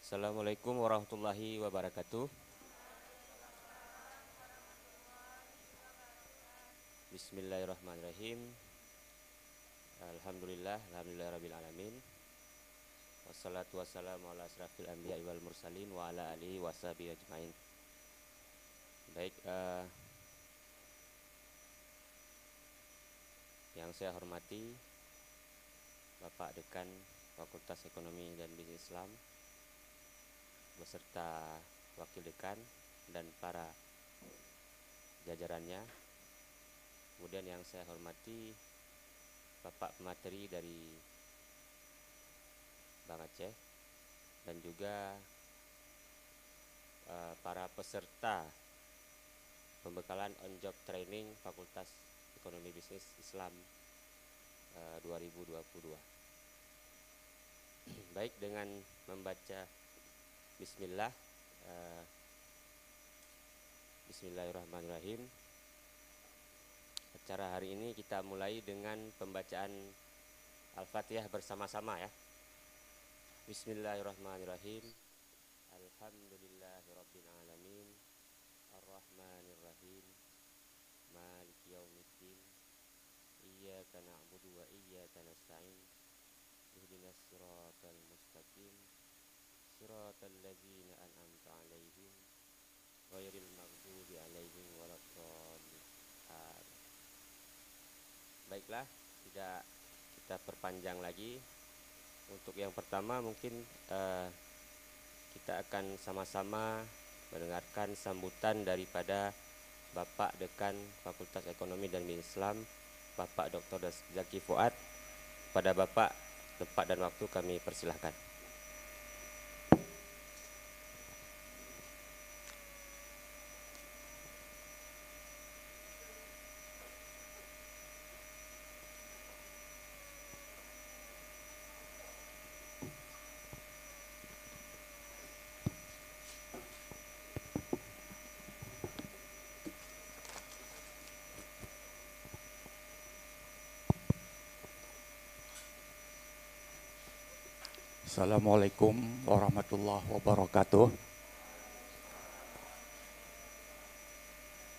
Assalamualaikum warahmatullahi wabarakatuh. Bismillahirrahmanirrahim. Alhamdulillah rabbil alamin. Wassalatu wassalamu ala asrafil anbiya'i wal mursalin wa ala alihi washabihi ajmain. Baik, yang saya hormati Bapak Dekan Fakultas Ekonomi dan Bisnis Islam beserta Wakil Dekan dan para jajarannya. Kemudian yang saya hormati Bapak pemateri dari Bang Aceh dan juga para peserta pembekalan on job training Fakultas Ekonomi Bisnis Islam 2022. Baik, dengan membaca Bismillah, Bismillahirrahmanirrahim. Acara hari ini kita mulai dengan pembacaan Al-Fatihah bersama-sama ya. Bismillahirrahmanirrahim. Alhamdulillahirabbil alamin. Arrahmanirrahim. Maliki yaumiddin. Iyyaka na'budu wa iyyaka nasta'in. Ihdinas siratal mustaqim. Siratal ladzina an'amta 'alaihim ghairil maghdubi 'alaihim waladdallin. Baiklah, tidak kita perpanjang lagi. Untuk yang pertama mungkin kita akan sama-sama mendengarkan sambutan daripada Bapak Dekan Fakultas Ekonomi dan Bisnis Islam, Bapak Dr. Zaki Fuad. Pada Bapak, tempat dan waktu kami persilahkan. Assalamualaikum warahmatullahi wabarakatuh.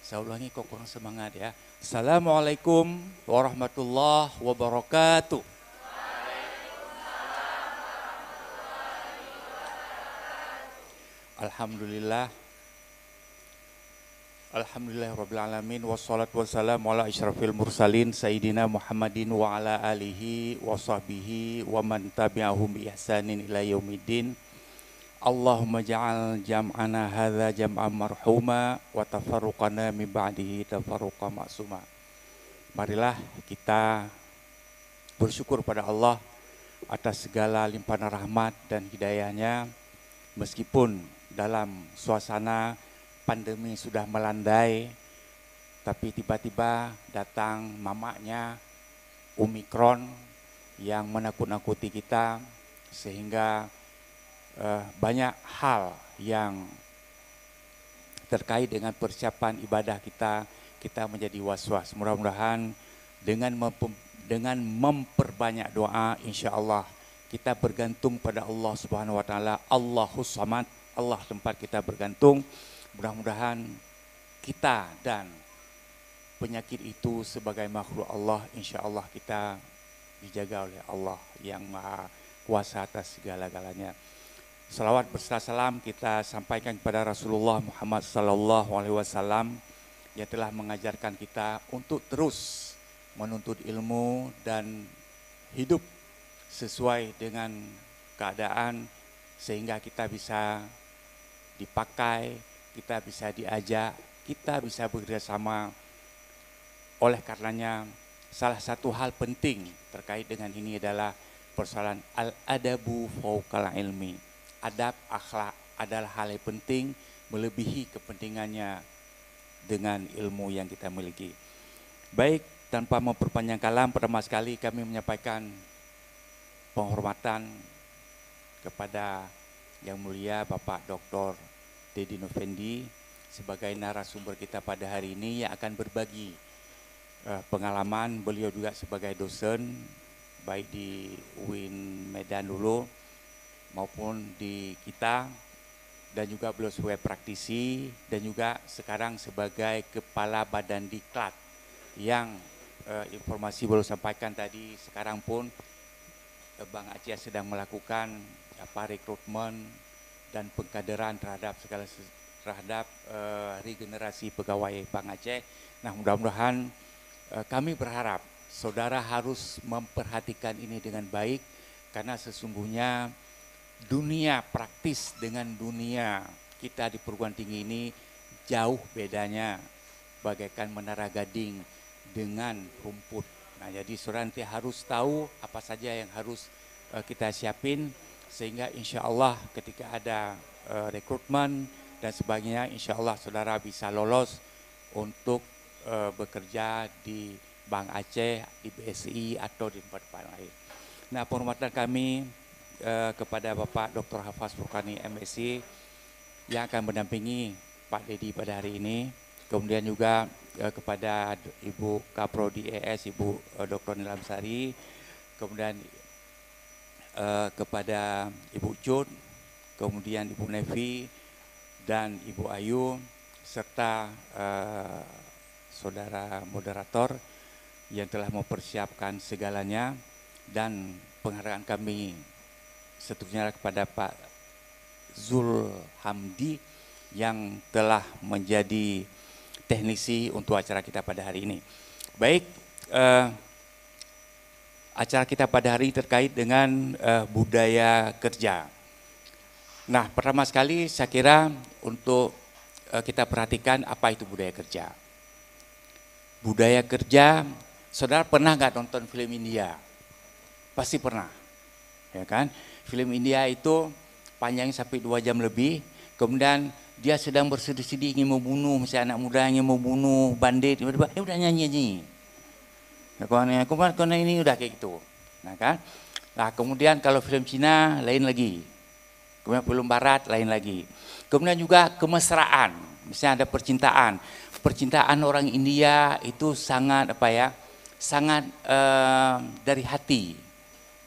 Saya ulangi kok kurang semangat ya. Assalamualaikum warahmatullahi wabarakatuh. Alhamdulillah. Alhamdulillahirabbil alamin wassalatu wassalamu ala asyrafil mursalin sayyidina Muhammadin wa ala alihi wa sahbihi wa man tabi'ahum bi ihsanin ila yaumiddin. Allahumma ja'al jam'ana hadza jam'an marhuma wa tafarruqana min ba'dihi tafarruqan ma'suma. Marilah kita bersyukur pada Allah atas segala limpahan rahmat dan hidayahnya, meskipun dalam suasana pandemi sudah melandai, tapi tiba-tiba datang mamaknya Omikron yang menakut-nakuti kita, sehingga banyak hal yang terkait dengan persiapan ibadah kita menjadi was-was. Mudah-mudahan dengan memperbanyak doa, insya Allah kita bergantung pada Allah Subhanahu Wa Taala. Allahus Samad, Allah tempat kita bergantung. Mudah-mudahan kita dan penyakit itu sebagai makhluk Allah, insya Allah kita dijaga oleh Allah yang maha kuasa atas segala-galanya. Salawat berserta salam kita sampaikan kepada Rasulullah Muhammad SAW yang telah mengajarkan kita untuk terus menuntut ilmu dan hidup sesuai dengan keadaan, sehingga kita bisa dipakai, kita bisa diajak, kita bisa bekerjasama. Oleh karenanya salah satu hal penting terkait dengan ini adalah persoalan al-adabu fauqal ilmi. Adab, akhlak adalah hal yang penting, melebihi kepentingannya dengan ilmu yang kita miliki. Baik, tanpa memperpanjang kalam, pertama sekali kami menyampaikan penghormatan kepada Yang Mulia Bapak Dr. Dedi Novandi sebagai narasumber kita pada hari ini yang akan berbagi pengalaman. Beliau juga sebagai dosen baik di UIN Medan dulu maupun di kita, dan juga beliau sebagai praktisi dan juga sekarang sebagai Kepala Badan Diklat yang informasi baru sampaikan tadi, sekarang pun Bang Aceh sedang melakukan rekrutmen dan pengkaderan terhadap regenerasi pegawai Bang Aceh. Nah, mudah-mudahan kami berharap saudara harus memperhatikan ini dengan baik, karena sesungguhnya dunia praktis dengan dunia kita di perguruan tinggi ini jauh bedanya, bagaikan menara gading dengan rumput. Nah, jadi saudara nanti harus tahu apa saja yang harus kita siapin, sehingga insya Allah ketika ada rekrutmen dan sebagainya, insya Allah saudara bisa lolos untuk bekerja di Bank Aceh, di BSI atau di tempat-tempat lain. Nah, penghormatan kami kepada Bapak Dr. Hafaz Burqani MSc yang akan mendampingi Pak Dedi pada hari ini, kemudian juga kepada Ibu Kaprodi ES, Ibu Dr. Nilam Sari, kemudian kepada Ibu Jud, kemudian Ibu Nevi dan Ibu Ayu, serta saudara moderator yang telah mempersiapkan segalanya, dan penghargaan kami seterusnya kepada Pak Zul Hamdi yang telah menjadi teknisi untuk acara kita pada hari ini. Baik, acara kita pada hari terkait dengan budaya kerja. Nah, pertama sekali saya kira untuk kita perhatikan apa itu budaya kerja. Budaya kerja, saudara pernah nggak nonton film India? Pasti pernah, ya kan? Film India itu panjangnya sampai 2 jam lebih, kemudian dia sedang bersedih-sedih ingin membunuh, misalnya anak muda ingin membunuh bandit, tiba-tiba udah nyanyi. Kemana ini udah kayak gitu. Nah kan? Nah, kemudian kalau film Cina lain lagi. Kemudian film Barat lain lagi. Kemudian juga kemesraan. Misalnya ada percintaan. Percintaan orang India itu sangat sangat dari hati.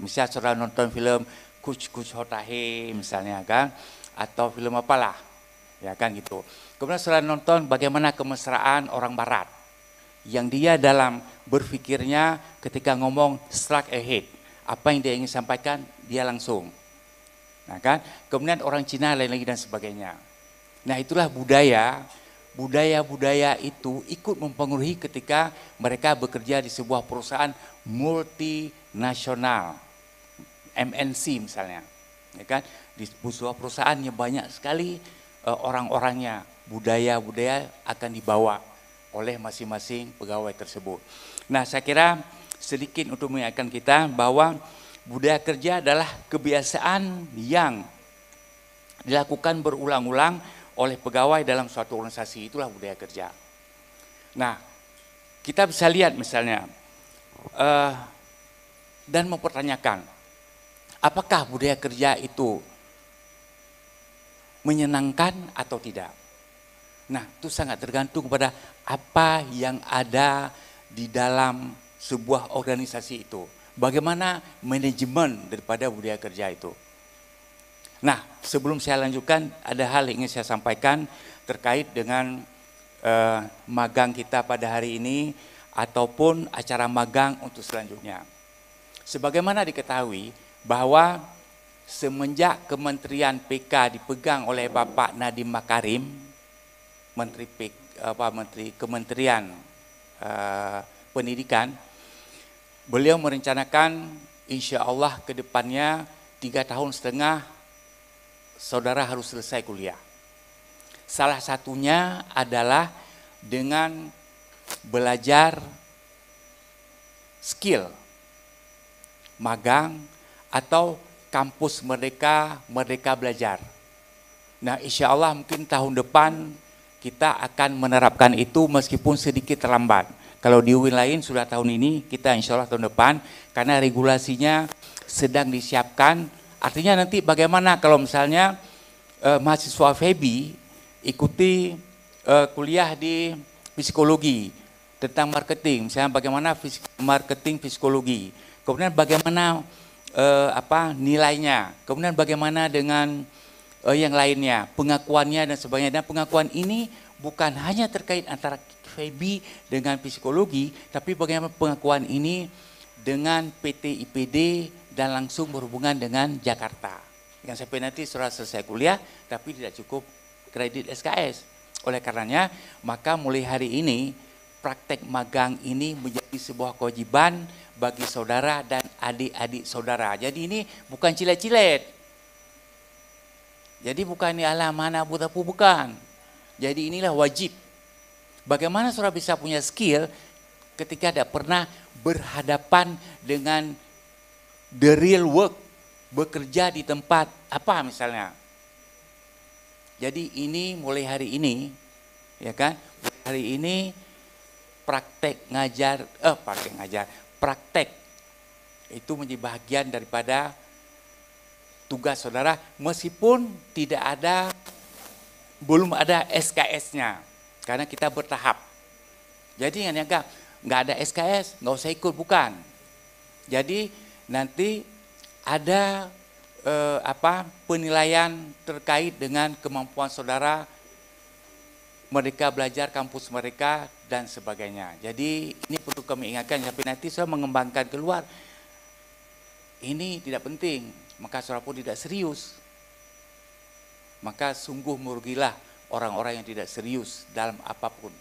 Misalnya saudara nonton film Kuch Kuch Hota Hai misalnya kan, atau film apalah, ya kan gitu. Kemudian saudara nonton bagaimana kemesraan orang Barat, yang dia dalam berpikirnya ketika ngomong strike ahead, apa yang dia ingin sampaikan dia langsung. Nah kan, kemudian orang Cina lain lagi dan sebagainya. Nah, itulah budaya itu ikut mempengaruhi ketika mereka bekerja di sebuah perusahaan multinasional, MNC misalnya, ya kan, di sebuah perusahaan yang banyak sekali orang-orangnya, budaya akan dibawa oleh masing-masing pegawai tersebut. Nah, saya kira sedikit untuk mengingatkan kita bahwa budaya kerja adalah kebiasaan yang dilakukan berulang-ulang oleh pegawai dalam suatu organisasi, itulah budaya kerja. Nah, kita bisa lihat misalnya dan mempertanyakan, apakah budaya kerja itu menyenangkan atau tidak? Nah, itu sangat tergantung kepada apa yang ada di dalam sebuah organisasi itu. Bagaimana manajemen daripada budaya kerja itu. Nah, sebelum saya lanjutkan, ada hal yang ingin saya sampaikan terkait dengan magang kita pada hari ini ataupun acara magang untuk selanjutnya. Sebagaimana diketahui bahwa semenjak Kementerian PK dipegang oleh Bapak Nadiem Makarim, Menteri Kementerian Pendidikan, beliau merencanakan insya Allah ke depannya 3,5 tahun saudara harus selesai kuliah. Salah satunya adalah dengan belajar skill, magang, atau kampus Merdeka Belajar. Nah, insya Allah mungkin tahun depan kita akan menerapkan itu meskipun sedikit terlambat. Kalau di UIN lain sudah tahun ini, kita insya Allah tahun depan, karena regulasinya sedang disiapkan. Artinya nanti bagaimana kalau misalnya mahasiswa FEBI ikuti kuliah di psikologi tentang marketing, misalnya bagaimana marketing psikologi, kemudian bagaimana nilainya. Kemudian bagaimana dengan yang lainnya, pengakuannya dan sebagainya. Dan pengakuan ini bukan hanya terkait antara FEBI dengan psikologi, tapi bagaimana pengakuan ini dengan PT IPD dan langsung berhubungan dengan Jakarta. Yang sampai nanti sudah selesai kuliah, tapi tidak cukup kredit SKS. Oleh karenanya, maka mulai hari ini praktek magang ini menjadi sebuah kewajiban bagi saudara dan adik-adik saudara. Jadi ini bukan cilet-cilet. Jadi bukan ini alah mana buta-pu, bukan. Jadi inilah wajib. Bagaimana saudara bisa punya skill ketika tidak pernah berhadapan dengan the real work, bekerja di tempat apa misalnya. Jadi ini mulai hari ini, ya kan? Mulai hari ini praktek itu menjadi bagian daripada tugas saudara, meskipun belum ada SKS-nya, karena kita bertahap. Jadi yang nggak ada SKS, nggak usah ikut, bukan. Jadi nanti ada penilaian terkait dengan kemampuan saudara, mereka belajar kampus mereka dan sebagainya. Jadi ini perlu kami ingatkan, tapi nanti saya mengembangkan keluar. Ini tidak penting, maka saudara pun tidak serius. Maka sungguh merugilah orang-orang yang tidak serius dalam apapun.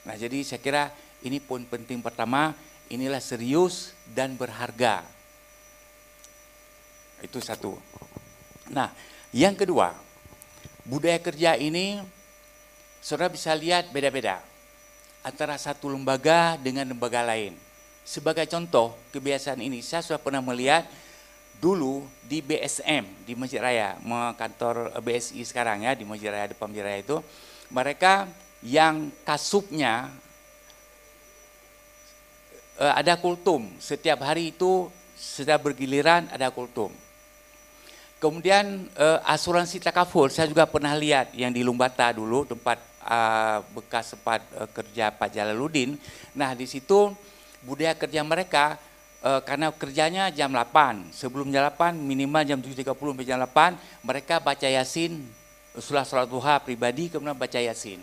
Nah, jadi saya kira ini poin penting pertama, inilah serius dan berharga. Itu satu. Nah, yang kedua, budaya kerja ini saudara bisa lihat beda-beda antara satu lembaga dengan lembaga lain. Sebagai contoh kebiasaan ini, saya sudah pernah melihat dulu di BSM, di Masjid Raya, kantor BSI sekarang ya, di Masjid Raya, depan Masjid Raya itu, mereka yang kasubnya ada kultum, setiap hari itu setiap bergiliran ada kultum. Kemudian asuransi takaful, saya juga pernah lihat yang di Lumbata dulu, tempat bekas tempat kerja Pak Jalaluddin. Nah, di situ budaya kerja mereka, karena kerjanya jam 8, sebelum jam 8 minimal jam 7.30 sampai jam 8, mereka baca Yasin, sholat duha pribadi, kemudian baca Yasin.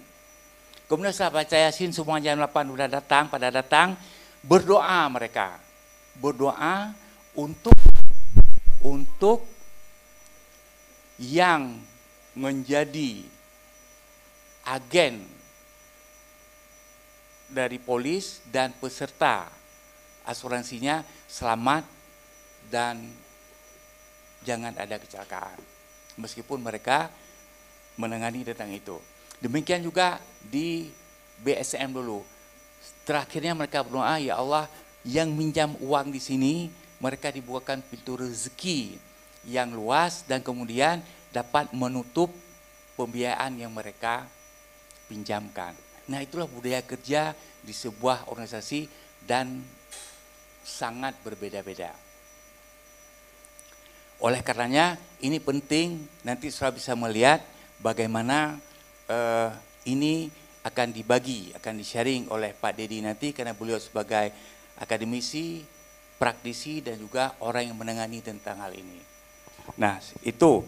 Kemudian setelah baca Yasin semua jam 8 pada datang, berdoa mereka. Berdoa untuk yang menjadi agen dari polis dan peserta asuransinya selamat dan jangan ada kecelakaan. Meskipun mereka menangani tentang itu. Demikian juga di BSM dulu. Terakhirnya mereka berdoa, ya Allah, yang minjam uang di sini mereka dibukakan pintu rezeki yang luas dan kemudian dapat menutup pembiayaan yang mereka pinjamkan. Nah, itulah budaya kerja di sebuah organisasi dan sangat berbeda-beda. Oleh karenanya ini penting, nanti saudara bisa melihat bagaimana ini akan dibagi, akan di-sharing oleh Pak Dedi nanti, karena beliau sebagai akademisi, praktisi dan juga orang yang menangani tentang hal ini. Nah, itu.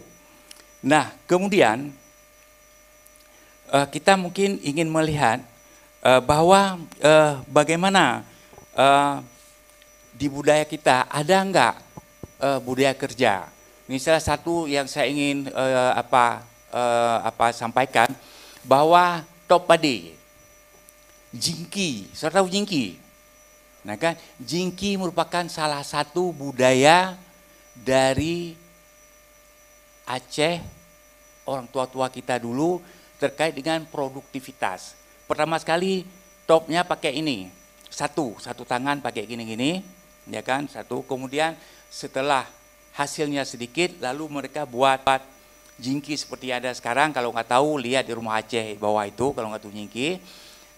Nah, kemudian kita mungkin ingin melihat bahwa bagaimana di budaya kita ada enggak budaya kerja. Ini salah satu yang saya ingin sampaikan, bahwa Topade, Jingki, saudara tahu Jingki? Nah kan, Jingki merupakan salah satu budaya dari Aceh, orang tua-tua kita dulu, terkait dengan produktivitas. Pertama sekali topnya pakai ini, satu tangan pakai gini-gini, ya kan, satu. Kemudian setelah hasilnya sedikit, lalu mereka buat jingki seperti ada sekarang. Kalau nggak tahu, lihat di rumah Aceh bawah itu, kalau nggak tahu jingki.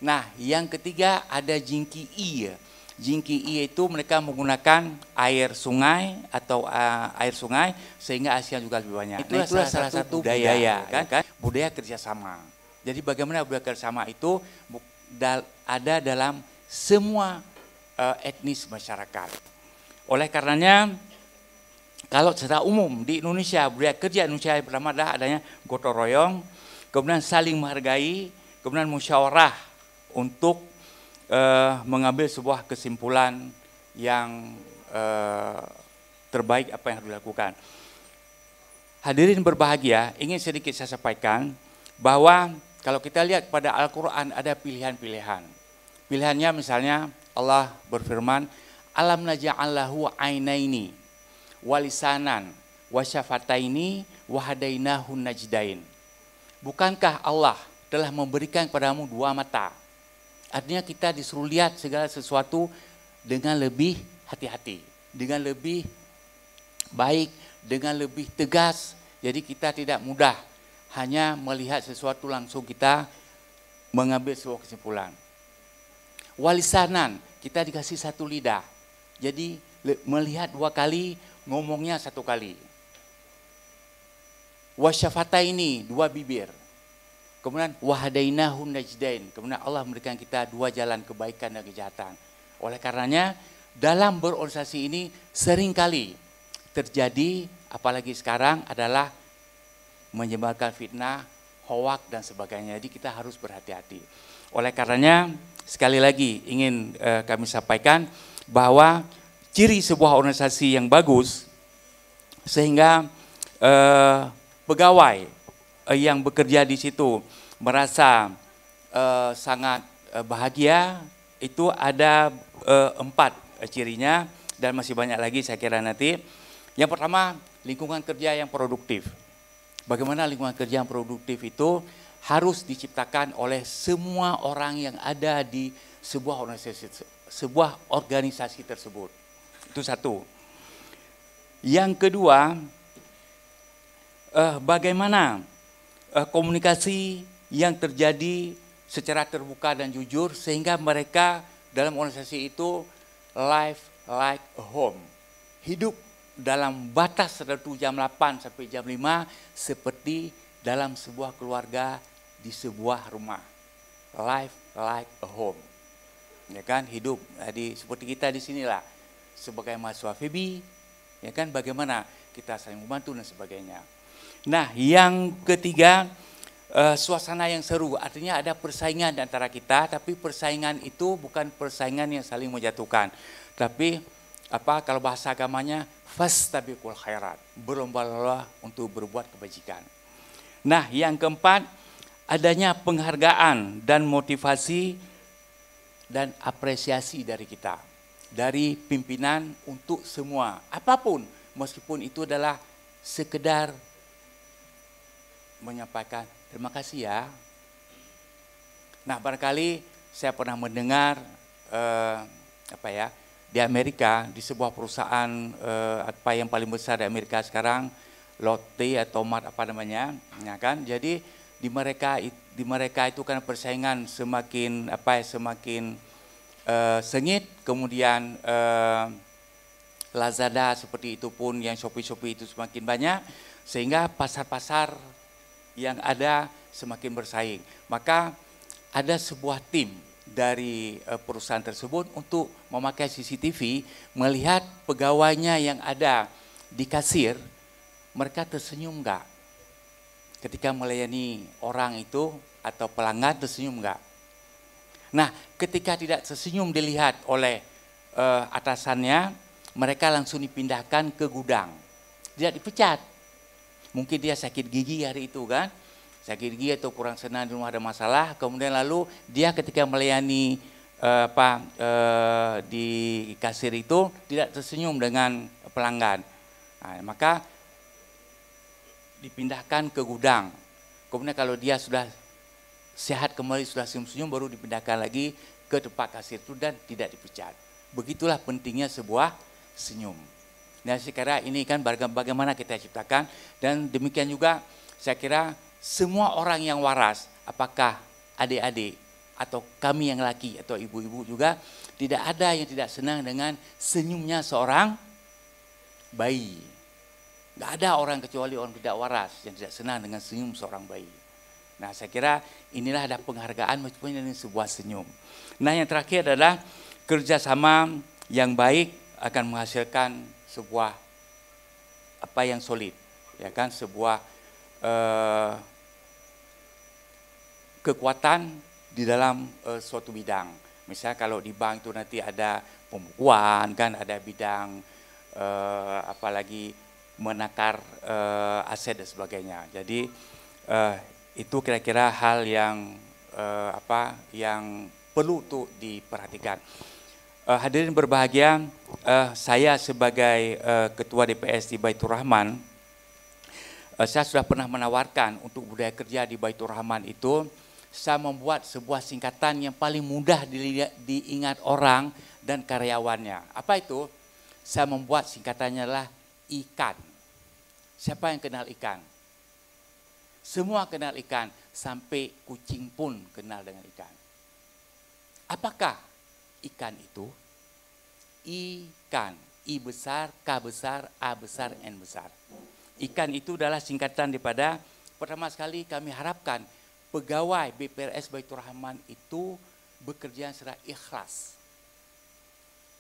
Nah, yang ketiga ada jingki I. Jingki I itu mereka menggunakan air sungai atau air sungai sehingga hasilnya juga lebih banyak. Itulah salah satu budaya kan? Budaya kerjasama. Jadi bagaimana budaya kerjasama itu ada dalam semua etnis masyarakat. Oleh karenanya, kalau secara umum di Indonesia, budaya kerja Indonesia yang pertama adalah adanya gotong royong, kemudian saling menghargai, kemudian musyawarah untuk mengambil sebuah kesimpulan yang terbaik apa yang harus dilakukan. Hadirin berbahagia, ingin sedikit saya sampaikan bahwa kalau kita lihat pada Al-Quran ada pilihan-pilihan. Pilihannya misalnya Allah berfirman, alam naja'al lahu ainaini walisanan wasyafataini wahadainahun najdain. Bukankah Allah telah memberikan kepadamu dua mata? Artinya kita disuruh lihat segala sesuatu dengan lebih hati-hati, dengan lebih baik, dengan lebih tegas. Jadi kita tidak mudah hanya melihat sesuatu langsung kita mengambil sebuah kesimpulan. Walisanan, kita dikasih satu lidah. Jadi melihat dua kali, ngomongnya satu kali. Wasyafata ini, dua bibir. Kemudian wahadainahun najdain. Kemudian Allah memberikan kita dua jalan kebaikan dan kejahatan. Oleh karenanya, dalam berorganisasi ini seringkali terjadi, apalagi sekarang adalah menyebarkan fitnah, hoak dan sebagainya. Jadi kita harus berhati-hati. Oleh karenanya, sekali lagi ingin kami sampaikan bahwa ciri sebuah organisasi yang bagus sehingga pegawai yang bekerja di situ merasa sangat bahagia, itu ada 4 cirinya dan masih banyak lagi saya kira nanti. Yang pertama, lingkungan kerja yang produktif. Bagaimana lingkungan kerja yang produktif itu harus diciptakan oleh semua orang yang ada di sebuah organisasi tersebut. Itu satu. Yang kedua, bagaimana komunikasi yang terjadi secara terbuka dan jujur sehingga mereka dalam organisasi itu live like a home. Hidup dalam batas tertentu jam 8 sampai jam 5 seperti dalam sebuah keluarga di sebuah rumah. Life like a home. Ya kan, hidup seperti kita di sinilah sebagai mahasiswa FEBI, ya kan, bagaimana kita saling membantu dan sebagainya. Nah, yang ketiga, suasana yang seru, artinya ada persaingan di antara kita, tapi persaingan itu bukan persaingan yang saling menjatuhkan, tapi kalau bahasa agamanya fastabiqul khairat, berlomba-lomba untuk berbuat kebajikan. Nah, yang keempat, adanya penghargaan dan motivasi dan apresiasi dari kita, dari pimpinan untuk semua, apapun, meskipun itu adalah sekedar menyampaikan terima kasih ya. Nah, barangkali saya pernah mendengar di Amerika, di sebuah perusahaan yang paling besar di Amerika sekarang, Lotte atau Mart ya kan. Jadi di mereka itu kan persaingan semakin sengit, kemudian Lazada seperti itu pun, yang Shopee itu semakin banyak, sehingga pasar-pasar yang ada semakin bersaing. Maka ada sebuah tim dari perusahaan tersebut untuk memakai CCTV, melihat pegawainya yang ada di kasir, mereka tersenyum enggak? Ketika melayani orang itu atau pelanggan, tersenyum enggak? Nah, ketika tidak tersenyum dilihat oleh atasannya, mereka langsung dipindahkan ke gudang. Tidak dipecat. Mungkin dia sakit gigi hari itu kan, sakit gigi atau kurang senang di rumah, ada masalah, kemudian lalu dia ketika melayani di kasir itu tidak tersenyum dengan pelanggan. Nah, maka dipindahkan ke gudang. Kemudian kalau dia sudah sehat kembali, sudah senyum-senyum, baru dipindahkan lagi ke tempat kasir itu dan tidak dipecat. Begitulah pentingnya sebuah senyum. Nah, saya kira ini kan bagaimana kita ciptakan, dan demikian juga saya kira semua orang yang waras, apakah adik-adik atau kami yang laki atau ibu-ibu juga, tidak ada yang tidak senang dengan senyumnya seorang bayi. Tidak ada orang kecuali orang tidak waras yang tidak senang dengan senyum seorang bayi. Nah, saya kira inilah ada penghargaan meskipun ini sebuah senyum. Nah, yang terakhir adalah kerjasama yang baik akan menghasilkan sebuah apa yang solid, ya kan, sebuah kekuatan di dalam suatu bidang. Misalnya kalau di bank itu nanti ada pembukuan, kan ada bidang apalagi menakar aset dan sebagainya. Jadi itu kira-kira hal yang yang perlu untuk diperhatikan. Hadirin berbahagia, saya sebagai Ketua DPS di Baitur Rahman, saya sudah pernah menawarkan untuk budaya kerja di Baitur Rahman itu, saya membuat sebuah singkatan yang paling mudah diingat orang dan karyawannya. Apa itu? Saya membuat singkatannya adalah ikan. Siapa yang kenal ikan? Semua kenal ikan, sampai kucing pun kenal dengan ikan. Apakah ikan itu? Ikan, I besar, K besar, A besar, N besar. Ikan itu adalah singkatan daripada, pertama sekali kami harapkan pegawai BPRS Baitur Rahman itu bekerja secara ikhlas.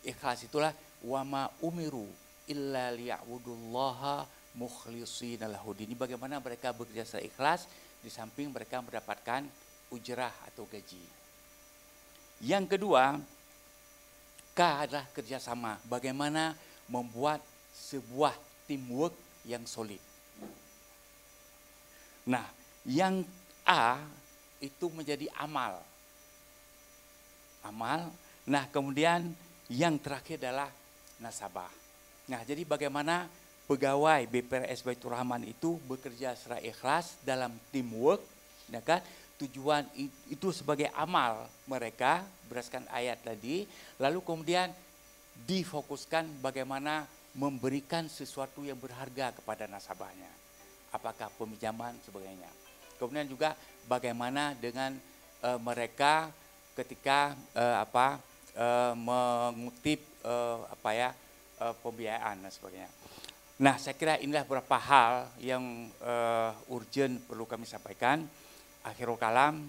Ikhlas itulah wama umiru illa liya'budullaha mukhlishina lahud. Ini bagaimana mereka bekerja secara ikhlas di samping mereka mendapatkan ujrah atau gaji. Yang kedua, K adalah kerjasama. Bagaimana membuat sebuah teamwork yang solid. Nah, yang A itu menjadi amal. Amal. Nah, kemudian yang terakhir adalah nasabah. Nah, jadi bagaimana pegawai BPRS Baitur Rahman itu bekerja secara ikhlas dalam teamwork, ya kan? Tujuan itu sebagai amal mereka berdasarkan ayat tadi, lalu kemudian difokuskan bagaimana memberikan sesuatu yang berharga kepada nasabahnya. Apakah peminjaman sebagainya. Kemudian juga bagaimana dengan mereka ketika mengutip pembiayaan dan sebagainya. Nah, saya kira inilah beberapa hal yang urgent perlu kami sampaikan. Akhirul kalam,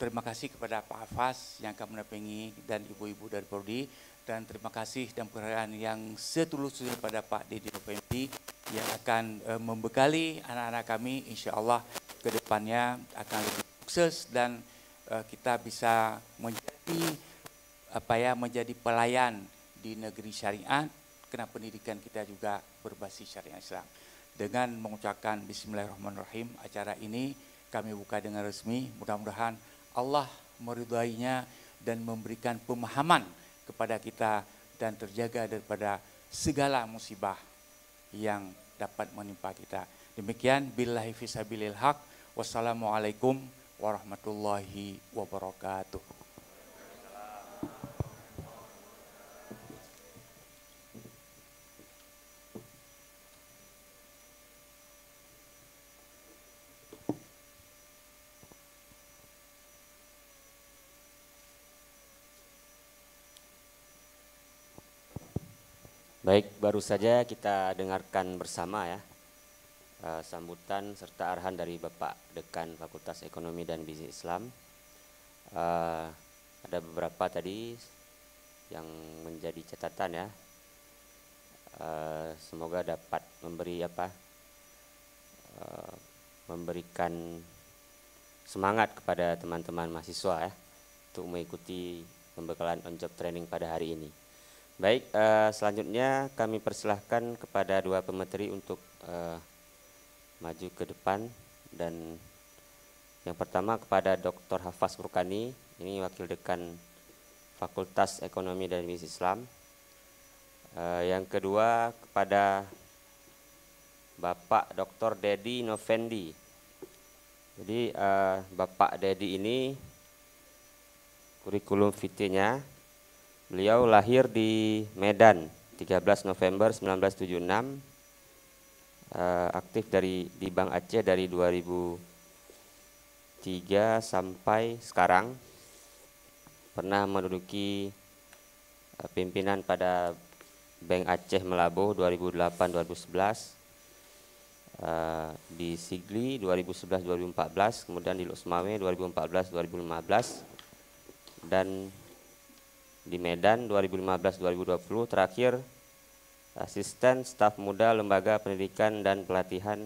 terima kasih kepada Pak Hafaz yang akan mendampingi dan ibu-ibu dari Prodi, dan terima kasih dan penghargaan yang setulus-tulusnya kepada Pak Dedi Novempi yang akan membekali anak-anak kami, insya Allah ke depannya akan lebih sukses dan kita bisa menjadi pelayan di negeri syariat, karena pendidikan kita juga berbasis syariat Islam. Dengan mengucapkan Bismillahirrahmanirrahim, acara ini kami buka dengan resmi. Mudah-mudahan Allah meridainya dan memberikan pemahaman kepada kita dan terjaga daripada segala musibah yang dapat menimpa kita. Demikian, billahi fisabilil haq. Wassalamualaikum warahmatullahi wabarakatuh. Baik, baru saja kita dengarkan bersama ya sambutan serta arahan dari Bapak Dekan Fakultas Ekonomi dan Bisnis Islam. Ada beberapa tadi yang menjadi catatan ya. Semoga dapat memberikan semangat kepada teman-teman mahasiswa ya untuk mengikuti pembekalan on job training pada hari ini. Baik, selanjutnya kami persilahkan kepada dua pemateri untuk maju ke depan, dan yang pertama kepada Dr. Hafaz Burkani, ini Wakil Dekan Fakultas Ekonomi dan Bisnis Islam. Yang kedua kepada Bapak Dr. Dedi Novempi. Jadi Bapak Dedi ini kurikulum vitae-nya, beliau lahir di Medan 13 November 1976, aktif di Bank Aceh dari 2003 sampai sekarang, pernah menduduki pimpinan pada Bank Aceh Melabuh 2008-2011, di Sigli 2011-2014, kemudian di Luxmawe 2014-2015, dan di Medan 2015-2020, terakhir asisten staf muda Lembaga Pendidikan dan Pelatihan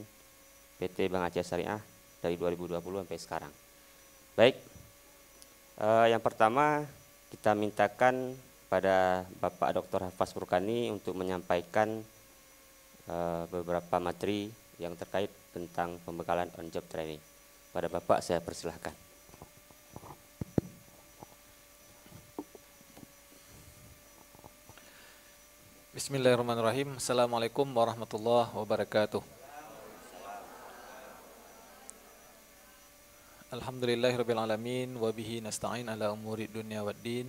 PT Bank Aceh Syariah dari 2020 sampai sekarang. Baik, yang pertama kita mintakan pada Bapak Dr. Hafaz Furqani untuk menyampaikan beberapa materi yang terkait tentang pembekalan on job training. Pada Bapak saya persilahkan. Bismillahirrahmanirrahim. Assalamualaikum warahmatullahi wabarakatuh. Alhamdulillahirabbil alamin wa bihi nasta'in ala umuri dunya waddin.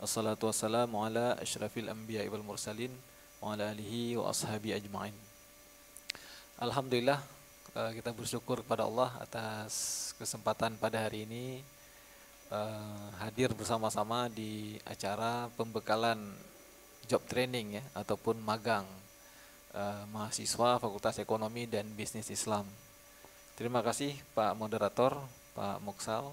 Wassalatu wassalamu ala asyrafil anbiya'i wal mursalin wa ala alihi wa ashabi ajma'in. Alhamdulillah, kita bersyukur kepada Allah atas kesempatan pada hari ini hadir bersama-sama di acara pembekalan job training ya ataupun magang mahasiswa Fakultas Ekonomi dan Bisnis Islam. Terima kasih Pak Moderator, Pak Muksal.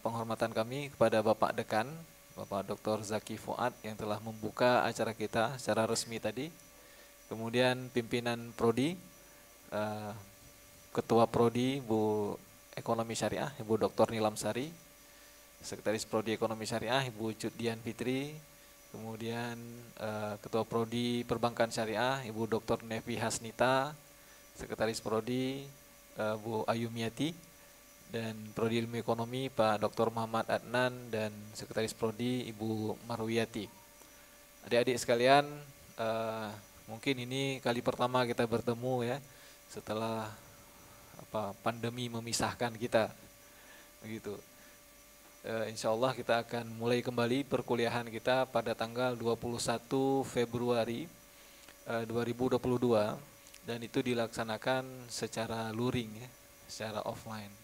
Penghormatan kami kepada Bapak Dekan, Bapak Dr. Zaki Fuad yang telah membuka acara kita secara resmi tadi. Kemudian pimpinan Prodi, Ketua Prodi Bu Ekonomi Syariah Ibu Dr. Nilam Sari, Sekretaris Prodi Ekonomi Syariah Ibu Cuddian Fitri, kemudian Ketua Prodi Perbankan Syariah Ibu Dr. Nevi Hasnita, Sekretaris Prodi Bu Ayumiati, dan Prodi Ilmu Ekonomi Pak Dr. Muhammad Adnan, dan Sekretaris Prodi Ibu Marwiyati. Adik-adik sekalian, mungkin ini kali pertama kita bertemu ya setelah pandemi memisahkan kita, begitu. Insya Allah kita akan mulai kembali perkuliahan kita pada tanggal 21 Februari 2022 dan itu dilaksanakan secara luring ya, secara offline.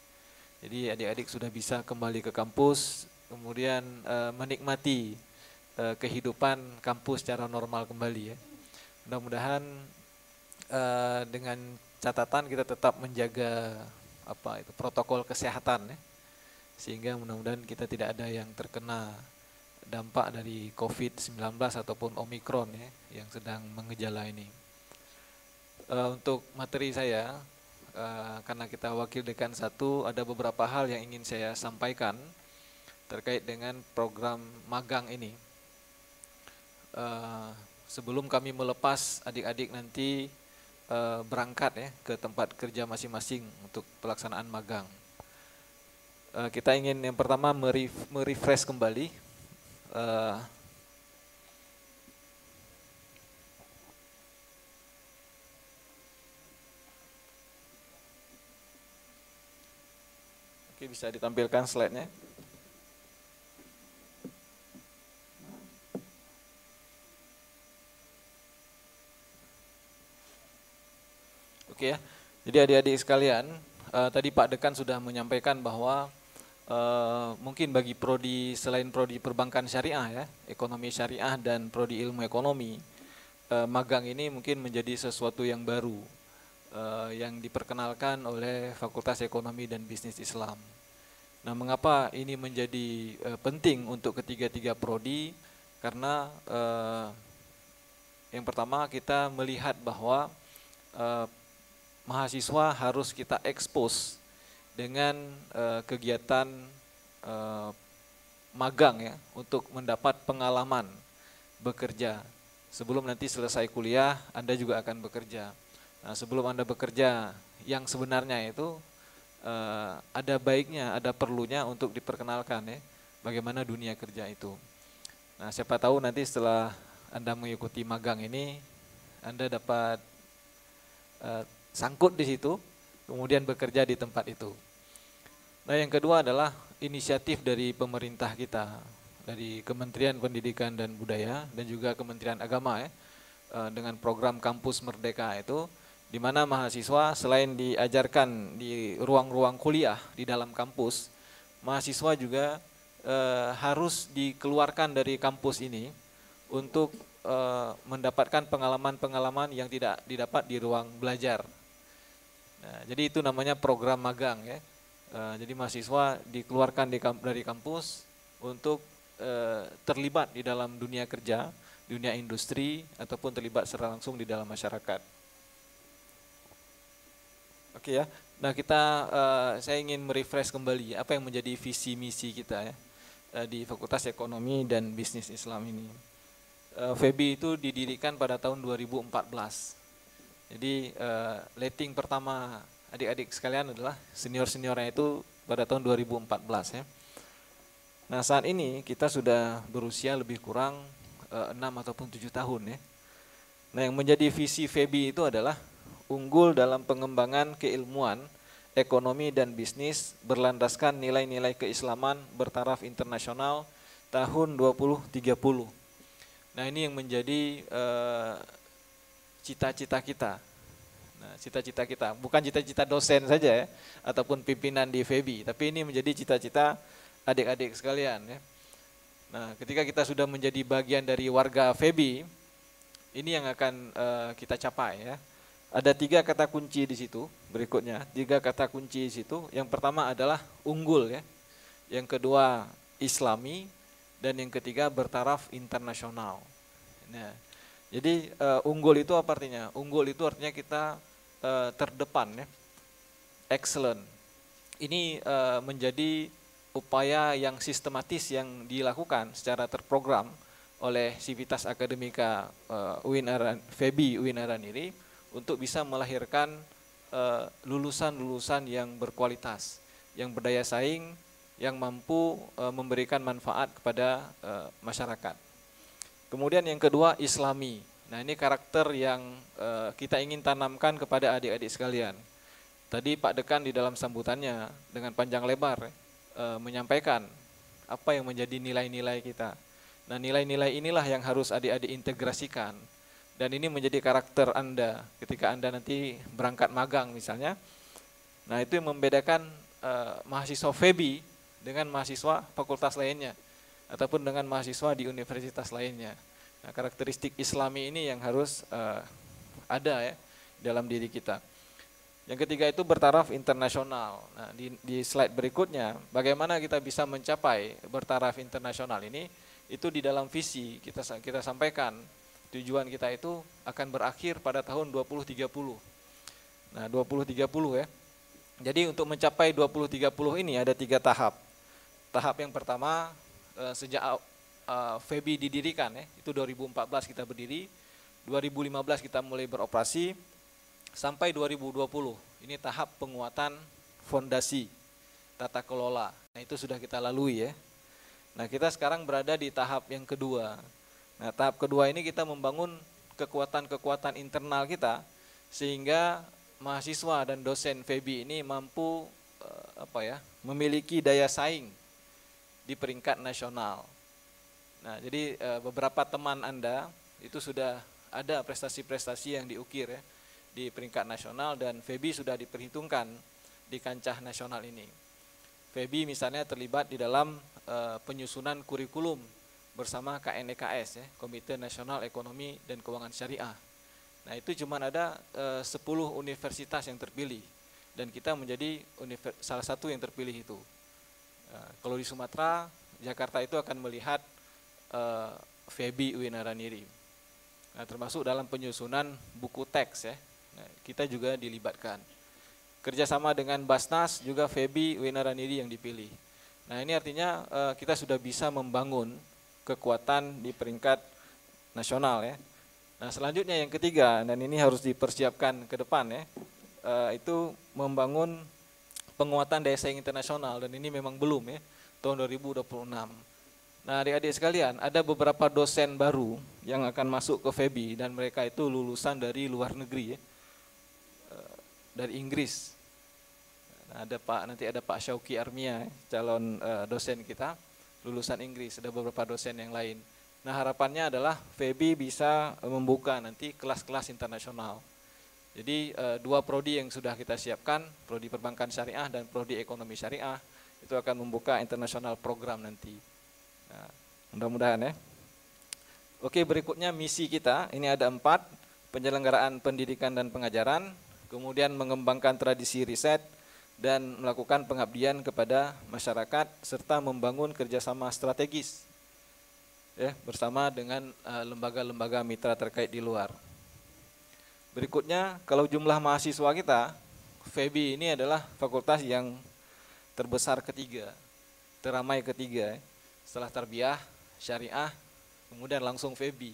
Jadi adik-adik sudah bisa kembali ke kampus, kemudian menikmati kehidupan kampus secara normal kembali ya. Mudah-mudahan dengan catatan kita tetap menjaga protokol kesehatan ya. Sehingga mudah-mudahan kita tidak ada yang terkena dampak dari COVID-19 ataupun Omikron ya, yang sedang mengejala ini. Untuk materi saya, karena kita wakil dekan 1, ada beberapa hal yang ingin saya sampaikan terkait dengan program magang ini. Sebelum kami melepas adik-adik nanti berangkat ya ke tempat kerja masing-masing untuk pelaksanaan magang. Kita ingin yang pertama merefresh kembali Oke, bisa ditampilkan slide-nya. Oke ya. Jadi adik-adik sekalian, tadi Pak Dekan sudah menyampaikan bahwa mungkin bagi prodi selain prodi perbankan syariah ya, ekonomi syariah dan prodi ilmu ekonomi, magang ini mungkin menjadi sesuatu yang baru yang diperkenalkan oleh Fakultas Ekonomi dan Bisnis Islam. Nah, mengapa ini menjadi penting untuk ketiga-tiga prodi? Karena yang pertama kita melihat bahwa mahasiswa harus kita expose dengan kegiatan magang ya, untuk mendapat pengalaman bekerja. Sebelum nanti selesai kuliah, Anda juga akan bekerja. Nah, sebelum Anda bekerja, yang sebenarnya itu ada baiknya, ada perlunya untuk diperkenalkan ya, bagaimana dunia kerja itu. Nah, siapa tahu nanti setelah Anda mengikuti magang ini, Anda dapat sangkut di situ, kemudian bekerja di tempat itu. Nah, yang kedua adalah inisiatif dari pemerintah kita, dari Kementerian Pendidikan dan Budaya dan juga Kementerian Agama ya, dengan program Kampus Merdeka itu, di mana mahasiswa selain diajarkan di ruang-ruang kuliah di dalam kampus, mahasiswa juga harus dikeluarkan dari kampus ini untuk mendapatkan pengalaman-pengalaman yang tidak didapat di ruang belajar. Nah, jadi itu namanya program magang ya. Jadi mahasiswa dikeluarkan dari kampus untuk terlibat di dalam dunia kerja dunia industri, ataupun terlibat secara langsung di dalam masyarakat. Oke ya, nah saya ingin merefresh kembali apa yang menjadi visi misi kita ya di Fakultas Ekonomi dan Bisnis Islam ini. FEBI itu didirikan pada tahun 2014. Jadi letting pertama adik-adik sekalian adalah senior-seniornya itu pada tahun 2014 ya. Nah saat ini kita sudah berusia lebih kurang 6 ataupun 7 tahun ya. Nah yang menjadi visi FEBI itu adalah unggul dalam pengembangan keilmuan, ekonomi dan bisnis berlandaskan nilai-nilai keislaman bertaraf internasional tahun 2030. Nah ini yang menjadi cita-cita kita. Nah cita-cita kita, bukan cita-cita dosen saja ya, ataupun pimpinan di FEBI, tapi ini menjadi cita-cita adik-adik sekalian ya. Nah, ketika kita sudah menjadi bagian dari warga FEBI, ini yang akan kita capai ya. Ada 3 kata kunci di situ, berikutnya 3 kata kunci di situ. Yang pertama adalah unggul ya. Yang kedua islami dan yang ketiga bertaraf internasional. Nah, jadi unggul itu apa artinya? Unggul itu artinya kita terdepan ya. Excellent. Ini menjadi upaya yang sistematis yang dilakukan secara terprogram oleh Sivitas Akademika FEBI UIN Araniri untuk bisa melahirkan lulusan-lulusan yang berkualitas, yang berdaya saing, yang mampu memberikan manfaat kepada masyarakat. Kemudian yang kedua islami. Nah ini karakter yang kita ingin tanamkan kepada adik-adik sekalian. Tadi Pak Dekan di dalam sambutannya dengan panjang lebar menyampaikan apa yang menjadi nilai-nilai kita. Nah nilai-nilai inilah yang harus adik-adik integrasikan. Dan ini menjadi karakter Anda ketika Anda nanti berangkat magang misalnya. Nah itu yang membedakan mahasiswa FEBI dengan mahasiswa fakultas lainnya. Ataupun dengan mahasiswa di universitas lainnya. Nah karakteristik islami ini yang harus ada ya dalam diri kita. Yang ketiga itu bertaraf internasional. Nah, di slide berikutnya, bagaimana kita bisa mencapai bertaraf internasional ini? Itu di dalam visi kita sampaikan. Tujuan kita itu akan berakhir pada tahun 2030. Nah, 2030 ya. Jadi untuk mencapai 2030 ini ada 3 tahap. Tahap yang pertama sejak FEBI didirikan ya, itu 2014 kita berdiri, 2015 kita mulai beroperasi. Sampai 2020, ini tahap penguatan fondasi tata kelola. Nah itu sudah kita lalui ya. Nah kita sekarang berada di tahap yang kedua. Nah tahap kedua ini kita membangun kekuatan-kekuatan internal kita sehingga mahasiswa dan dosen FEBI ini mampu memiliki daya saing di peringkat nasional. Nah jadi beberapa teman Anda itu sudah ada prestasi-prestasi yang diukir ya di peringkat nasional dan FEBI sudah diperhitungkan di kancah nasional ini. FEBI misalnya terlibat di dalam penyusunan kurikulum bersama KNEKS ya, Komite Nasional Ekonomi dan Keuangan Syariah. Nah itu cuma ada 10 universitas yang terpilih dan kita menjadi salah satu yang terpilih itu. Kalau di Sumatera, Jakarta itu akan melihat FEBI UIN Araniri. Nah termasuk dalam penyusunan buku teks ya. Nah, kita juga dilibatkan. Kerjasama dengan Basnas juga FEBI UIN Araniri yang dipilih. Nah ini artinya kita sudah bisa membangun kekuatan di peringkat nasional ya. Nah selanjutnya yang ketiga dan ini harus dipersiapkan ke depan ya, itu membangun penguatan daya saing internasional dan ini memang belum ya tahun 2026. Nah adik-adik sekalian ada beberapa dosen baru yang akan masuk ke FEBI dan mereka itu lulusan dari luar negeri ya. Dari Inggris. Nah, nanti ada Pak Syauki Armia, calon dosen kita, lulusan Inggris. Ada beberapa dosen yang lain. Nah harapannya adalah FEBI bisa membuka nanti kelas-kelas internasional. Jadi 2 prodi yang sudah kita siapkan, prodi perbankan syariah dan prodi ekonomi syariah, itu akan membuka internasional program nanti. Nah, mudah-mudahan ya. Oke berikutnya misi kita, ini ada 4, penyelenggaraan pendidikan dan pengajaran, kemudian mengembangkan tradisi riset dan melakukan pengabdian kepada masyarakat serta membangun kerjasama strategis ya, bersama dengan lembaga-lembaga mitra terkait di luar. Berikutnya, kalau jumlah mahasiswa kita, FEBI ini adalah fakultas yang terbesar ketiga, teramai ketiga, setelah tarbiyah, syariah, kemudian langsung FEBI.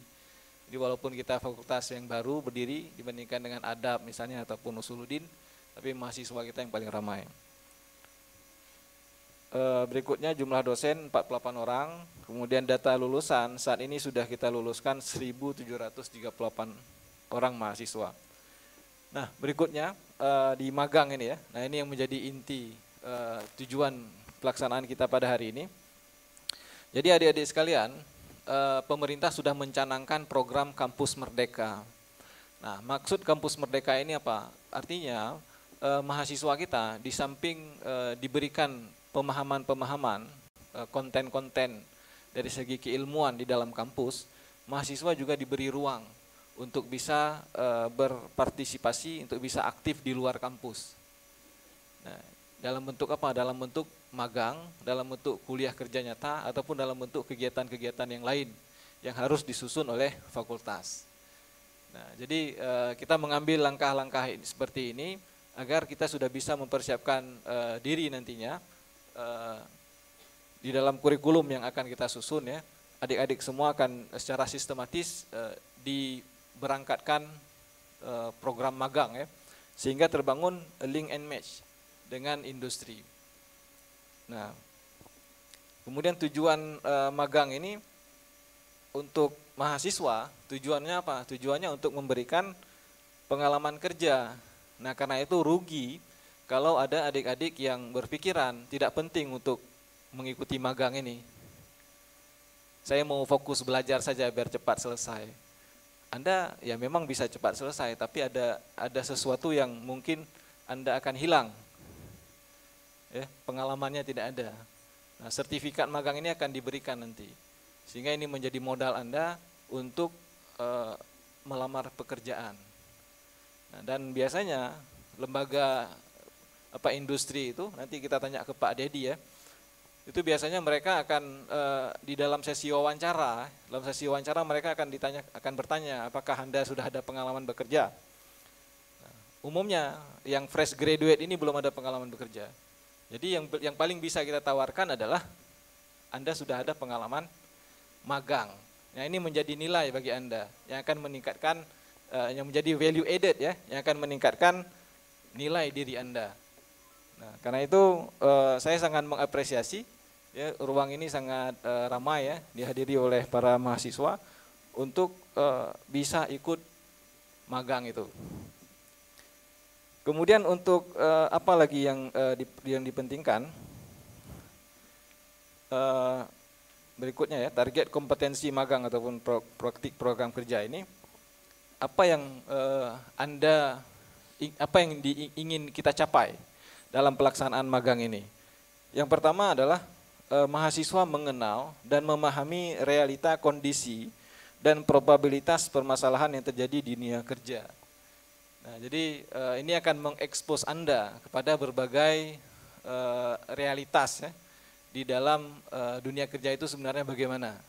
Jadi walaupun kita fakultas yang baru berdiri dibandingkan dengan adab misalnya ataupun usuluddin, tapi mahasiswa kita yang paling ramai. Berikutnya jumlah dosen 48 orang, kemudian data lulusan saat ini sudah kita luluskan 1.738 orang mahasiswa. Nah, berikutnya di magang ini ya. Nah, ini yang menjadi inti tujuan pelaksanaan kita pada hari ini. Jadi adik-adik sekalian, pemerintah sudah mencanangkan program Kampus Merdeka. Nah, maksud Kampus Merdeka ini apa? Artinya mahasiswa kita di samping diberikan pemahaman-pemahaman, konten-konten dari segi keilmuan di dalam kampus, mahasiswa juga diberi ruang untuk bisa berpartisipasi, untuk bisa aktif di luar kampus. Nah, dalam bentuk apa? Dalam bentuk magang, dalam bentuk kuliah kerja nyata, ataupun dalam bentuk kegiatan-kegiatan yang lain yang harus disusun oleh fakultas. Nah, jadi kita mengambil langkah-langkah seperti ini agar kita sudah bisa mempersiapkan diri nantinya di dalam kurikulum yang akan kita susun ya. Adik-adik semua akan secara sistematis diberangkatkan program magang ya, sehingga terbangun link and match dengan industri. Nah, kemudian tujuan magang ini untuk mahasiswa, tujuannya apa? Tujuannya untuk memberikan pengalaman kerja. Nah, karena itu rugi kalau ada adik-adik yang berpikiran tidak penting untuk mengikuti magang ini. Saya mau fokus belajar saja biar cepat selesai. Anda ya memang bisa cepat selesai, tapi ada sesuatu yang mungkin Anda akan hilang. Ya, pengalamannya tidak ada. Nah, sertifikat magang ini akan diberikan nanti, sehingga ini menjadi modal Anda untuk melamar pekerjaan. Nah, dan biasanya lembaga industri itu, nanti kita tanya ke Pak Dedi ya, itu biasanya mereka akan di dalam sesi wawancara, mereka akan bertanya apakah Anda sudah ada pengalaman bekerja. Nah, umumnya yang fresh graduate ini belum ada pengalaman bekerja. Jadi yang paling bisa kita tawarkan adalah Anda sudah ada pengalaman magang. Nah, ini menjadi nilai bagi Anda yang akan meningkatkan, yang menjadi value added ya, yang akan meningkatkan nilai diri Anda. Nah, karena itu saya sangat mengapresiasi ya, ruang ini sangat ramai ya, dihadiri oleh para mahasiswa untuk bisa ikut magang itu. Kemudian untuk apa lagi yang dipentingkan? Berikutnya ya, target kompetensi magang ataupun praktik program kerja ini, apa yang ingin kita capai dalam pelaksanaan magang ini? Yang pertama adalah mahasiswa mengenal dan memahami realita kondisi dan probabilitas permasalahan yang terjadi di dunia kerja. Nah, jadi ini akan mengekspos Anda kepada berbagai realitas ya, di dalam dunia kerja itu sebenarnya bagaimana.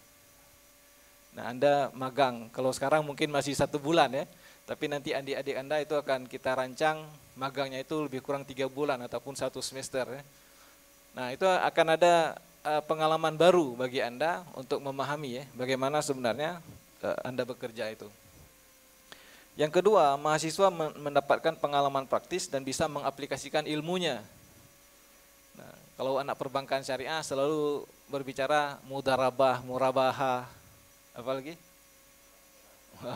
Nah, Anda magang, kalau sekarang mungkin masih 1 bulan ya, tapi nanti adik-adik Anda itu akan kita rancang magangnya itu lebih kurang 3 bulan ataupun 1 semester ya. Nah, itu akan ada pengalaman baru bagi Anda untuk memahami ya, bagaimana sebenarnya Anda bekerja itu. Yang kedua, mahasiswa mendapatkan pengalaman praktis dan bisa mengaplikasikan ilmunya. Nah, kalau anak perbankan syariah selalu berbicara mudarabah, murabahah, apa lagi?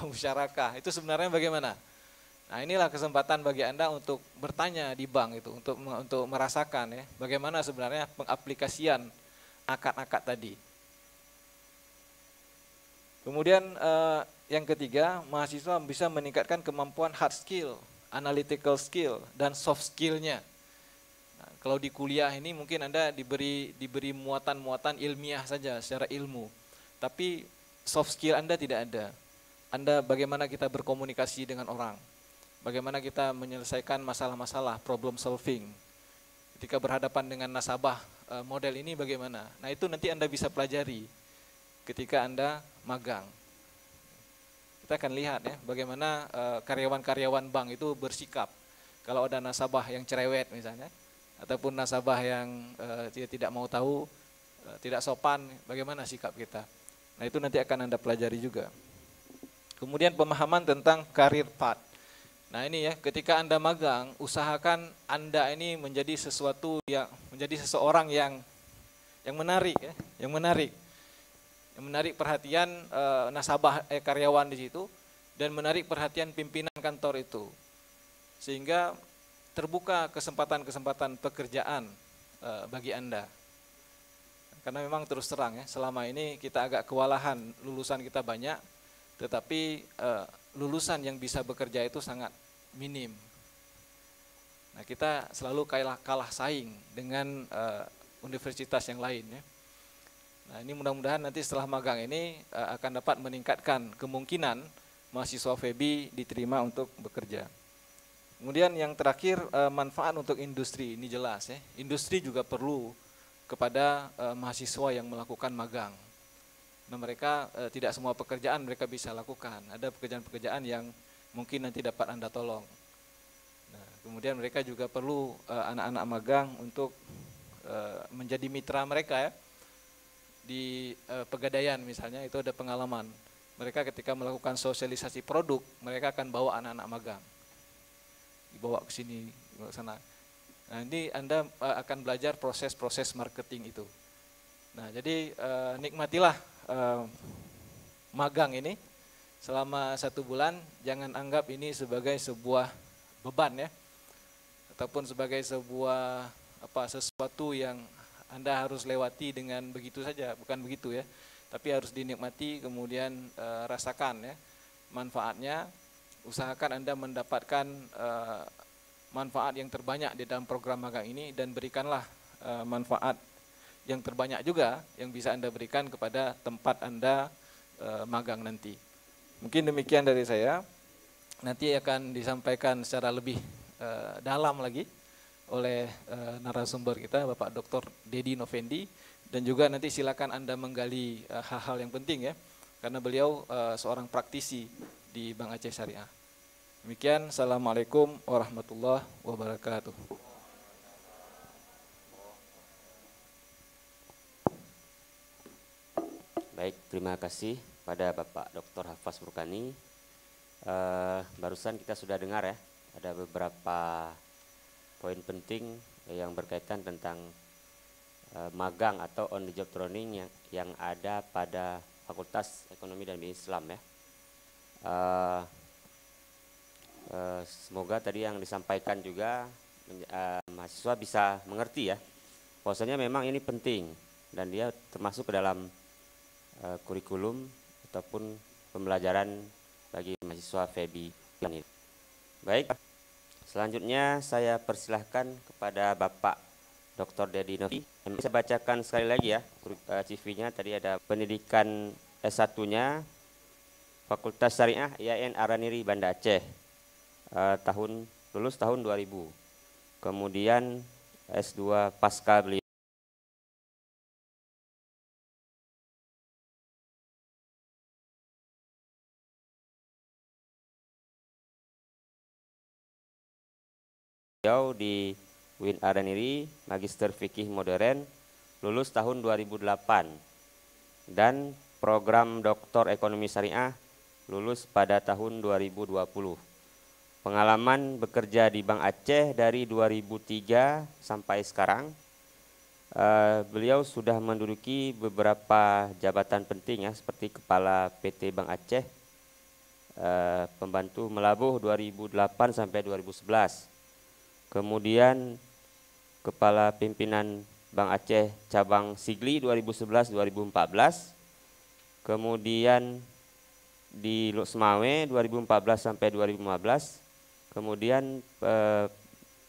Musyarakah. Itu sebenarnya bagaimana? Nah, inilah kesempatan bagi Anda untuk bertanya di bank itu, untuk merasakan ya, bagaimana sebenarnya pengaplikasian akad-akad tadi. Kemudian yang ketiga, mahasiswa bisa meningkatkan kemampuan hard skill, analytical skill, dan soft skillnya. Nah, kalau di kuliah ini mungkin Anda diberi muatan-muatan ilmiah saja secara ilmu, tapi soft skill Anda tidak ada. Anda bagaimana kita berkomunikasi dengan orang, bagaimana kita menyelesaikan masalah-masalah, problem solving. Ketika berhadapan dengan nasabah model ini bagaimana? Nah, itu nanti Anda bisa pelajari. ketika Anda magang. Kita akan lihat ya bagaimana karyawan-karyawan bank itu bersikap. Kalau ada nasabah yang cerewet misalnya, ataupun nasabah yang tidak mau tahu, tidak sopan, bagaimana sikap kita. Nah itu nanti akan Anda pelajari juga. Kemudian pemahaman tentang career path. Nah ini ya, ketika Anda magang, usahakan Anda ini menjadi seseorang yang menarik ya, yang menarik perhatian nasabah karyawan di situ dan menarik perhatian pimpinan kantor itu. Sehingga terbuka kesempatan-kesempatan pekerjaan bagi Anda. Karena memang terus terang ya, selama ini kita agak kewalahan, lulusan kita banyak, tetapi lulusan yang bisa bekerja itu sangat minim. Nah, kita selalu kalah saing dengan universitas yang lain ya. Nah, ini mudah-mudahan nanti setelah magang ini akan dapat meningkatkan kemungkinan mahasiswa FEBI diterima untuk bekerja. Kemudian yang terakhir manfaat untuk industri, ini jelas ya. Industri juga perlu kepada mahasiswa yang melakukan magang. Nah, mereka tidak semua pekerjaan mereka bisa lakukan. Ada pekerjaan-pekerjaan yang mungkin nanti dapat Anda tolong. Nah, kemudian mereka juga perlu anak-anak magang untuk menjadi mitra mereka ya. Di Pegadaian misalnya itu ada pengalaman. Mereka ketika melakukan sosialisasi produk, mereka akan bawa anak-anak magang. Dibawa ke sini, ke sana. Nah, ini Anda akan belajar proses-proses marketing itu. Nah, jadi nikmatilah magang ini selama 1 bulan, jangan anggap ini sebagai sebuah beban ya, ataupun sebagai sebuah sesuatu yang Anda harus lewati dengan begitu saja, bukan begitu ya, tapi harus dinikmati, kemudian rasakan ya manfaatnya, usahakan Anda mendapatkan manfaat yang terbanyak di dalam program magang ini dan berikanlah manfaat yang terbanyak juga yang bisa Anda berikan kepada tempat Anda magang nanti. Mungkin demikian dari saya. Nanti akan disampaikan secara lebih dalam lagi oleh narasumber kita Bapak Dr. Dedi Novendi, dan juga nanti silakan Anda menggali hal-hal yang penting ya, karena beliau seorang praktisi di Bank Aceh Syariah. Demikian, Assalamualaikum warahmatullahi wabarakatuh. Baik, terima kasih pada Bapak Dr. Hafaz Burkani. Barusan kita sudah dengar ya, ada beberapa poin penting yang berkaitan tentang magang atau on the job training yang ada pada Fakultas Ekonomi dan Bisnis Islam ya. Semoga tadi yang disampaikan juga mahasiswa bisa mengerti ya, bahwasanya memang ini penting dan dia termasuk ke dalam kurikulum ataupun pembelajaran bagi mahasiswa FEBI ini. Baik, selanjutnya saya persilahkan kepada Bapak Dr. Dedi Novendi. Saya bacakan sekali lagi ya CV-nya. Tadi ada pendidikan S1-nya Fakultas Syariah IAIN Araniri Banda Aceh, lulus tahun 2000. Kemudian S2 pasca beliau di UIN Araniri, Magister Fikih Modern, lulus tahun 2008, dan program Doktor Ekonomi Syariah lulus pada tahun 2020. Pengalaman bekerja di Bank Aceh dari 2003 sampai sekarang, beliau sudah menduduki beberapa jabatan penting ya, seperti Kepala PT Bank Aceh, Pembantu Melabuh 2008 sampai 2011. Kemudian Kepala Pimpinan Bank Aceh Cabang Sigli 2011-2014. Kemudian di Luxmawe 2014 sampai 2015. Kemudian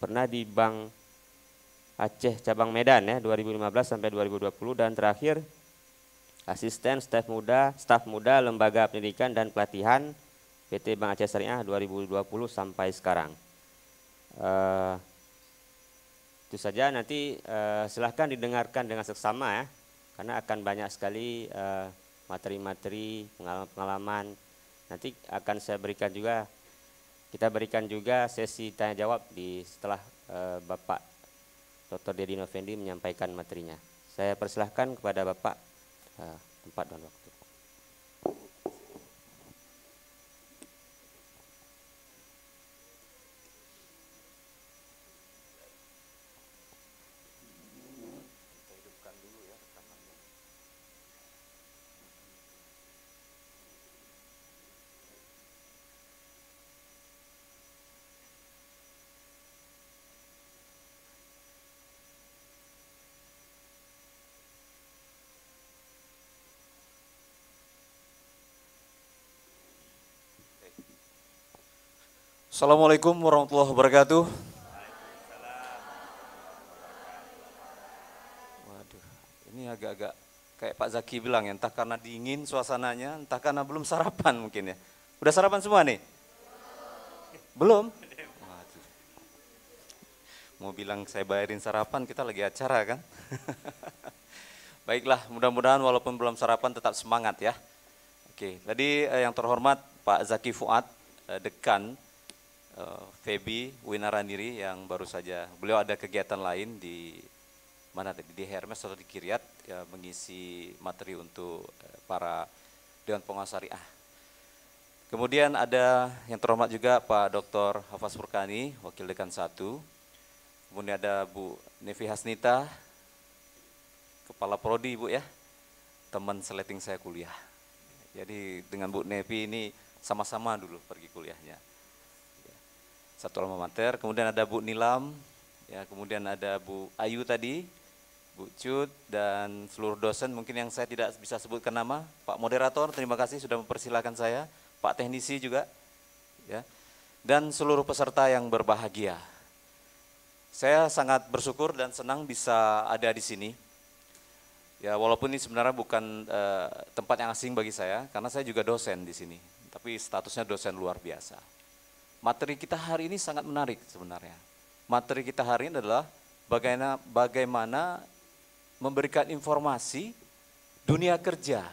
pernah di Bank Aceh Cabang Medan ya 2015 sampai 2020, dan terakhir asisten staf muda Lembaga Pendidikan dan Pelatihan PT Bank Aceh Syariah 2020 sampai sekarang. Itu saja, nanti silahkan didengarkan dengan seksama ya, karena akan banyak sekali materi-materi, pengalaman-pengalaman. Nanti akan kita berikan juga sesi tanya jawab setelah Bapak Dr. Dedi Novendi menyampaikan materinya. Saya persilahkan kepada Bapak tempat dan waktu. Assalamualaikum warahmatullahi wabarakatuh. Waduh, ini agak-agak kayak Pak Zaki bilang ya, entah karena dingin suasananya, entah karena belum sarapan mungkin ya. Udah sarapan semua nih? Belum? Waduh. Mau bilang saya bayarin sarapan, kita lagi acara kan? Baiklah, mudah-mudahan walaupun belum sarapan tetap semangat ya. Oke, tadi yang terhormat Pak Zaki Fuad, Dekan Febi Winarandiri yang baru saja, beliau ada kegiatan lain di mana tadi, di Hermes atau di Kiryat ya, mengisi materi untuk para Dewan Pengawas Syariah. Kemudian ada yang terhormat juga Pak Dr. Hafaz Furkani, Wakil Dekan 1. Kemudian ada Bu Nevi Hasnita, Kepala Prodi Bu ya, teman seleting saya kuliah. Jadi dengan Bu Nevi ini sama-sama dulu pergi kuliahnya. Satu alma mater, kemudian ada Bu Nilam, ya, kemudian ada Bu Ayu tadi, Bu Cut, dan seluruh dosen mungkin yang saya tidak bisa sebutkan nama. Pak Moderator, terima kasih sudah mempersilahkan saya, Pak Teknisi juga, ya, dan seluruh peserta yang berbahagia. Saya sangat bersyukur dan senang bisa ada di sini. Ya, walaupun ini sebenarnya bukan tempat yang asing bagi saya, karena saya juga dosen di sini, tapi statusnya dosen luar biasa. Materi kita hari ini sangat menarik sebenarnya. Materi kita hari ini adalah bagaimana memberikan informasi dunia kerja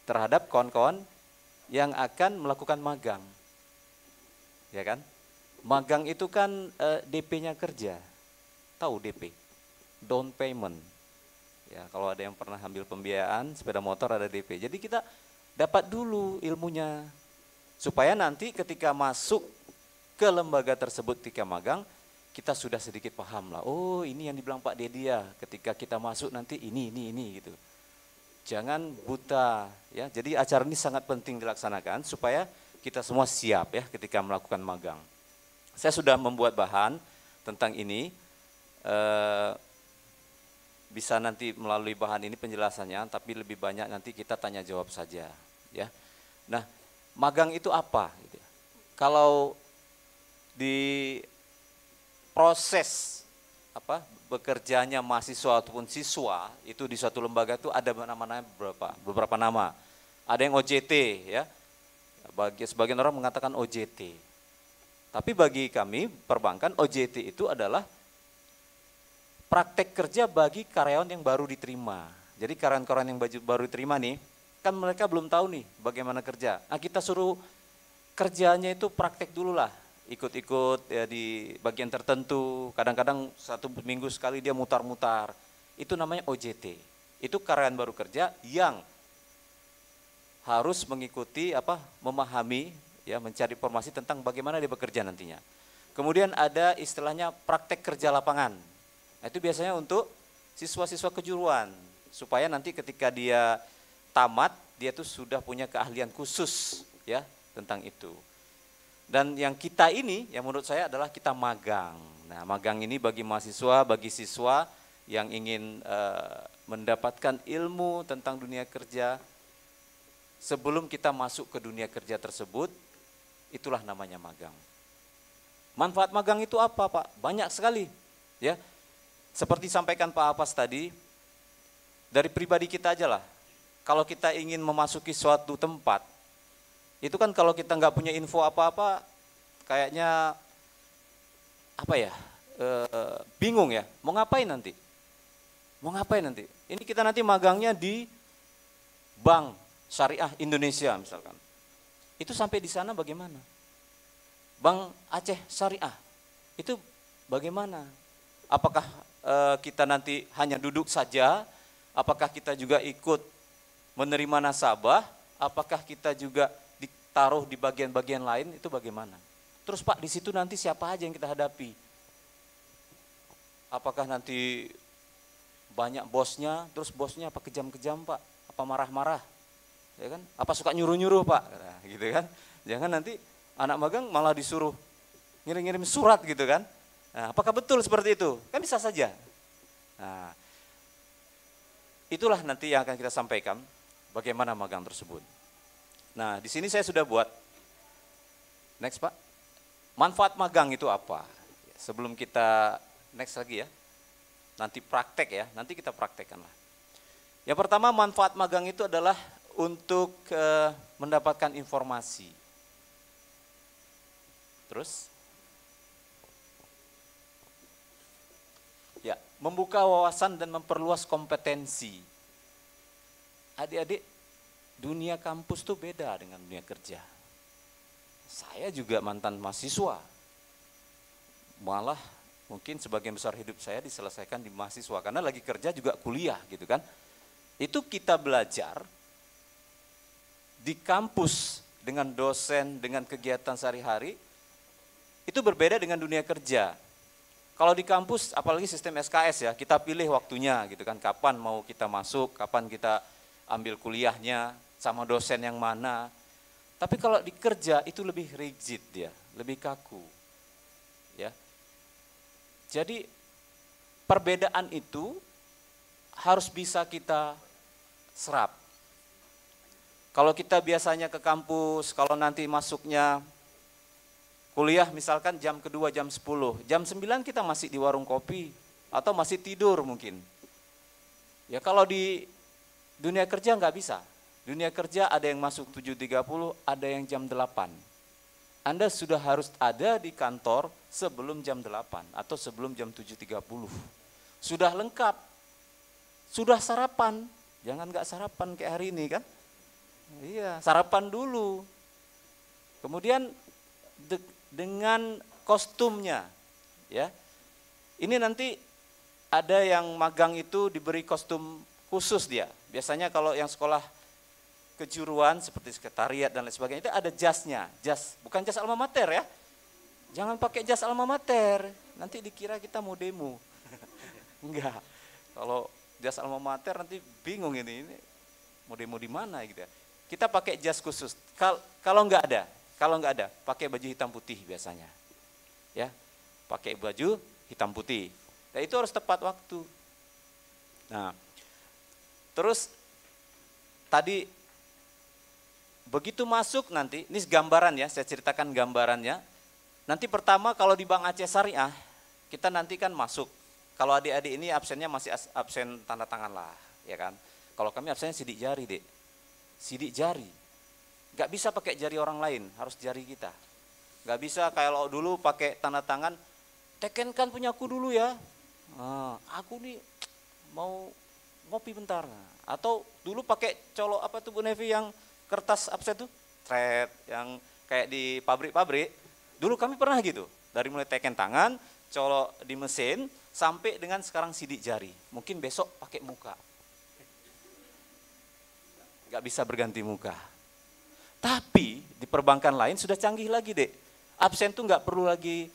terhadap kawan-kawan yang akan melakukan magang. Ya kan? Magang itu kan DP-nya kerja. Tahu DP? Down payment. Ya, kalau ada yang pernah ambil pembiayaan sepeda motor ada DP. Jadi kita dapat dulu ilmunya supaya nanti ketika masuk ke lembaga tersebut ketika magang, kita sudah sedikit paham lah. Oh, ini yang dibilang Pak Dedi ya, ketika kita masuk nanti ini gitu. Jangan buta ya. Jadi acara ini sangat penting dilaksanakan supaya kita semua siap ya ketika melakukan magang. Saya sudah membuat bahan tentang ini. Bisa nanti melalui bahan ini penjelasannya, tapi lebih banyak nanti kita tanya jawab saja ya. Nah, magang itu apa? Kalau di proses bekerjanya mahasiswa ataupun siswa itu di suatu lembaga itu ada nama-nama beberapa nama. Ada yang OJT ya. Sebagian orang mengatakan OJT. Tapi bagi kami perbankan OJT itu adalah praktek kerja bagi karyawan yang baru diterima. Jadi karyawan-karyawan yang baru diterima nih, kan mereka belum tahu nih bagaimana kerja. Nah, kita suruh kerjanya itu praktek dulu lah. Ikut-ikut ya di bagian tertentu, kadang-kadang 1 minggu sekali dia mutar-mutar. Itu namanya OJT. Itu karyawan baru kerja yang harus mengikuti memahami ya, mencari informasi tentang bagaimana dia bekerja nantinya. Kemudian ada istilahnya praktek kerja lapangan. Nah, itu biasanya untuk siswa-siswa kejuruan supaya nanti ketika dia tamat dia tuh sudah punya keahlian khusus ya tentang itu. Dan yang kita ini, yang menurut saya adalah kita magang. Nah, magang ini bagi mahasiswa, bagi siswa yang ingin mendapatkan ilmu tentang dunia kerja. Sebelum kita masuk ke dunia kerja tersebut, itulah namanya magang. Manfaat magang itu apa, Pak? Banyak sekali. Ya, seperti sampaikan Pak Hafaz tadi, dari pribadi kita aja lah. Kalau kita ingin memasuki suatu tempat, itu kan kalau kita nggak punya info apa-apa, kayaknya bingung ya, mau ngapain nanti? Mau ngapain nanti? Ini kita nanti magangnya di bank Syariah Indonesia misalkan. Itu sampai di sana bagaimana? Bank Aceh Syariah, itu bagaimana? Apakah kita nanti hanya duduk saja? Apakah kita juga ikut menerima nasabah? Apakah kita juga ditaruh di bagian-bagian lain? Itu bagaimana? Terus Pak, di situ nanti siapa aja yang kita hadapi? Apakah nanti banyak bosnya, terus bosnya apa kejam-kejam Pak? Apa marah-marah? Ya kan? Apa suka nyuruh-nyuruh Pak? Nah, gitu kan? Jangan nanti anak magang malah disuruh ngirim-ngirim surat gitu kan? Nah, apakah betul seperti itu? Kan bisa saja. Nah, itulah nanti yang akan kita sampaikan bagaimana magang tersebut. Nah, di sini saya sudah buat. Next Pak. Manfaat magang itu apa? Sebelum kita next lagi ya, nanti praktek ya, nanti kita praktekkan lah. Yang pertama, manfaat magang itu adalah untuk mendapatkan informasi. Terus, ya, membuka wawasan dan memperluas kompetensi. Adik-adik, dunia kampus tuh beda dengan dunia kerja. Saya juga mantan mahasiswa, malah mungkin sebagian besar hidup saya diselesaikan di mahasiswa, karena lagi kerja juga kuliah gitu kan. Itu kita belajar di kampus dengan dosen, dengan kegiatan sehari-hari, itu berbeda dengan dunia kerja. Kalau di kampus, apalagi sistem SKS ya, kita pilih waktunya gitu kan, kapan mau kita masuk, kapan kita ambil kuliahnya, sama dosen yang mana. Tapi kalau di kerja itu lebih rigid dia, lebih kaku. Ya. Jadi perbedaan itu harus bisa kita serap. Kalau kita biasanya ke kampus, kalau nanti masuknya kuliah misalkan jam kedua jam 10, jam 9 kita masih di warung kopi atau masih tidur mungkin. Ya kalau di dunia kerja nggak bisa. Dunia kerja ada yang masuk 7.30, ada yang jam 8. Anda sudah harus ada di kantor sebelum jam 8 atau sebelum jam 7.30. Sudah lengkap, sudah sarapan, jangan nggak sarapan kayak hari ini kan. Iya, sarapan dulu. Kemudian dengan kostumnya, ya. Ini nanti ada yang magang itu diberi kostum khusus dia. Biasanya kalau yang sekolah kejuruan seperti sekretariat dan lain sebagainya itu ada jasnya, jas bukan jas alma mater ya. Jangan pakai jas alma mater, nanti dikira kita mau demo. Enggak. Kalau jas alma mater nanti bingung ini mau demo di mana gitu ya. Kita pakai jas khusus. Kalau nggak ada, pakai baju hitam putih biasanya. Ya, pakai baju hitam putih. Nah, itu harus tepat waktu. Nah, terus tadi begitu masuk nanti, ini gambaran ya, saya ceritakan gambarannya. Nanti pertama kalau di Bank Aceh Syariah, kita nanti kan masuk. Kalau adik-adik ini absennya masih absen tanda tangan lah, ya kan. Kalau kami absennya sidik jari, Dek. Sidik jari. Gak bisa pakai jari orang lain, harus jari kita. Gak bisa kalau dulu pakai tanda tangan, tekenkan punyaku dulu ya. Aku nih mau ngopi bentar. Atau dulu pakai colok apa tuh Bu Nevi yang kertas absen tuh, thread yang kayak di pabrik-pabrik. Dulu kami pernah gitu, dari mulai teken tangan, colok di mesin, sampai dengan sekarang sidik jari. Mungkin besok pakai muka. Gak bisa berganti muka. Tapi di perbankan lain sudah canggih lagi Dek. Absen tuh gak perlu lagi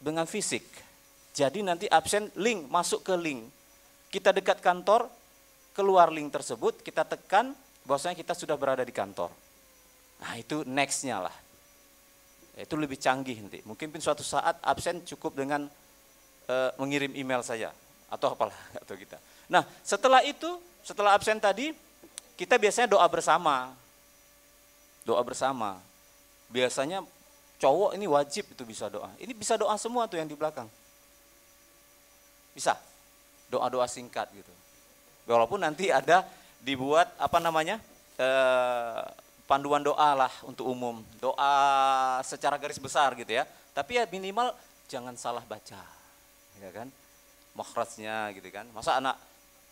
dengan fisik. Jadi nanti absen link, masuk ke link. Kita dekat kantor, keluar link tersebut, kita tekan, bahwasanya kita sudah berada di kantor. Nah itu nextnya lah. Itu lebih canggih nanti. Mungkin suatu saat absen cukup dengan mengirim email saja. Atau apalah, atau kita. Nah setelah itu, setelah absen tadi, kita biasanya doa bersama. Doa bersama. Biasanya cowok ini wajib itu bisa doa. Ini bisa doa semua tuh yang di belakang. Bisa. Doa-doa singkat gitu. Walaupun nanti ada dibuat panduan doa lah untuk umum, doa secara garis besar gitu ya. Tapi ya minimal jangan salah baca, ya kan? Makhrajnya gitu kan. Masa anak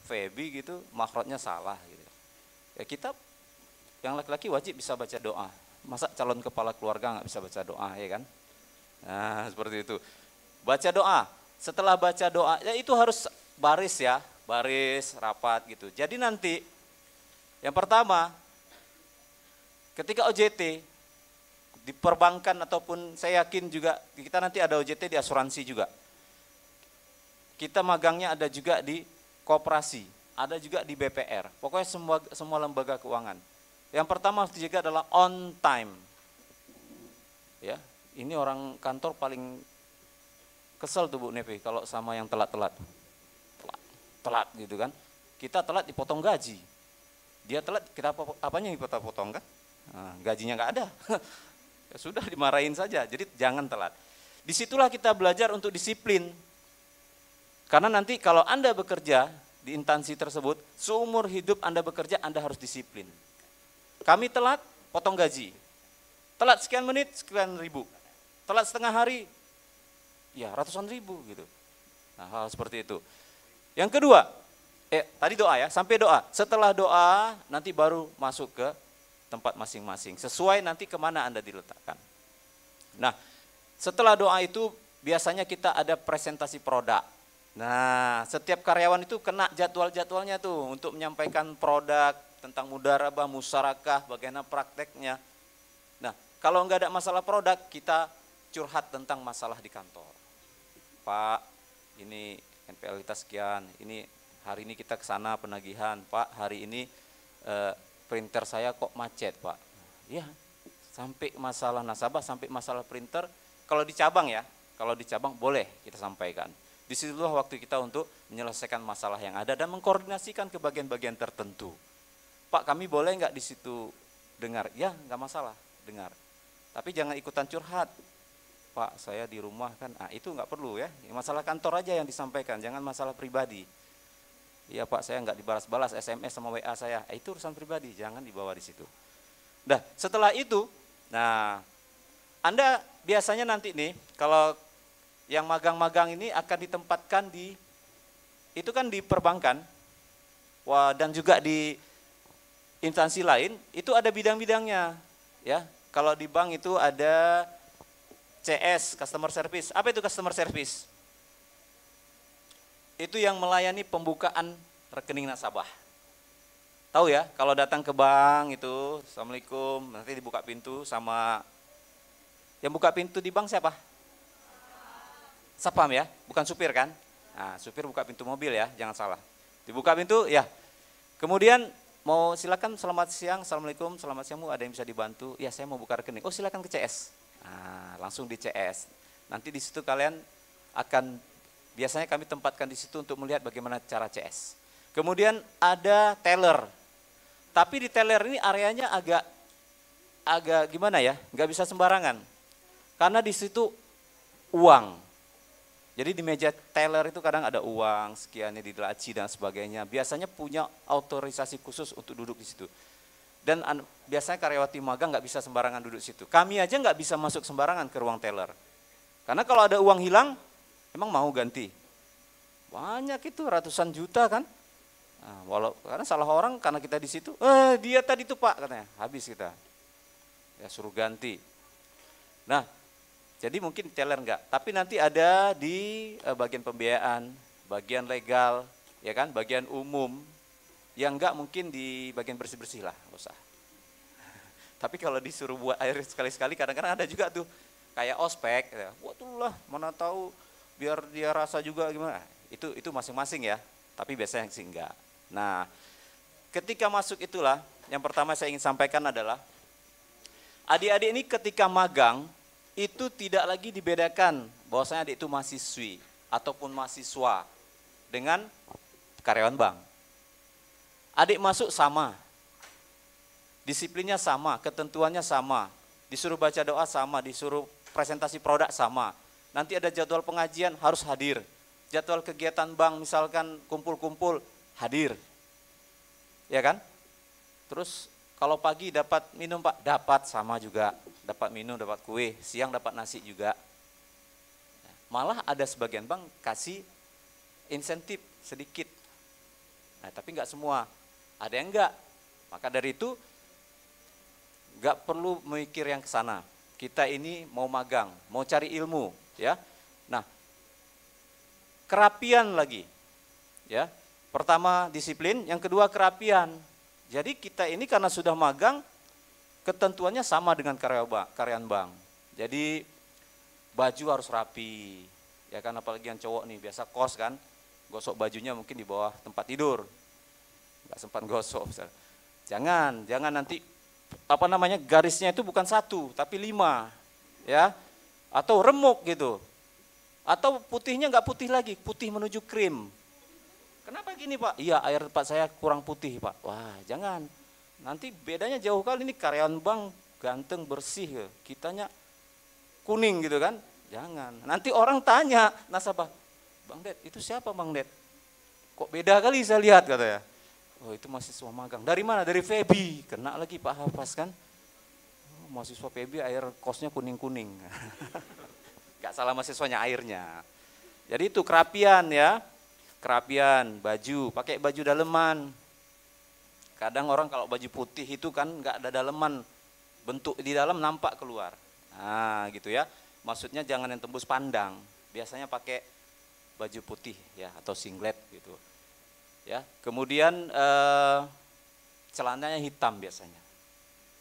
Febi gitu makhrajnya salah gitu. Ya kita yang laki-laki wajib bisa baca doa. Masa calon kepala keluarga nggak bisa baca doa, ya kan? Nah, seperti itu. Baca doa. Setelah baca doa, ya itu harus baris ya, baris, rapat gitu. Jadi nanti, yang pertama, ketika OJT, di perbankan ataupun saya yakin juga, kita nanti ada OJT di asuransi juga. Kita magangnya ada juga di koperasi, ada juga di BPR. Pokoknya semua lembaga keuangan. Yang pertama harus dijaga adalah on time. Ya, ini orang kantor paling kesel tuh Bu Nevi kalau sama yang telat-telat. Telat gitu kan. Kita telat dipotong gaji. Dia telat, kita apanya yang kita potong kan? Nah, gajinya nggak ada. Ya sudah dimarahin saja. Jadi jangan telat. Disitulah kita belajar untuk disiplin. Karena nanti kalau Anda bekerja di instansi tersebut, seumur hidup Anda bekerja, Anda harus disiplin. Kami telat, potong gaji. Telat sekian menit, sekian ribu. Telat setengah hari, ya ratusan ribu gitu. Nah, hal seperti itu. Yang kedua, tadi doa ya, sampai doa. Setelah doa, nanti baru masuk ke tempat masing-masing. Sesuai nanti kemana Anda diletakkan. Nah, setelah doa itu biasanya kita ada presentasi produk. Nah, setiap karyawan itu kena jadwal-jadwalnya tuh untuk menyampaikan produk tentang mudarabah, musyarakah, bagaimana prakteknya. Nah, kalau nggak ada masalah produk, kita curhat tentang masalah di kantor. Pak, ini NPL kita sekian, ini hari ini kita ke sana penagihan. Pak, hari ini printer saya kok macet, Pak. Ya, sampai masalah nasabah, sampai masalah printer. Kalau di cabang ya, kalau di cabang boleh kita sampaikan. Disitulah waktu kita untuk menyelesaikan masalah yang ada dan mengkoordinasikan ke bagian-bagian tertentu. Pak, kami boleh nggak di situ dengar? Ya, nggak masalah, dengar. Tapi jangan ikutan curhat. Pak, saya di rumah kan, itu nggak perlu ya. Masalah kantor aja yang disampaikan, jangan masalah pribadi. Iya Pak, saya nggak dibalas-balas SMS sama WA saya. Itu urusan pribadi, jangan dibawa di situ. Nah, setelah itu, nah, Anda biasanya nanti nih, kalau yang magang-magang ini akan ditempatkan di, itu kan di perbankan, dan juga di instansi lain, itu ada bidang-bidangnya. Ya, kalau di bank itu ada CS, Customer Service. Apa itu Customer Service? Itu yang melayani pembukaan rekening nasabah. Tahu ya, kalau datang ke bank itu, Assalamualaikum, nanti dibuka pintu sama, yang buka pintu di bank siapa? Sapam ya, bukan supir kan? Nah, supir buka pintu mobil ya, jangan salah. Dibuka pintu, ya. Kemudian mau silakan, selamat siang, Assalamualaikum, selamat siang Bu, ada yang bisa dibantu? Ya, saya mau buka rekening. Oh, silakan ke CS. Nah, langsung di CS. Nanti di situ kalian akan, biasanya kami tempatkan di situ untuk melihat bagaimana cara CS. Kemudian ada teller. Tapi di teller ini areanya agak gimana ya? Nggak bisa sembarangan. Karena di situ uang. Jadi di meja teller itu kadang ada uang, sekiannya di laci dan sebagainya. Biasanya punya autorisasi khusus untuk duduk di situ. Dan biasanya karyawati magang nggak bisa sembarangan duduk di situ. Kami aja nggak bisa masuk sembarangan ke ruang teller. Karena kalau ada uang hilang, emang mau ganti. Banyak itu ratusan juta kan. Nah, karena salah orang karena kita di situ, dia tadi tuh Pak katanya, habis kita. Ya suruh ganti. Nah, jadi mungkin teller enggak, tapi nanti ada di bagian pembiayaan, bagian legal, ya kan, bagian umum, yang enggak mungkin di bagian bersih-bersih lah, nggak usah. Tapi kalau disuruh buat air sekali-sekali, kadang-kadang ada juga tuh, kayak ospek, ya. Wah tuh lah, mana tahu biar dia rasa juga gimana. Itu masing-masing ya, tapi biasanya sih enggak. Nah, ketika masuk itulah, yang pertama saya ingin sampaikan adalah, adik-adik ini ketika magang, itu tidak lagi dibedakan bahwasanya adik itu mahasiswi ataupun mahasiswa dengan karyawan bank. Adik masuk sama, disiplinnya sama, ketentuannya sama, disuruh baca doa sama, disuruh presentasi produk sama. Nanti ada jadwal pengajian harus hadir, jadwal kegiatan bank misalkan kumpul-kumpul hadir, ya kan? Terus kalau pagi dapat minum Pak, dapat sama juga. Dapat minum, dapat kue, siang dapat nasi juga. Malah ada sebagian bank kasih insentif sedikit. Nah, tapi enggak semua, ada yang enggak. Maka dari itu Gak perlu mikir yang ke sana. Kita ini mau magang, mau cari ilmu, ya. Nah, kerapian lagi, ya. Pertama disiplin, yang kedua kerapian. Jadi kita ini karena sudah magang, ketentuannya sama dengan karyawan bank. Jadi baju harus rapi, ya kan, apalagi yang cowok nih, biasa kos kan, gosok bajunya mungkin di bawah tempat tidur, nggak sempat gosok. Misalnya. Jangan nanti garisnya itu bukan 1 tapi 5, ya, atau remuk gitu, atau putihnya nggak putih lagi, putih menuju krim. Kenapa gini Pak? Iya, air tempat saya kurang putih Pak. Wah, jangan. Nanti bedanya jauh kali, ini karyawan bank ganteng bersih, kitanya kuning gitu kan. Jangan. Nanti orang tanya nasabah, Bang Ded, itu siapa Bang Ded? Kok beda kali saya lihat katanya. Oh, itu mahasiswa magang. Dari mana? Dari Febi. Kena lagi Pak Hafaz kan. Oh, mahasiswa Febi air kosnya kuning-kuning. Gak salah mahasiswanya, airnya. Jadi itu kerapian ya. Kerapian, baju, pakai baju daleman. Kadang orang kalau baju putih itu kan gak ada daleman. Bentuk di dalam nampak keluar. Nah gitu ya. Maksudnya jangan yang tembus pandang. Biasanya pakai baju putih ya, atau singlet gitu. Ya, kemudian celananya hitam biasanya.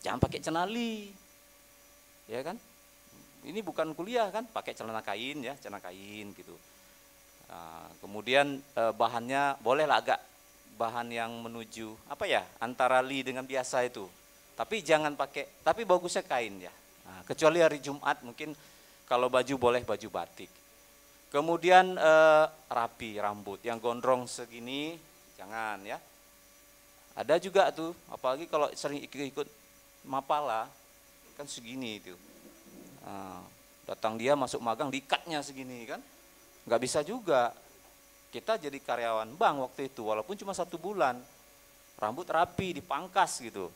Jangan pakai cenali, ya kan? Ini bukan kuliah kan? Pakai celana kain ya, celana kain gitu. Kemudian bahannya bolehlah agak bahan yang menuju antara li dengan biasa itu. Tapi jangan pakai, tapi bagusnya kain ya. Nah, kecuali hari Jumat mungkin kalau baju boleh baju batik. Kemudian rapi rambut, yang gondrong segini jangan ya. Ada juga tuh, apalagi kalau sering ikut mapala, kan segini itu. Datang dia masuk magang diikatnya segini kan. Nggak bisa juga. Kita jadi karyawan bank waktu itu, walaupun cuma 1 bulan. Rambut rapi, dipangkas gitu.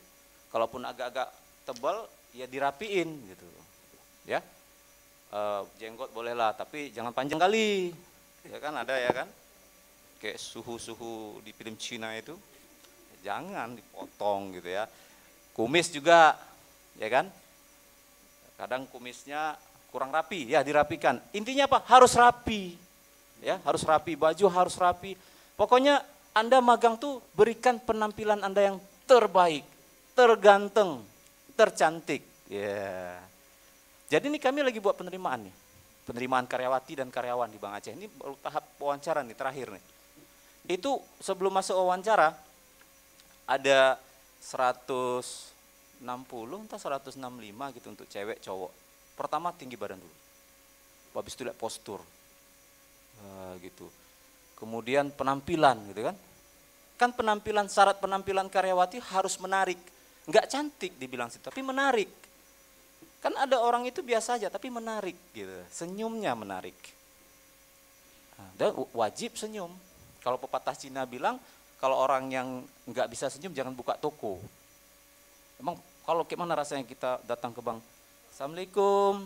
Kalaupun agak-agak tebal, ya dirapiin gitu. Ya. Jenggot bolehlah, tapi jangan panjang kali. Ya kan, ada ya kan. Kayak suhu-suhu di film Cina itu, jangan dipotong gitu ya. Kumis juga, ya kan. Kadang kumisnya kurang rapi, ya dirapikan. Intinya apa? Harus rapi, ya harus rapi, baju harus rapi. Pokoknya Anda magang tuh berikan penampilan Anda yang terbaik, terganteng, tercantik. Ya. Jadi ini kami lagi buat penerimaan nih, penerimaan karyawati dan karyawan di Bank Aceh. Ini baru tahap wawancara nih, terakhir nih. Itu sebelum masuk wawancara ada 160 entah 165 gitu untuk cewek cowok. Pertama tinggi badan dulu, habis itu lihat postur gitu. Kemudian penampilan gitu kan. Kan penampilan, syarat penampilan karyawati harus menarik. Enggak cantik dibilang situ, tapi menarik. Kan ada orang itu biasa aja tapi menarik gitu. Senyumnya menarik. Dan wajib senyum. Kalau pepatah Cina bilang, kalau orang yang nggak bisa senyum jangan buka toko. Emang kalau gimana rasanya kita datang ke bank, Assalamualaikum,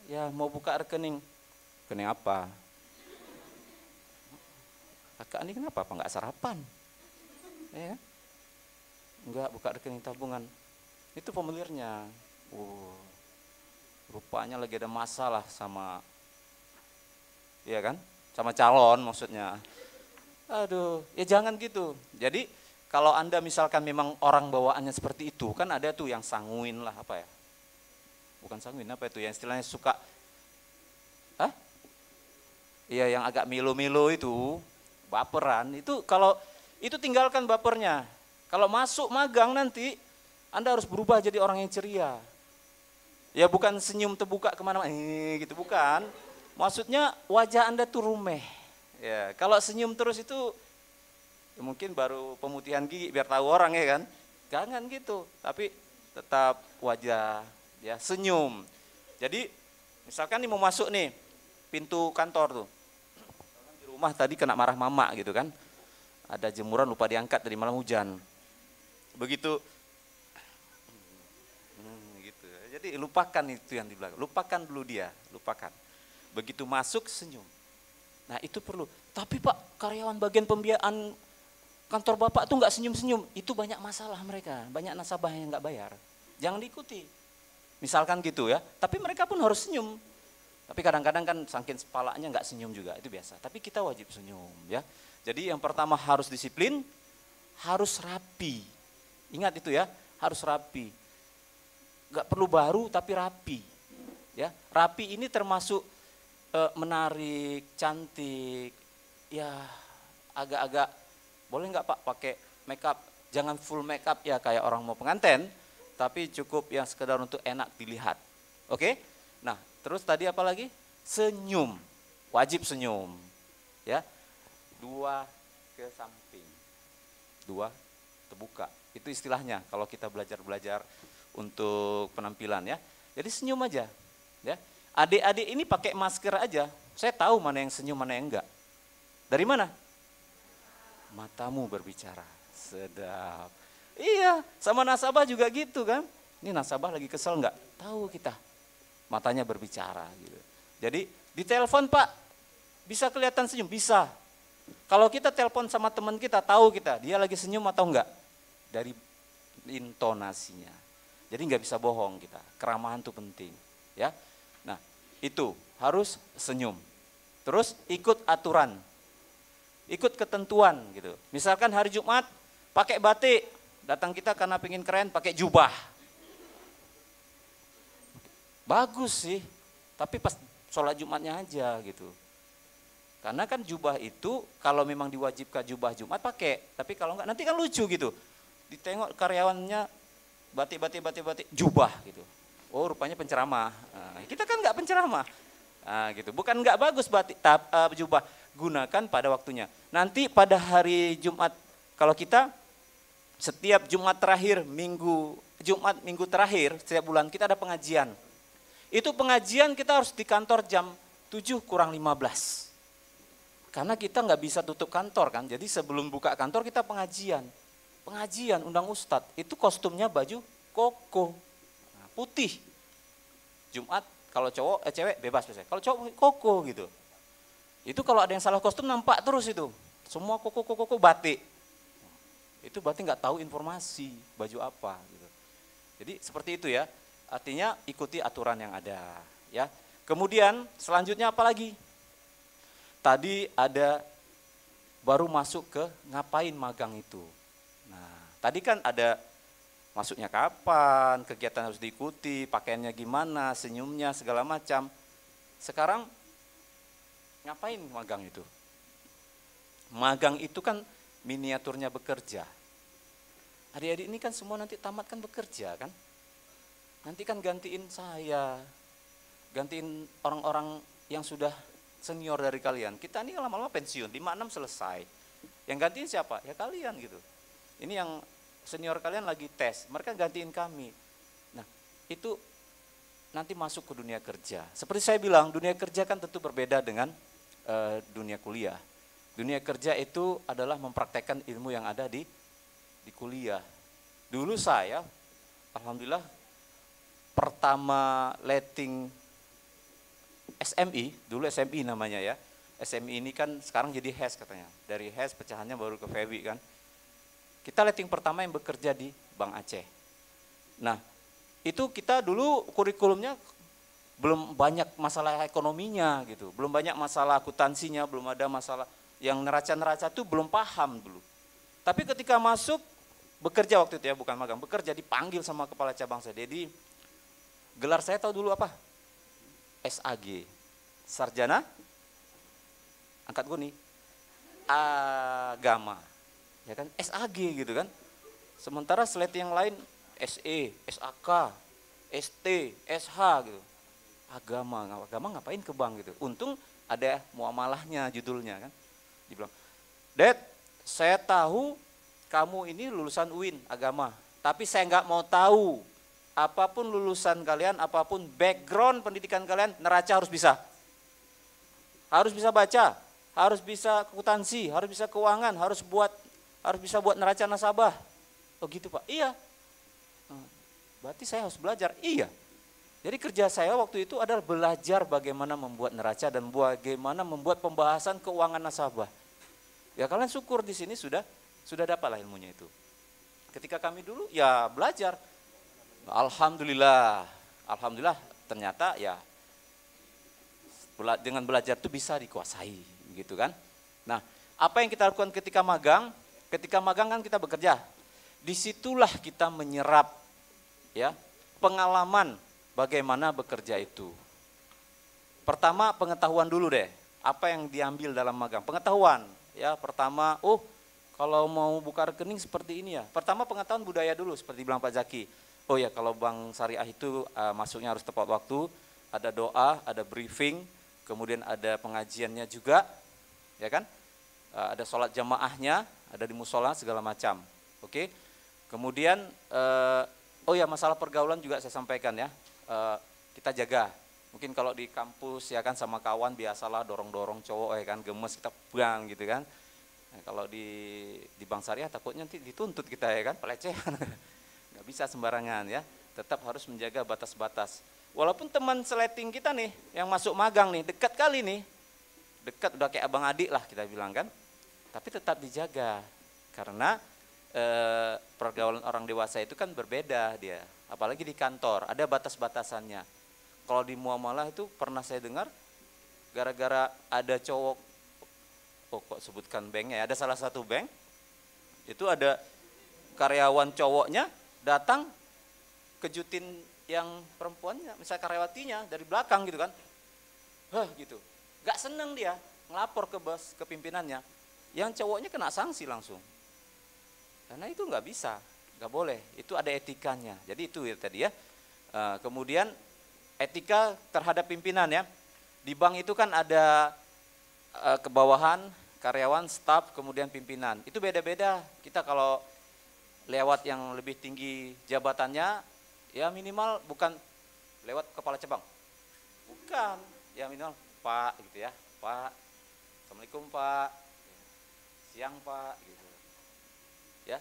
ya mau buka rekening. Rekening apa? Kakak ini kenapa? Apa nggak sarapan? Ya, nggak buka rekening tabungan. Itu formulirnya. Rupanya lagi ada masalah sama, ya kan? Sama calon maksudnya. Aduh, ya jangan gitu. Jadi kalau Anda misalkan memang orang bawaannya seperti itu, kan ada tuh yang sanguin lah, apa ya? Bukan sanguin, apa itu? Yang istilahnya suka, iya yang agak milo-milo itu, baperan. Itu kalau, itu tinggalkan bapernya. Kalau masuk magang nanti, Anda harus berubah jadi orang yang ceria. Ya bukan senyum terbuka kemana-mana, gitu, bukan. Maksudnya wajah Anda tuh rumeh. Ya, kalau senyum terus itu ya mungkin baru pemutihan gigi biar tahu orang ya kan. Jangan gitu, tapi tetap wajah ya senyum. Jadi misalkan nih mau masuk nih pintu kantor tuh. Di rumah tadi kena marah mama gitu kan. Ada jemuran lupa diangkat dari malam hujan. Begitu gitu. Jadi lupakan itu yang di belakang. Lupakan dulu dia, lupakan. Begitu masuk senyum. Nah itu perlu, tapi Pak karyawan bagian pembiayaan kantor Bapak tuh nggak senyum-senyum, itu banyak masalah mereka, banyak nasabah yang nggak bayar. jangan diikuti. Misalkan gitu ya, tapi mereka pun harus senyum. Tapi kadang-kadang kan saking kepalanya nggak senyum juga, itu biasa. Tapi kita wajib senyum ya. Jadi yang pertama harus disiplin, harus rapi. Ingat itu ya, harus rapi. Nggak perlu baru tapi rapi. Ya, rapi ini termasuk menarik, cantik, ya agak-agak boleh nggak Pak pakai make up? Jangan full make up ya kayak orang mau pengantin, tapi cukup yang sekedar untuk enak dilihat. Oke? Nah, terus tadi apa lagi? Senyum, wajib senyum. Ya, 2 ke samping, 2 terbuka. Itu istilahnya kalau kita belajar untuk penampilan ya. Jadi senyum aja. Ya, adik-adik ini pakai masker aja. Saya tahu mana yang senyum, mana yang enggak. Dari mana? Matamu berbicara. Sedap. Iya, sama nasabah juga gitu kan. Ini nasabah lagi kesel enggak? Tahu kita. Matanya berbicara gitu. Jadi di telepon Pak, bisa kelihatan senyum? Bisa. Kalau kita telepon sama teman kita, tahu kita, dia lagi senyum atau enggak? Dari intonasinya. Jadi enggak bisa bohong kita. Keramahan itu penting, ya. Nah, itu harus senyum. Terus ikut aturan. Ikut ketentuan gitu. Misalkan hari Jumat pakai batik, datang kita karena pengen keren pakai jubah. Bagus sih, tapi pas sholat Jumatnya aja gitu. Karena kan jubah itu kalau memang diwajibkan jubah Jumat pakai, tapi kalau enggak nanti kan lucu gitu. Ditengok karyawannya batik jubah gitu. Oh rupanya penceramah. Nah, kita kan enggak penceramah. Nah, gitu. Bukan enggak bagus batik jubah, gunakan pada waktunya. Nanti pada hari Jumat kalau kita setiap Jumat terakhir Jumat minggu terakhir setiap bulan kita ada pengajian. Itu pengajian kita harus di kantor jam 7 kurang 15. Karena kita nggak bisa tutup kantor kan, jadi sebelum buka kantor kita pengajian. Pengajian undang ustadz, itu kostumnya baju koko, putih. Jumat kalau cewek bebas biasanya, kalau cowok koko gitu. Itu kalau ada yang salah kostum nampak terus itu, semua koko batik. Itu berarti nggak tahu informasi baju apa gitu. Jadi seperti itu ya, artinya ikuti aturan yang ada ya. Kemudian selanjutnya apa lagi? Tadi ada baru masuk ke ngapain magang itu. Nah, tadi kan ada masuknya kapan, kegiatan harus diikuti, pakaiannya gimana, senyumnya segala macam. Sekarang ngapain magang itu? Magang itu kan miniaturnya bekerja. Adik-adik ini kan semua nanti tamat kan bekerja kan. Nanti kan gantiin saya, gantiin orang-orang yang sudah senior dari kalian. Kita ini lama-lama pensiun, 5-6 selesai. Yang gantiin siapa? Ya kalian gitu. Ini yang senior kalian lagi tes, mereka gantiin kami. Nah, itu nanti masuk ke dunia kerja. Seperti saya bilang, dunia kerja kan tentu berbeda dengan dunia kuliah. Dunia kerja itu adalah mempraktekkan ilmu yang ada di kuliah. Dulu saya, alhamdulillah, pertama letting SMI, dulu SMI namanya ya. SMI ini kan sekarang jadi HES katanya. Dari HES pecahannya baru ke FEBI kan. Kita letting pertama yang bekerja di Bank Aceh. Nah, itu kita dulu kurikulumnya belum banyak masalah ekonominya gitu. Belum banyak masalah akuntansinya, belum ada masalah yang neraca-neraca itu belum paham dulu. Tapi ketika masuk bekerja waktu itu ya, bukan magang, bekerja dipanggil sama kepala cabang saya. Jadi gelar saya tahu dulu apa? SAG, Sarjana angkat gue nih, agama, ya kan, SAG gitu kan. Sementara slide yang lain SE, SAK, ST, SH gitu. Agama ngapain ke bank gitu. Untung ada muamalahnya judulnya kan. Dibilang, Dad, saya tahu kamu ini lulusan UIN agama, tapi saya nggak mau tahu. Apapun lulusan kalian, apapun background pendidikan kalian, neraca harus bisa. Harus bisa baca, harus bisa akuntansi, harus bisa keuangan, harus bisa buat neraca nasabah. Oh gitu Pak, iya. Berarti saya harus belajar, iya. Jadi kerja saya waktu itu adalah belajar bagaimana membuat neraca dan bagaimana membuat pembahasan keuangan nasabah. Ya kalian syukur di sini sudah dapatlah ilmunya itu. Ketika kami dulu ya belajar. Alhamdulillah, alhamdulillah ternyata ya dengan belajar itu bisa dikuasai, gitu kan. Nah, apa yang kita lakukan ketika magang? Ketika magang kan kita bekerja. Disitulah kita menyerap ya pengalaman bagaimana bekerja itu. Pertama pengetahuan dulu deh, apa yang diambil dalam magang? Pengetahuan, ya pertama, oh kalau mau buka rekening seperti ini ya. Pertama pengetahuan budaya dulu, seperti bilang Pak Zaki. Oh ya kalau bank syariah itu masuknya harus tepat waktu, ada doa, ada briefing, kemudian ada pengajiannya juga, ya kan? Ada sholat jamaahnya, ada di musola segala macam. Oke. Kemudian oh ya masalah pergaulan juga saya sampaikan ya. Kita jaga. Mungkin kalau di kampus ya kan sama kawan biasalah dorong-dorong cowok ya kan gemes kita buang gitu kan. Nah, kalau di bank syariah takutnya nanti dituntut kita ya kan pelecehan. Nggak bisa sembarangan ya. Tetap harus menjaga batas-batas. Walaupun teman seleting kita nih yang masuk magang nih dekat kali nih. Dekat udah kayak abang adik lah kita bilang kan. Tapi tetap dijaga karena pergaulan orang dewasa itu kan berbeda dia, apalagi di kantor ada batas-batasannya. Kalau di muamalah itu pernah saya dengar gara-gara ada cowok, oh kok sebutkan banknya, ada salah satu bank itu ada karyawan cowoknya datang kejutin yang perempuannya, misalnya karyawatinya dari belakang gitu kan, gitu, gak seneng dia ngelapor ke bos, ke pimpinannya. Yang cowoknya kena sanksi langsung. Karena itu nggak bisa, nggak boleh. Itu ada etikanya. Jadi itu ya tadi ya. Kemudian etika terhadap pimpinan ya. Di bank itu kan ada kebawahan, karyawan, staf, kemudian pimpinan. Itu beda-beda. Kita kalau lewat yang lebih tinggi jabatannya, ya minimal bukan lewat kepala cabang. Bukan, ya minimal Pak gitu ya. Pak, Assalamualaikum Pak. Siang Pak gitu. Ya.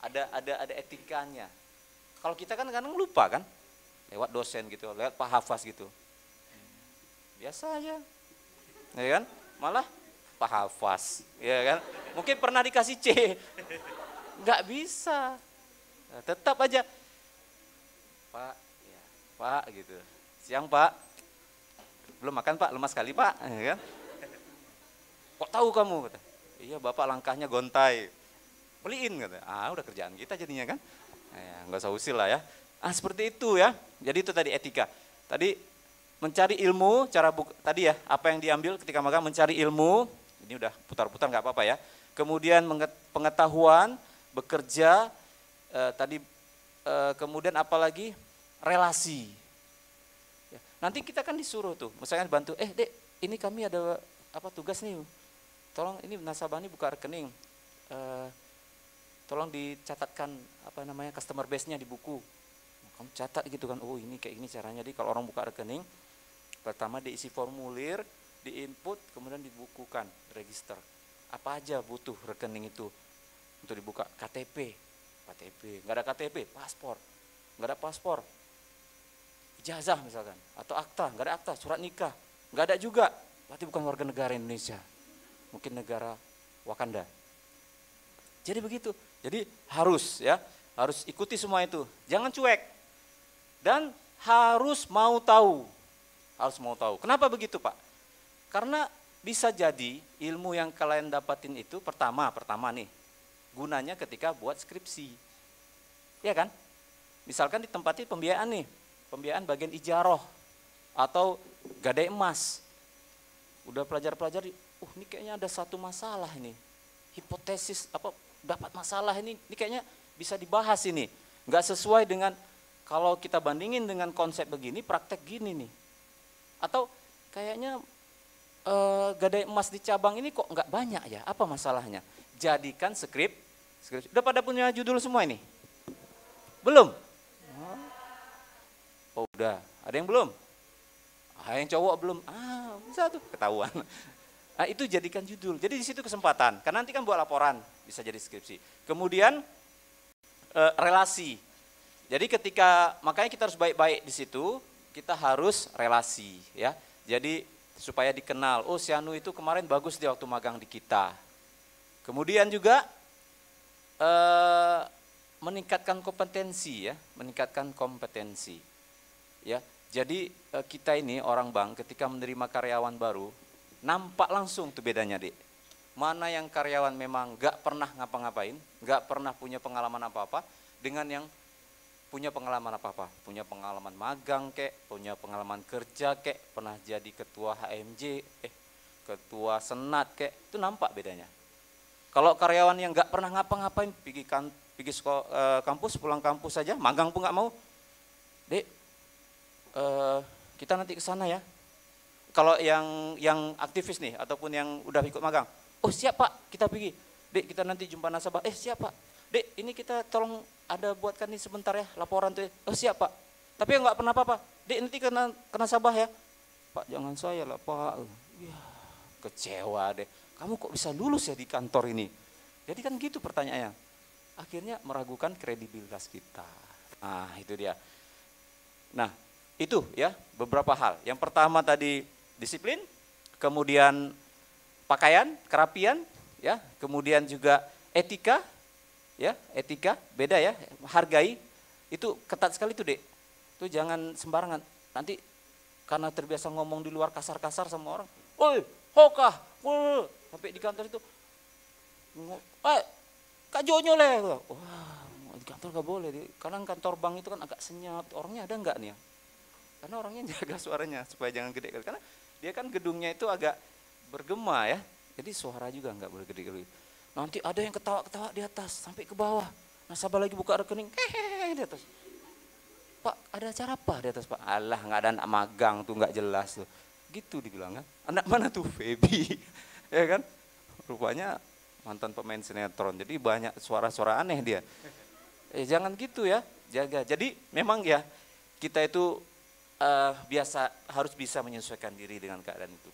Ada etikanya. Kalau kita kan kadang lupa kan? Lewat dosen gitu, lewat Pak Hafaz gitu. Biasa aja. Ya kan? Malah Pak Hafaz, ya kan? Mungkin pernah dikasih C. Enggak bisa. Nah, tetap aja Pak, ya, Pak gitu. Siang Pak. Belum makan Pak, lemas sekali Pak, ya kan? Kok tahu kamu? Kata. Iya Bapak langkahnya gontai, beliin kata. Udah kerjaan kita jadinya kan, ya, nggak usah usil lah ya. Seperti itu ya. Jadi itu tadi etika. Tadi mencari ilmu, tadi ya apa yang diambil ketika magang mencari ilmu. Ini udah putar-putar nggak apa-apa ya. Kemudian pengetahuan, bekerja, kemudian apalagi relasi. Ya, nanti kita kan disuruh tuh, misalnya bantu, Dek, ini kami ada tugas nih. Tolong ini nasabah ini buka rekening, tolong dicatatkan customer base-nya di buku. Kamu catat gitu kan, oh ini kayak ini caranya. Jadi kalau orang buka rekening, pertama diisi formulir, diinput, kemudian dibukukan, register. Apa aja butuh rekening itu untuk dibuka? KTP, nggak ada KTP, paspor, nggak ada paspor, ijazah misalkan, atau akta, nggak ada akta, surat nikah, nggak ada juga, berarti bukan warga negara Indonesia. Mungkin negara Wakanda. Jadi begitu. Jadi harus ikuti semua itu. Jangan cuek. Dan harus mau tahu. Kenapa begitu Pak? Karena bisa jadi ilmu yang kalian dapatin itu pertama nih, gunanya ketika buat skripsi. Ya kan? Misalkan ditempati pembiayaan nih, pembiayaan bagian ijaroh atau gadai emas. Udah pelajari, ini kayaknya ada satu masalah ini, hipotesis dapat masalah ini kayaknya bisa dibahas ini, nggak sesuai dengan kalau kita bandingin dengan konsep begini, praktek gini nih, atau kayaknya gadai emas di cabang ini kok nggak banyak ya, apa masalahnya? Jadikan skrip, udah pada punya judul semua ini? Belum? Oh udah, ada yang belum? Yang cowok belum? Bisa tuh ketahuan. Itu jadikan judul. Jadi di situ kesempatan. Karena nanti kan buat laporan, bisa jadi skripsi. Kemudian relasi. Jadi makanya kita harus baik-baik di situ. Kita harus relasi, ya. Jadi supaya dikenal. Oh, si Anu itu kemarin bagus di waktu magang di kita. Kemudian juga meningkatkan kompetensi ya, meningkatkan kompetensi. Ya, jadi kita ini orang bank ketika menerima karyawan baru, nampak langsung tuh bedanya, Dek. Mana yang karyawan memang nggak pernah ngapa-ngapain, nggak pernah punya pengalaman apa-apa, dengan yang punya pengalaman apa-apa, punya pengalaman magang kek, punya pengalaman kerja kek, pernah jadi ketua HMJ, ketua senat kek, itu nampak bedanya. Kalau karyawan yang nggak pernah ngapa-ngapain, pergi kampus, pulang kampus saja, magang pun nggak mau, Dek, kita nanti ke sana ya. Kalau yang aktivis nih ataupun yang udah ikut magang, oh siap Pak, kita pergi. Dek, kita nanti jumpa nasabah. Siap Pak. Dek, ini kita tolong ada buatkan nih sebentar ya laporan tuh. Oh siap Pak. Tapi nggak pernah apa-apa. Dek, nanti kena nasabah ya. Pak, jangan saya lah Pak. Ya, kecewa deh. Kamu kok bisa lulus ya di kantor ini? Jadi kan gitu pertanyaannya. Akhirnya meragukan kredibilitas kita. Nah, itu dia. Nah, itu ya beberapa hal. Yang pertama tadi disiplin, kemudian pakaian, kerapian, ya, kemudian juga etika, ya, etika beda ya, hargai, itu ketat sekali tuh Dek. Tuh jangan sembarangan. Nanti karena terbiasa ngomong di luar kasar-kasar sama orang, oi, hokah, sampai di kantor itu, Kak Jonyo leh, wah, di kantor gak boleh, karena kantor bank itu kan agak senyap, orangnya ada nggak nih ya? Karena orangnya jaga suaranya supaya jangan gede kali. Karena dia kan gedungnya itu agak bergema ya. Jadi suara juga nggak boleh gede kali. Nanti ada yang ketawa-ketawa di atas sampai ke bawah. Nasabah lagi buka rekening, hehehe di atas. Pak, ada acara apa di atas Pak? Alah, nggak ada anak magang tuh, nggak jelas tuh. Gitu dibilang kan. Anak mana tuh? Feby. Ya kan? Rupanya mantan pemain sinetron. Jadi banyak suara-suara aneh dia. Jangan gitu ya, jaga. Jadi memang ya kita itu harus bisa menyesuaikan diri dengan keadaan itu.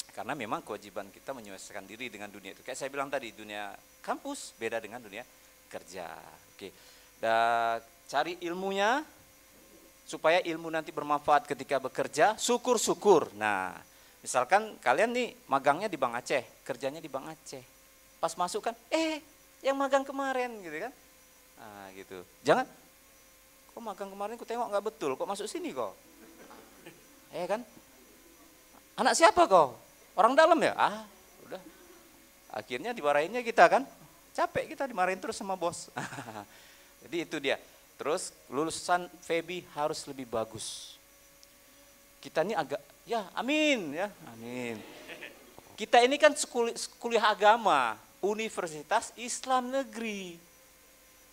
Karena memang kewajiban kita menyesuaikan diri dengan dunia itu. Kayak saya bilang tadi, dunia kampus beda dengan dunia kerja. Oke. Dan cari ilmunya supaya ilmu nanti bermanfaat ketika bekerja, syukur-syukur. Nah, misalkan kalian nih magangnya di Bank Aceh, kerjanya di Bank Aceh. Pas masuk kan, yang magang kemarin gitu kan. Nah, gitu. Jangan kok magang kemarin ku tengok nggak betul, kok masuk sini kok? Kan? Anak siapa kok? Orang dalam ya? Udah. Akhirnya dimarahinnya kita kan? Capek kita dimarahin terus sama bos. Jadi itu dia. Terus lulusan Feby harus lebih bagus. Kita ini agak, ya amin ya, amin. Kita ini kan kuliah agama, Universitas Islam Negeri.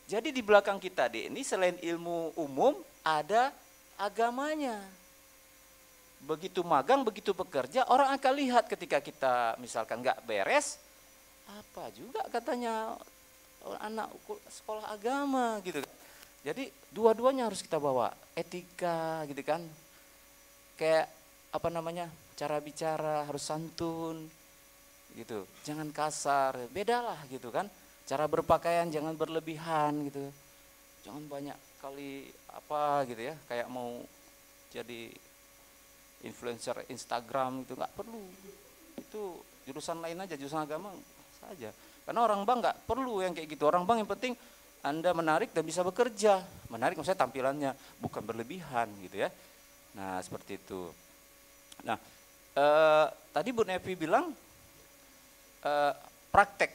Jadi di belakang kita ini selain ilmu umum ada agamanya. Begitu magang, begitu bekerja, orang akan lihat ketika kita misalkan nggak beres, apa juga katanya anak sekolah agama gitu. Jadi dua-duanya harus kita bawa, etika gitu kan. Kayak apa namanya, cara bicara harus santun gitu. Jangan kasar, bedalah gitu kan. Cara berpakaian jangan berlebihan gitu. Jangan banyak kali apa gitu ya, kayak mau jadi influencer Instagram gitu, nggak perlu. Itu jurusan lain aja, jurusan agama saja. Karena orang bank nggak perlu yang kayak gitu. Orang bank yang penting Anda menarik dan bisa bekerja. Menarik maksudnya tampilannya, bukan berlebihan gitu ya. Nah seperti itu. Nah tadi Bu Nevi bilang praktek.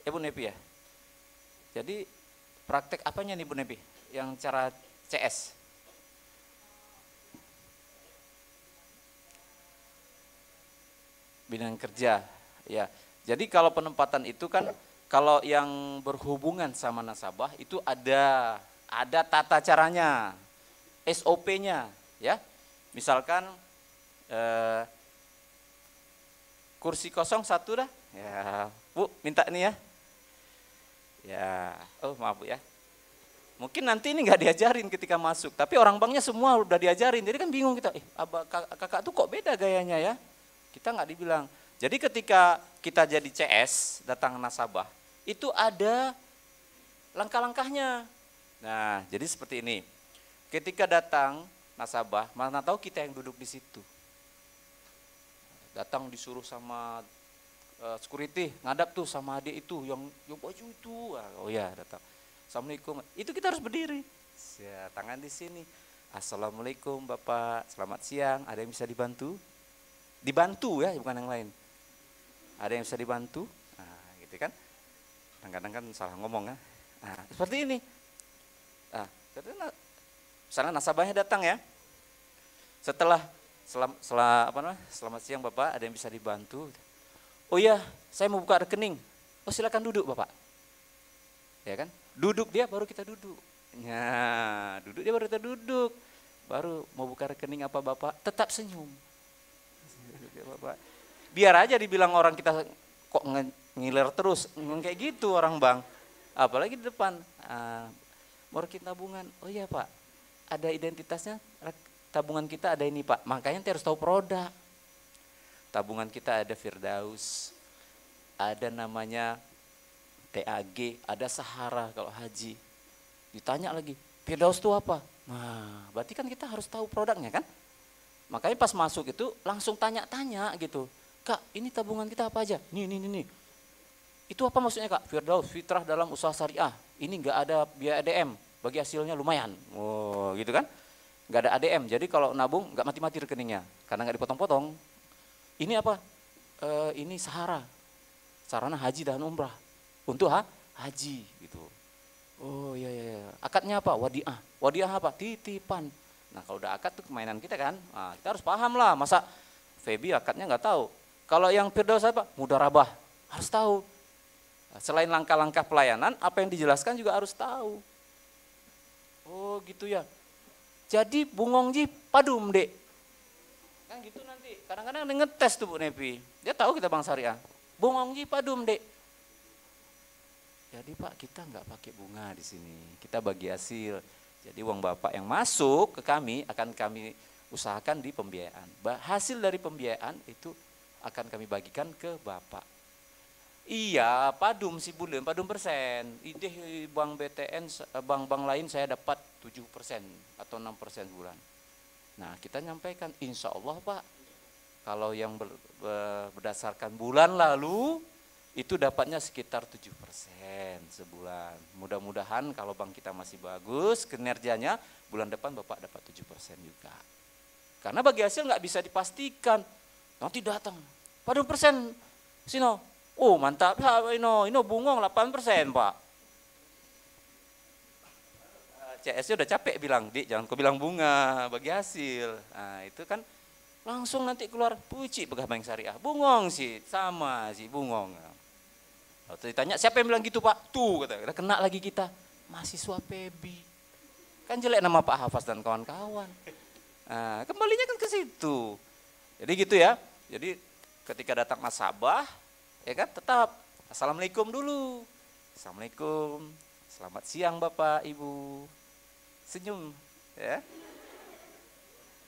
Ya Bu Nevi ya. Jadi praktek apanya nih Bu Nevi? Yang cara CS? Bidang kerja. Ya. Jadi kalau penempatan itu kan kalau yang berhubungan sama nasabah itu ada tata caranya, SOP-nya ya. Misalkan kursi kosong satu dah. Ya, Bu, minta nih ya. Ya, maaf Bu ya. Mungkin nanti ini nggak diajarin ketika masuk, tapi orang banknya semua udah diajarin. Jadi kan bingung kita, kakak tuh kok beda gayanya ya? Kita nggak dibilang. Jadi ketika kita jadi CS, datang nasabah, itu ada langkah-langkahnya. Nah, jadi seperti ini. Ketika datang nasabah, mana tahu kita yang duduk di situ. Datang disuruh sama security, ngadap tuh sama adik itu yang baju itu. Oh ya, datang. Assalamualaikum. Itu kita harus berdiri. Ya, tangan di sini. Assalamualaikum Bapak, selamat siang. Ada yang bisa dibantu? Dibantu ya, bukan yang lain. Ada yang bisa dibantu? Nah, gitu kan. Kadang-kadang kan salah ngomong ya. Nah, seperti ini. Nah, misalnya nasabahnya datang ya. Setelah selamat siang Bapak, ada yang bisa dibantu? Oh iya, saya mau buka rekening. Oh silakan duduk Bapak. Ya kan? Duduk dia baru kita duduk. Ya, duduk dia baru kita duduk. Baru mau buka rekening apa Bapak? Tetap senyum. Bapak. Biar aja dibilang orang kita kok ngiler terus, kayak gitu orang bang. Apalagi di depan, mau rekening tabungan. Oh iya Pak, ada identitasnya, tabungan kita ada ini Pak. Makanya kita harus tahu produk. Tabungan kita ada Firdaus, ada namanya TAG, ada Sahara kalau haji. Ditanya lagi, Firdaus itu apa? Nah, berarti kan kita harus tahu produknya kan? Makanya pas masuk itu langsung tanya-tanya gitu. Kak, ini tabungan kita apa aja? Nih. Itu apa maksudnya Kak? Firdaus, fitrah dalam usaha syariah. Ini enggak ada biaya ADM, bagi hasilnya lumayan. Oh, gitu kan? Enggak ada ADM, jadi kalau nabung enggak mati-mati rekeningnya. Karena enggak dipotong-potong. Ini apa? Ini Sahara, sarana haji dan umrah. Untuk haji gitu. Oh iya. Akadnya apa? Wadiah. Wadiah apa? Titipan. Nah kalau udah akad tuh kemainan kita kan. Nah, kita harus paham lah. Masa Feby akadnya nggak tahu. Kalau yang Firdaus apa? Mudarabah. Harus tahu. Nah, selain langkah-langkah pelayanan, apa yang dijelaskan juga harus tahu. Oh gitu ya. Jadi bungongji padum dek. Kan gitu nanti. Kadang-kadang ada ngetes tuh Bu Nepi. Dia tahu kita Bank Syariah. Bungongji padum dek. Jadi Pak kita nggak pakai bunga di sini, kita bagi hasil. Jadi uang Bapak yang masuk ke kami akan kami usahakan di pembiayaan. Hasil dari pembiayaan itu akan kami bagikan ke Bapak. Iya, padum sih bulan, padum persen. Ide bank BTN, bank-bank lain saya dapat 7% atau 6% bulan. Nah kita nyampaikan, insya Allah Pak, kalau yang berdasarkan bulan lalu, itu dapatnya sekitar 7% sebulan. Mudah-mudahan kalau bank kita masih bagus kinerjanya, bulan depan Bapak dapat 7% juga. Karena bagi hasil nggak bisa dipastikan. Nanti datang, pada persen, sino, oh mantap, ini bungong 8% Pak. CS udah capek bilang, Dik jangan kau bilang bunga, bagi hasil. Nah itu kan langsung nanti keluar, puci pegawai Bank Syariah, bungong sih, sama sih bungong. Lalu ditanya siapa yang bilang gitu Pak? Tuh kata, kena lagi kita, mahasiswa Feby. Kan jelek nama Pak Hafaz dan kawan-kawan. Nah, kembalinya kan ke situ. Jadi gitu ya. Jadi ketika datang nasabah, ya kan tetap assalamualaikum dulu. Assalamualaikum, selamat siang Bapak Ibu. Senyum, ya.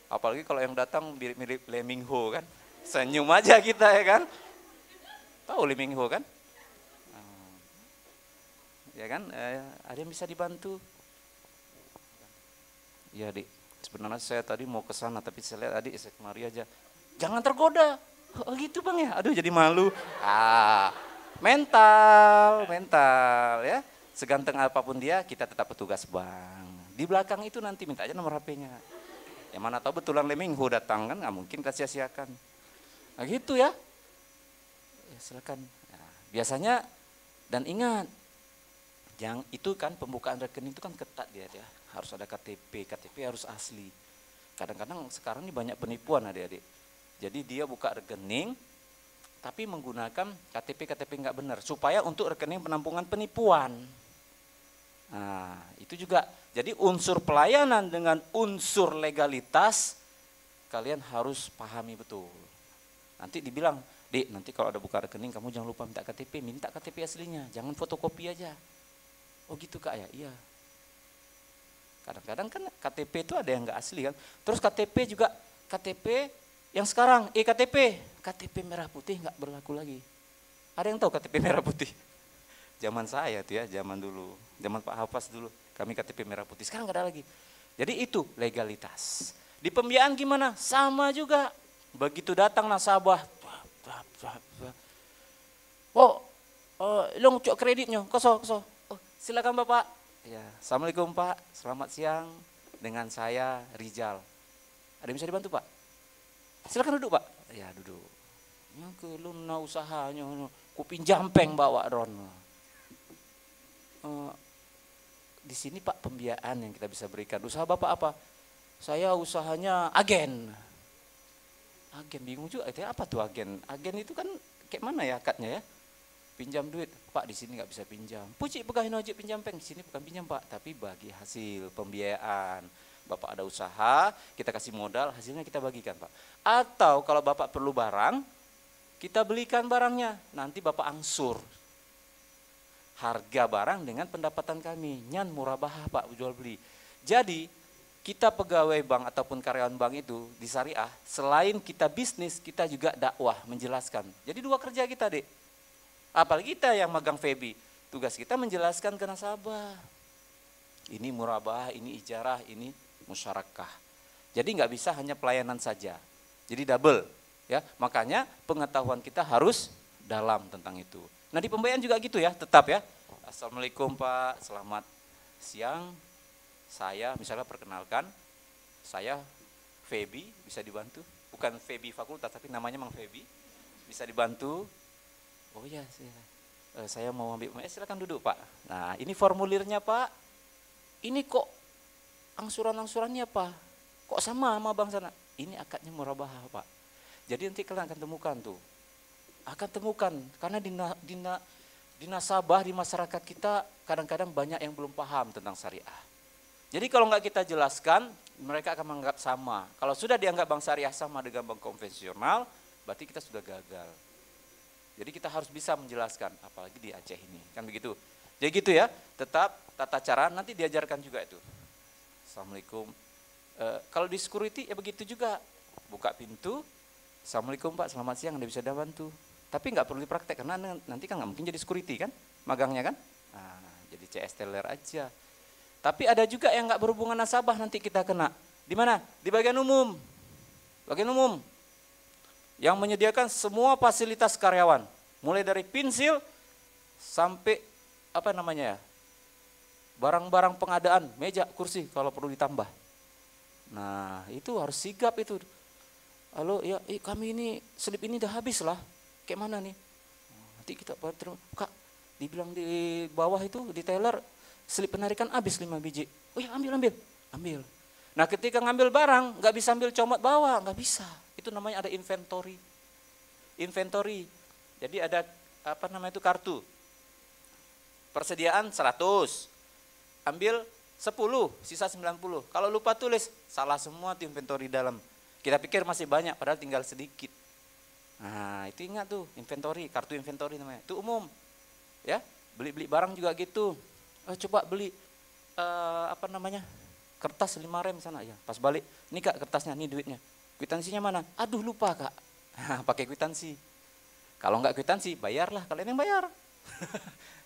Apalagi kalau yang datang mirip Lee Min Ho kan, senyum aja kita ya kan. Tahu Lee Min Ho kan? Ya kan, ada yang bisa dibantu? Ya Dik, sebenarnya saya tadi mau ke sana tapi saya lihat adik saya kemari aja. Jangan tergoda. Oh gitu Bang ya, aduh jadi malu. Mental ya. Seganteng apapun dia, kita tetap petugas bank. Di belakang itu nanti minta aja nomor HP-nya. Yang mana tahu betulan Lee Min Ho datang kan, nggak mungkin kita sia-siakan. Nah gitu ya. Ya silakan. Nah, biasanya dan ingat. Yang itu kan pembukaan rekening itu kan ketat dia, harus ada KTP harus asli. Kadang-kadang sekarang ini banyak penipuan adik-adik. Jadi dia buka rekening tapi menggunakan KTP nggak benar supaya untuk rekening penampungan penipuan. Nah itu juga. Jadi unsur pelayanan dengan unsur legalitas kalian harus pahami betul. Nanti dibilang, Dik nanti kalau ada buka rekening kamu jangan lupa minta KTP aslinya, jangan fotokopi aja. Oh gitu Kak ya, iya. Kadang-kadang kan KTP itu ada yang nggak asli kan. Terus KTP juga, KTP yang sekarang, KTP merah putih nggak berlaku lagi. Ada yang tahu KTP merah putih? Zaman saya tuh ya, zaman dulu, zaman Pak Hafaz dulu, kami KTP merah putih, sekarang nggak ada lagi. Jadi itu legalitas. Di pembiayaan gimana? Sama juga. Begitu datang nasabah, lo ngecok kreditnya, kosong. Silakan Bapak, Ya, Assalamualaikum Pak, selamat siang. Dengan saya Rizal. Ada yang bisa dibantu Pak? Silakan duduk Pak. Ya duduk. Yang keluna usahanya, ku pinjam peng bawa Ron. Di sini Pak pembiayaan yang kita bisa berikan. Usaha Bapak apa? Saya usahanya agen. Agen bingung juga, itu apa tuh agen? Agen itu kan kayak mana ya akadnya ya? Pinjam duit, Pak di sini nggak bisa pinjam. Pucik pegahin ojek pinjam peng, di sini bukan pinjam Pak, tapi bagi hasil pembiayaan. Bapak ada usaha, kita kasih modal, hasilnya kita bagikan Pak. Atau kalau Bapak perlu barang, kita belikan barangnya, nanti Bapak angsur. Harga barang dengan pendapatan kami, nyan murabahah Pak jual beli. Jadi kita pegawai bank ataupun karyawan bank itu di syariah, selain kita bisnis, kita juga dakwah, menjelaskan. Jadi dua kerja kita Dek. Apalagi kita yang magang Febi, tugas kita menjelaskan ke nasabah. Ini murabahah, ini ijarah, ini musyarakah. Jadi nggak bisa hanya pelayanan saja. Jadi double, ya. Makanya pengetahuan kita harus dalam tentang itu. Nah di pembayaran juga gitu ya, tetap ya. Assalamualaikum Pak, selamat siang. Saya misalnya perkenalkan, saya Febi, bisa dibantu. Bukan Febi fakultas, tapi namanya Mang Febi. Bisa dibantu. Oh iya, saya mau ambil, silakan duduk Pak. Nah ini formulirnya Pak, ini kok angsuran-angsurannya Pak, kok sama bank sana? Ini akadnya murabahah Pak. Jadi nanti kalian akan temukan tuh, akan temukan, karena di nasabah, di masyarakat kita kadang-kadang banyak yang belum paham tentang syariah. Jadi kalau nggak kita jelaskan, mereka akan menganggap sama. Kalau sudah dianggap bank syariah sama dengan bank konvensional, berarti kita sudah gagal. Jadi kita harus bisa menjelaskan, apalagi di Aceh ini, kan begitu. Jadi gitu ya, tetap tata cara nanti diajarkan juga itu. Assalamualaikum. Kalau di security ya begitu juga, buka pintu. Assalamualaikum Pak, selamat siang, Anda bisa bantu. Tapi nggak perlu dipraktek karena nanti kan nggak mungkin jadi security kan, magangnya kan. Nah, jadi CS teller aja. Tapi ada juga yang nggak berhubungan nasabah nanti kita kena. Di mana? Di bagian umum. Bagian umum. Yang menyediakan semua fasilitas karyawan, mulai dari pensil sampai apa namanya ya, barang-barang pengadaan, meja, kursi kalau perlu ditambah. Nah itu harus sigap itu. Halo ya, kami ini slip ini udah habis lah, kayak mana nih? Nanti kita Kak, dibilang di bawah itu di teller slip penarikan habis 5 biji. Oh ya ambil. Nah ketika ngambil barang nggak bisa ambil comot bawa, nggak bisa. Itu namanya ada inventory. Jadi ada apa namanya itu kartu. Persediaan 100. Ambil 10, sisa 90. Kalau lupa tulis, salah semua tuh inventory dalam. Kita pikir masih banyak padahal tinggal sedikit. Nah, itu ingat tuh inventory, kartu inventory namanya. Itu umum. Ya, beli barang juga gitu. Coba beli apa namanya? Kertas 5 rem sana ya. Pas balik, ini Kak kertasnya, ini duitnya. Kwitansinya mana? Aduh lupa Kak. Pakai kwitansi. Kalau enggak kwitansi, bayarlah kalian yang bayar.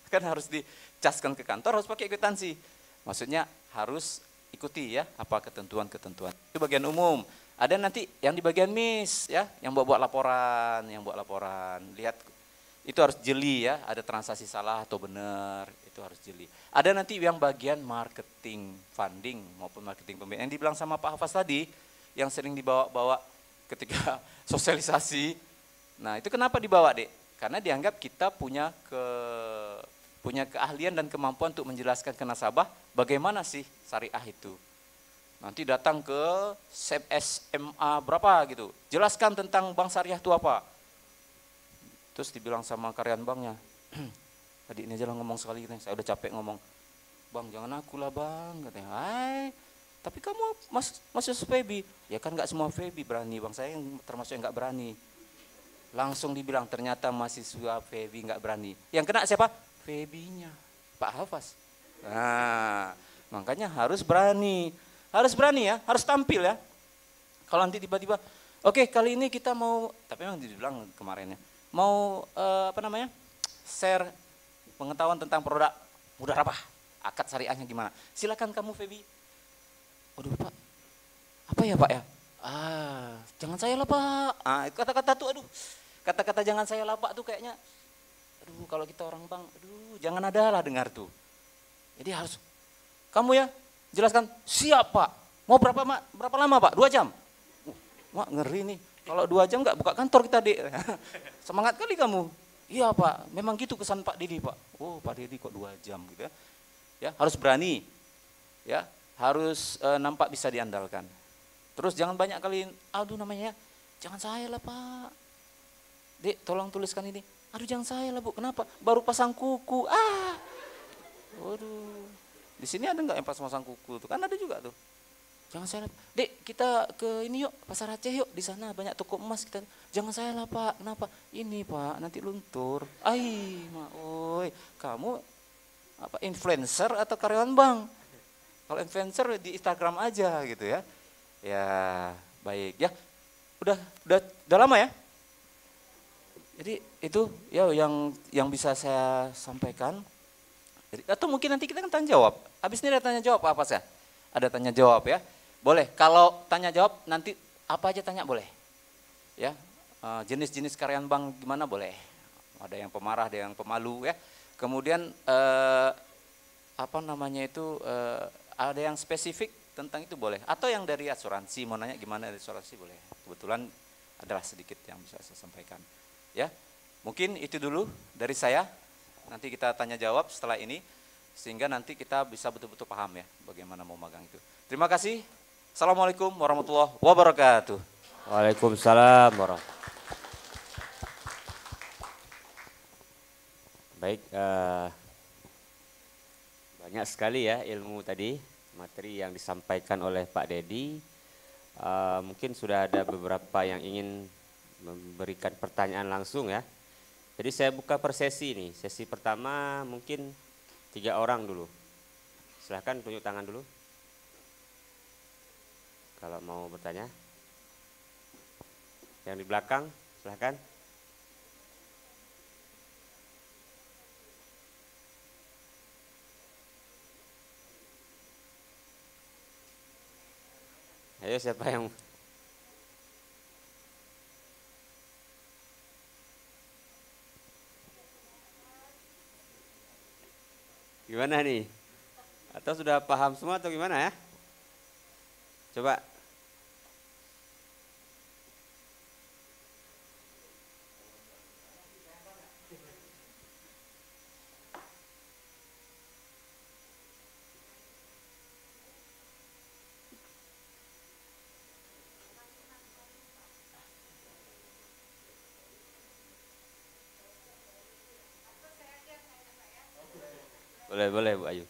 Kan harus dicaskan ke kantor, harus pakai kwitansi. Maksudnya harus ikuti ya apa ketentuan-ketentuan. Itu bagian umum. Ada nanti yang di bagian mis ya, yang buat laporan, Lihat itu harus jeli ya, ada transaksi salah atau benar, itu harus jeli. Ada nanti yang bagian marketing, funding maupun marketing pembiayaan. Yang dibilang sama Pak Hafaz tadi, yang sering dibawa-bawa ketika sosialisasi. Nah itu kenapa dibawa Dek? Karena dianggap kita punya keahlian dan kemampuan untuk menjelaskan ke nasabah bagaimana sih syariah itu. Nanti datang ke SMA berapa gitu, jelaskan tentang bank syariah itu apa. Terus dibilang sama karyawan banknya, tadi ini aja lah ngomong sekali, saya udah capek ngomong. Bang jangan aku lah bang, katanya. Tapi kamu masuk Febi, ya kan nggak semua Febi berani bang, saya yang termasuk yang nggak berani. Langsung dibilang ternyata mahasiswa Febi nggak berani. Yang kena siapa? Febinya, Pak Hafaz. Nah, makanya harus berani ya, harus tampil ya. Kalau nanti tiba-tiba, oke, kali ini kita mau, tapi memang dibilang kemarinnya, mau share pengetahuan tentang produk Mudarabah, akad syariahnya gimana? Silakan kamu Febi. Waduh Pak, apa ya Pak ya? Jangan saya lah Pak. Kata-kata tuh, kata-kata jangan saya lah Pak tuh kayaknya, kalau kita orang bang, jangan ada lah dengar tuh. Jadi harus kamu ya jelaskan. Siap Pak. Mau berapa lama Pak? 2 jam? Mak ngeri nih, kalau 2 jam nggak buka kantor kita Dek. Semangat kali kamu. Iya Pak, memang gitu kesan Pak Didi Pak. Oh Pak Didi kok 2 jam gitu ya. Ya harus berani, ya harus nampak bisa diandalkan. Terus jangan banyak kali, aduh namanya, jangan saya lah Pak. Dek tolong tuliskan ini. Aduh jangan saya lah Bu, kenapa? Baru pasang kuku. Waduh, di sini ada nggak yang pas pasang kuku tuh? Kan ada juga tuh. Jangan saya lah, Dek kita ke ini yuk, Pasar Aceh yuk, di sana banyak toko emas kita. Jangan saya lah Pak, kenapa? Ini Pak, nanti luntur. Mak, oi, kamu apa influencer atau karyawan bank? Kalau influencer di Instagram aja gitu ya. Ya baik ya, udah lama ya. Jadi itu ya yang bisa saya sampaikan. Jadi, atau mungkin nanti kita kan tanya jawab. Habis ini ada tanya jawab apa sih? Ada tanya jawab ya. Boleh, kalau tanya jawab nanti apa aja tanya boleh. Ya, jenis-jenis karyawan bank gimana boleh. Ada yang pemarah, ada yang pemalu ya. Kemudian apa namanya itu ada yang spesifik tentang itu boleh. Atau yang dari asuransi, mau nanya gimana dari asuransi boleh. Kebetulan adalah sedikit yang bisa saya sampaikan. Ya, mungkin itu dulu dari saya. Nanti kita tanya jawab setelah ini. Sehingga nanti kita bisa betul-betul paham ya bagaimana mau magang itu. Terima kasih. Assalamualaikum warahmatullahi wabarakatuh. Waalaikumsalam warahmatullahi. Baik, banyak sekali ya ilmu tadi, materi yang disampaikan oleh Pak Dedi. Mungkin sudah ada beberapa yang ingin memberikan pertanyaan langsung ya. Jadi saya buka per sesi nih. Sesi pertama mungkin 3 orang dulu. Silahkan tunjuk tangan dulu. Kalau mau bertanya. Yang di belakang, silahkan. Ayo siapa yang... Gimana nih? Atau sudah paham semua atau gimana ya? Coba. Boleh Bu Ayu.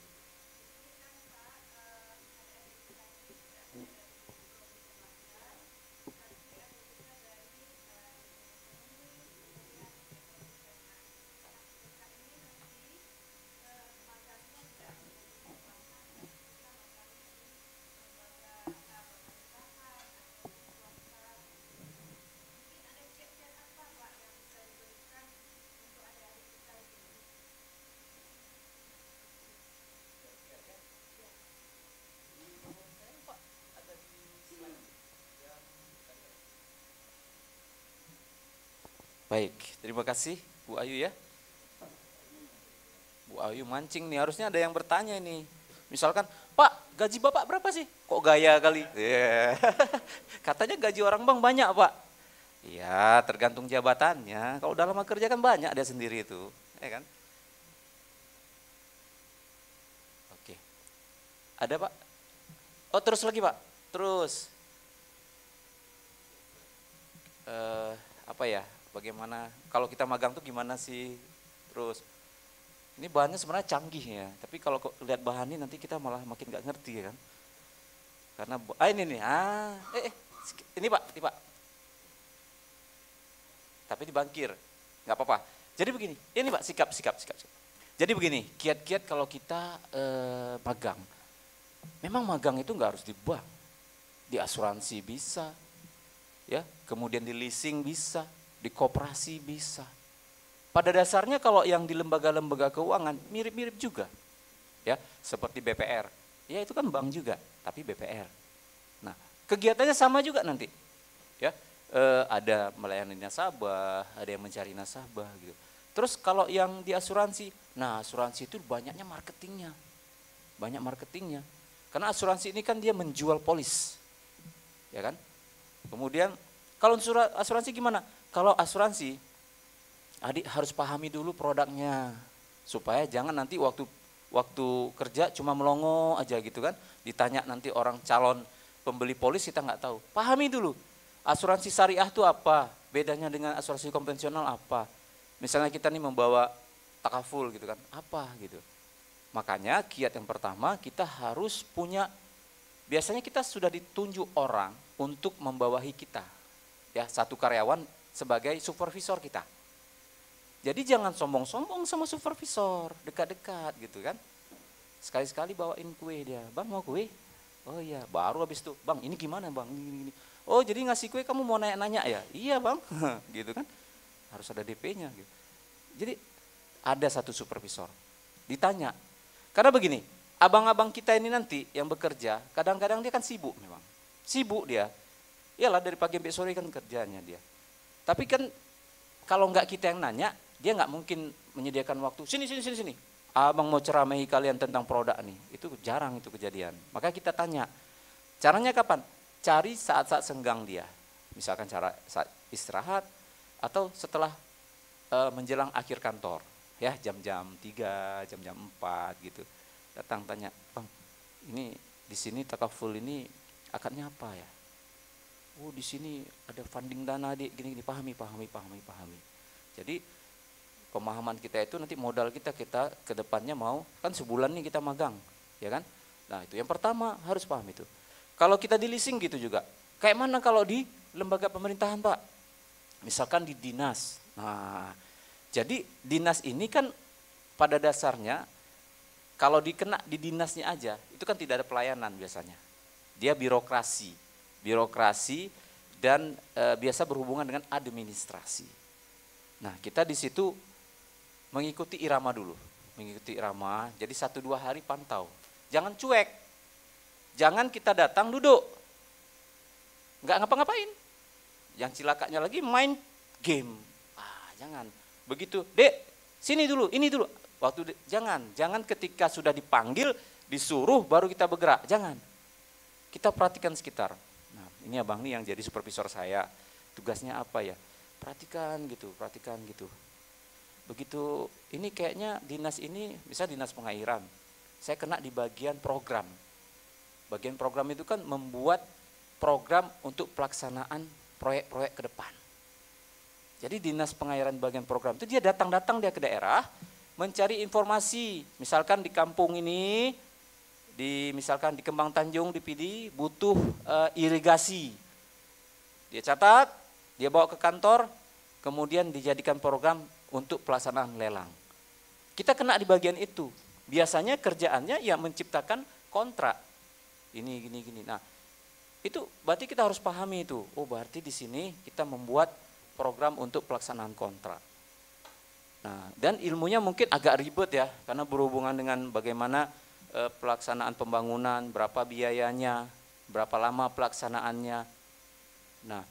Baik, terima kasih Bu Ayu ya. Bu Ayu mancing nih, harusnya ada yang bertanya nih. Misalkan, Pak gaji Bapak berapa sih? Kok gaya kali? Yeah. Katanya gaji orang bank banyak Pak. Ya tergantung jabatannya, kalau udah lama kerja kan banyak dia sendiri itu. Ya kan? Oke, ada Pak? Oh terus lagi Pak, terus. Apa ya? Bagaimana kalau kita magang tuh gimana sih? Terus ini bahannya sebenarnya canggih ya, tapi kalau lihat bahan ini nanti kita malah makin nggak ngerti ya kan? Karena ini nih, ini Pak, tapi dibangkir, nggak apa-apa. Jadi begini, ini Pak sikap. Jadi begini, kiat-kiat kalau kita magang, memang magang itu nggak harus di bank, di asuransi bisa, ya, kemudian di leasing bisa. Di koperasi bisa. Pada dasarnya kalau yang di lembaga-lembaga keuangan mirip-mirip juga. Ya, seperti BPR. Ya itu kan bank juga, tapi BPR. Nah, kegiatannya sama juga nanti. Ya, ada melayani nasabah, ada yang mencari nasabah gitu. Terus kalau yang di asuransi, nah asuransi itu banyaknya marketingnya. banyak marketingnya. Karena asuransi ini kan dia menjual polis, ya kan? Kemudian kalau asuransi gimana? Kalau asuransi, adik harus pahami dulu produknya, supaya jangan nanti waktu kerja cuma melongo aja gitu kan. Ditanya nanti orang calon pembeli polis kita nggak tahu. Pahami dulu, asuransi syariah itu apa? Bedanya dengan asuransi konvensional apa? Misalnya kita nih membawa takaful gitu kan, apa gitu. Makanya kiat yang pertama kita harus punya, biasanya kita sudah ditunjuk orang untuk membawahi kita. Ya, satu karyawan sebagai supervisor kita. Jadi jangan sombong-sombong sama supervisor, dekat-dekat gitu kan. Sekali-sekali bawain kue dia, bang mau kue? Oh iya, baru habis itu, bang ini gimana bang? Ini. Oh jadi ngasih kue kamu mau nanya-nanya ya? Iya bang, gitu kan. Harus ada DP-nya gitu. Jadi ada satu supervisor, ditanya. Karena begini, abang-abang kita ini nanti yang bekerja, kadang-kadang dia kan sibuk memang. Sibuk dia, iyalah dari pagi sampai sore kan kerjanya dia. Tapi kan kalau nggak kita yang nanya, dia nggak mungkin menyediakan waktu. Sini. Abang mau ceramahi kalian tentang produk nih. Itu jarang itu kejadian. Maka kita tanya, caranya kapan? Cari saat-saat senggang dia. Misalkan saat istirahat atau setelah menjelang akhir kantor. Ya jam-jam 3, jam-jam 4 gitu. Datang tanya, bang ini di sini takaful ini akadnya apa ya? Oh di sini ada funding dana adik, gini-gini, pahami. Jadi pemahaman kita itu nanti modal kita ke depannya mau, kan sebulan nih kita magang, ya kan? Nah itu yang pertama harus paham itu. Kalau kita di leasing gitu juga, kayak mana kalau di lembaga pemerintahan Pak? Misalkan di dinas. Nah jadi dinas ini kan pada dasarnya kalau dikena di dinasnya aja, itu kan tidak ada pelayanan biasanya. Dia birokrasi dan biasa berhubungan dengan administrasi. Nah kita di situ mengikuti irama dulu, jadi 1-2 hari pantau. Jangan cuek, jangan kita datang duduk, nggak ngapa-ngapain. Yang cilakanya lagi main game, jangan. Begitu, dek sini dulu, ini dulu. Jangan ketika sudah dipanggil, disuruh baru kita bergerak, jangan. Kita perhatikan sekitar. Nah, ini abang nih yang jadi supervisor saya. Tugasnya apa ya? Perhatikan gitu. Begitu, ini kayaknya dinas ini, misalnya dinas pengairan. Saya kena di bagian program. Bagian program itu kan membuat program untuk pelaksanaan proyek-proyek ke depan. Jadi dinas pengairan bagian program itu dia datang dia ke daerah, mencari informasi. Misalkan di kampung ini, misalkan di Kembang Tanjung di PD butuh irigasi. Dia catat, dia bawa ke kantor, kemudian dijadikan program untuk pelaksanaan lelang. Kita kena di bagian itu. Biasanya kerjaannya ya menciptakan kontrak. Ini gini. Nah, itu berarti kita harus pahami itu. Oh, berarti di sini kita membuat program untuk pelaksanaan kontrak. Nah, dan ilmunya mungkin agak ribet ya, karena berhubungan dengan bagaimana pelaksanaan pembangunan, berapa biayanya, berapa lama pelaksanaannya. Nah,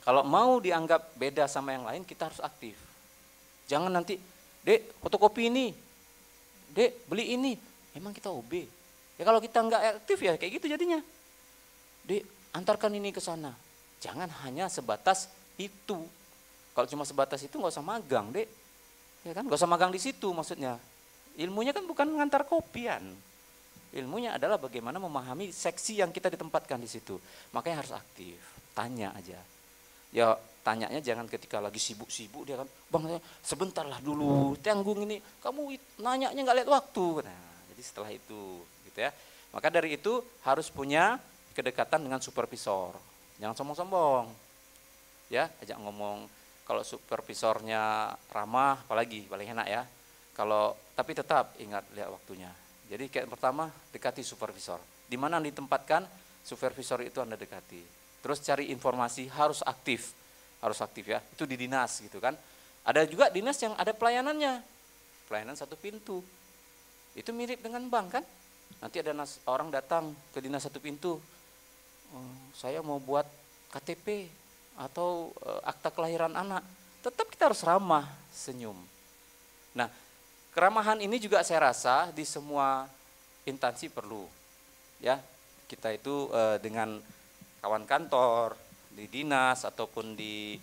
kalau mau dianggap beda sama yang lain, kita harus aktif. Jangan nanti, dek fotokopi ini, dek beli ini, emang kita OB. Ya kalau kita nggak aktif ya kayak gitu jadinya. Dek antarkan ini ke sana. Jangan hanya sebatas itu. Kalau cuma sebatas itu nggak usah magang, dek. Ya kan, nggak usah magang di situ maksudnya. Ilmunya kan bukan mengantar kopian. Ilmunya adalah bagaimana memahami seksi yang kita ditempatkan di situ. Makanya harus aktif, tanya aja. Ya tanyanya jangan ketika lagi sibuk-sibuk dia kan, bang sebentar lah dulu, tanggung ini, kamu nanyanya nggak lihat waktu. Nah, jadi setelah itu, gitu ya. Maka dari itu harus punya kedekatan dengan supervisor. Jangan sombong-sombong. Ya, ajak ngomong. Kalau supervisornya ramah, apalagi paling enak ya. Tapi tetap ingat lihat waktunya. Jadi kayak pertama dekati supervisor. Di mana ditempatkan supervisor itu Anda dekati. Terus cari informasi, harus aktif ya. Itu di dinas gitu kan. Ada juga dinas yang ada pelayanannya. Pelayanan satu pintu. Itu mirip dengan bank kan. Nanti ada orang datang ke dinas satu pintu. Saya mau buat KTP atau akta kelahiran anak. Tetap kita harus ramah, senyum. Nah, keramahan ini juga saya rasa di semua instansi perlu. Ya, kita itu dengan kawan kantor, di dinas ataupun di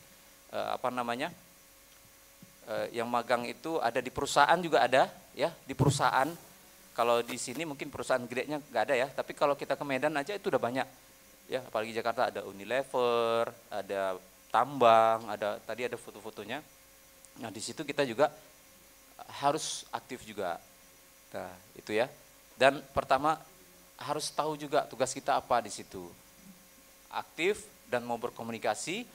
yang magang itu ada di perusahaan juga ada, ya, di perusahaan. Kalau di sini mungkin perusahaan gedenya nggak ada ya, tapi kalau kita ke Medan aja itu udah banyak. Ya, apalagi Jakarta ada Unilever, ada tambang, tadi ada foto-fotonya. Nah, di situ kita juga harus aktif juga. Nah, itu ya. Dan pertama harus tahu juga tugas kita apa di situ. Aktif dan mau berkomunikasi,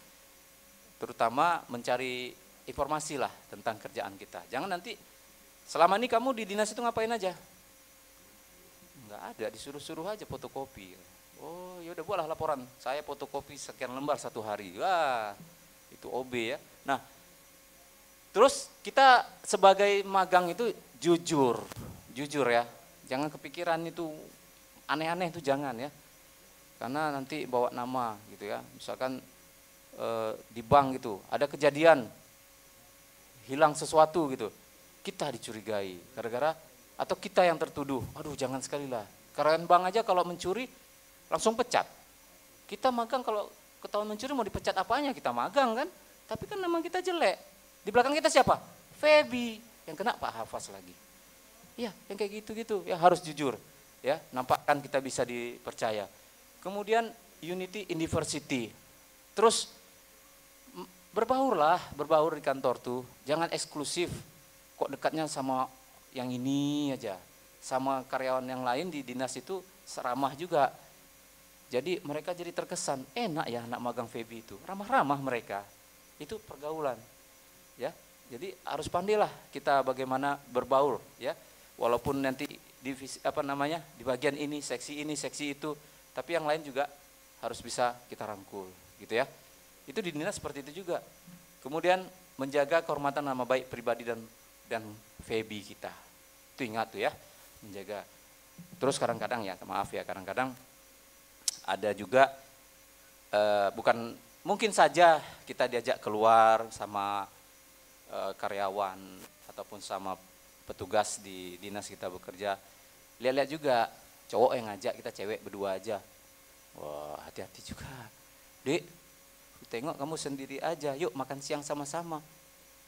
terutama mencari informasi lah tentang kerjaan kita. Jangan nanti selama ini kamu di dinas itu ngapain aja? Enggak ada, disuruh-suruh aja fotokopi. Oh, ya udah buatlah laporan. Saya fotokopi sekian lembar satu hari. Wah, itu OB ya. Nah, terus kita sebagai magang itu jujur ya. Jangan kepikiran itu aneh-aneh, itu jangan ya. Karena nanti bawa nama gitu ya. Misalkan di bank gitu, ada kejadian hilang sesuatu gitu, kita dicurigai gara-gara, atau kita yang tertuduh. Aduh, jangan sekali lah. Karyawan bank aja kalau mencuri langsung pecat. Kita magang kalau ketahuan mencuri mau dipecat apanya, kita magang kan. Tapi kan nama kita jelek. Di belakang kita siapa? Feby, yang kena Pak Hafaz lagi. Ya, yang kayak gitu-gitu ya harus jujur ya, nampakkan kita bisa dipercaya. Kemudian unity in diversity. Terus berbaur di kantor tuh, jangan eksklusif. Kok dekatnya sama yang ini aja, sama karyawan yang lain di dinas itu seramah juga. Jadi mereka jadi terkesan, enak ya anak magang Feby itu, ramah-ramah mereka. Itu pergaulan. Ya. Jadi harus pandailah kita bagaimana berbaur ya. Walaupun nanti divisi di bagian ini, seksi itu, tapi yang lain juga harus bisa kita rangkul, gitu ya. Itu di dinas seperti itu juga. Kemudian menjaga kehormatan nama baik pribadi dan Feby kita. Itu ingat tuh ya, menjaga. Terus kadang-kadang ya, maaf ya, kadang-kadang ada juga bukan mungkin saja kita diajak keluar sama karyawan ataupun sama petugas di dinas kita bekerja. Lihat-lihat juga cowok yang ngajak, kita cewek berdua aja. Wah, hati-hati juga. Dek, tengok kamu sendiri aja, yuk makan siang sama-sama.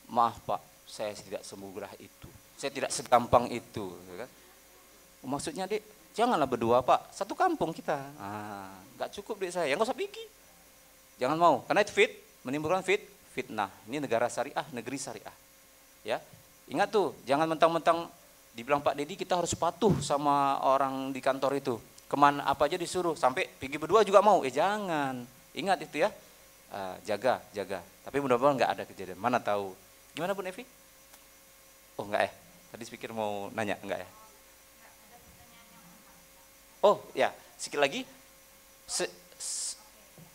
Maaf Pak, saya tidak semudah itu. Saya tidak segampang itu. Maksudnya Dek, janganlah berdua Pak, satu kampung kita. Gak cukup Dek saya, yang gak usah pikir. Jangan mau, karena itu menimbulkan fitnah. Ini negara syariah, negeri syariah. Ya, ingat tuh, jangan mentang-mentang dibilang Pak Dedi kita harus patuh sama orang di kantor itu. Kemana apa aja disuruh, sampai pergi berdua juga mau. Jangan, ingat itu ya. Jaga. Tapi mudah-mudahan nggak ada kejadian. Mana tahu. Gimana Bu Nevi? Oh enggak ya. Tadi pikir mau nanya, enggak ya? Oh ya, sedikit lagi.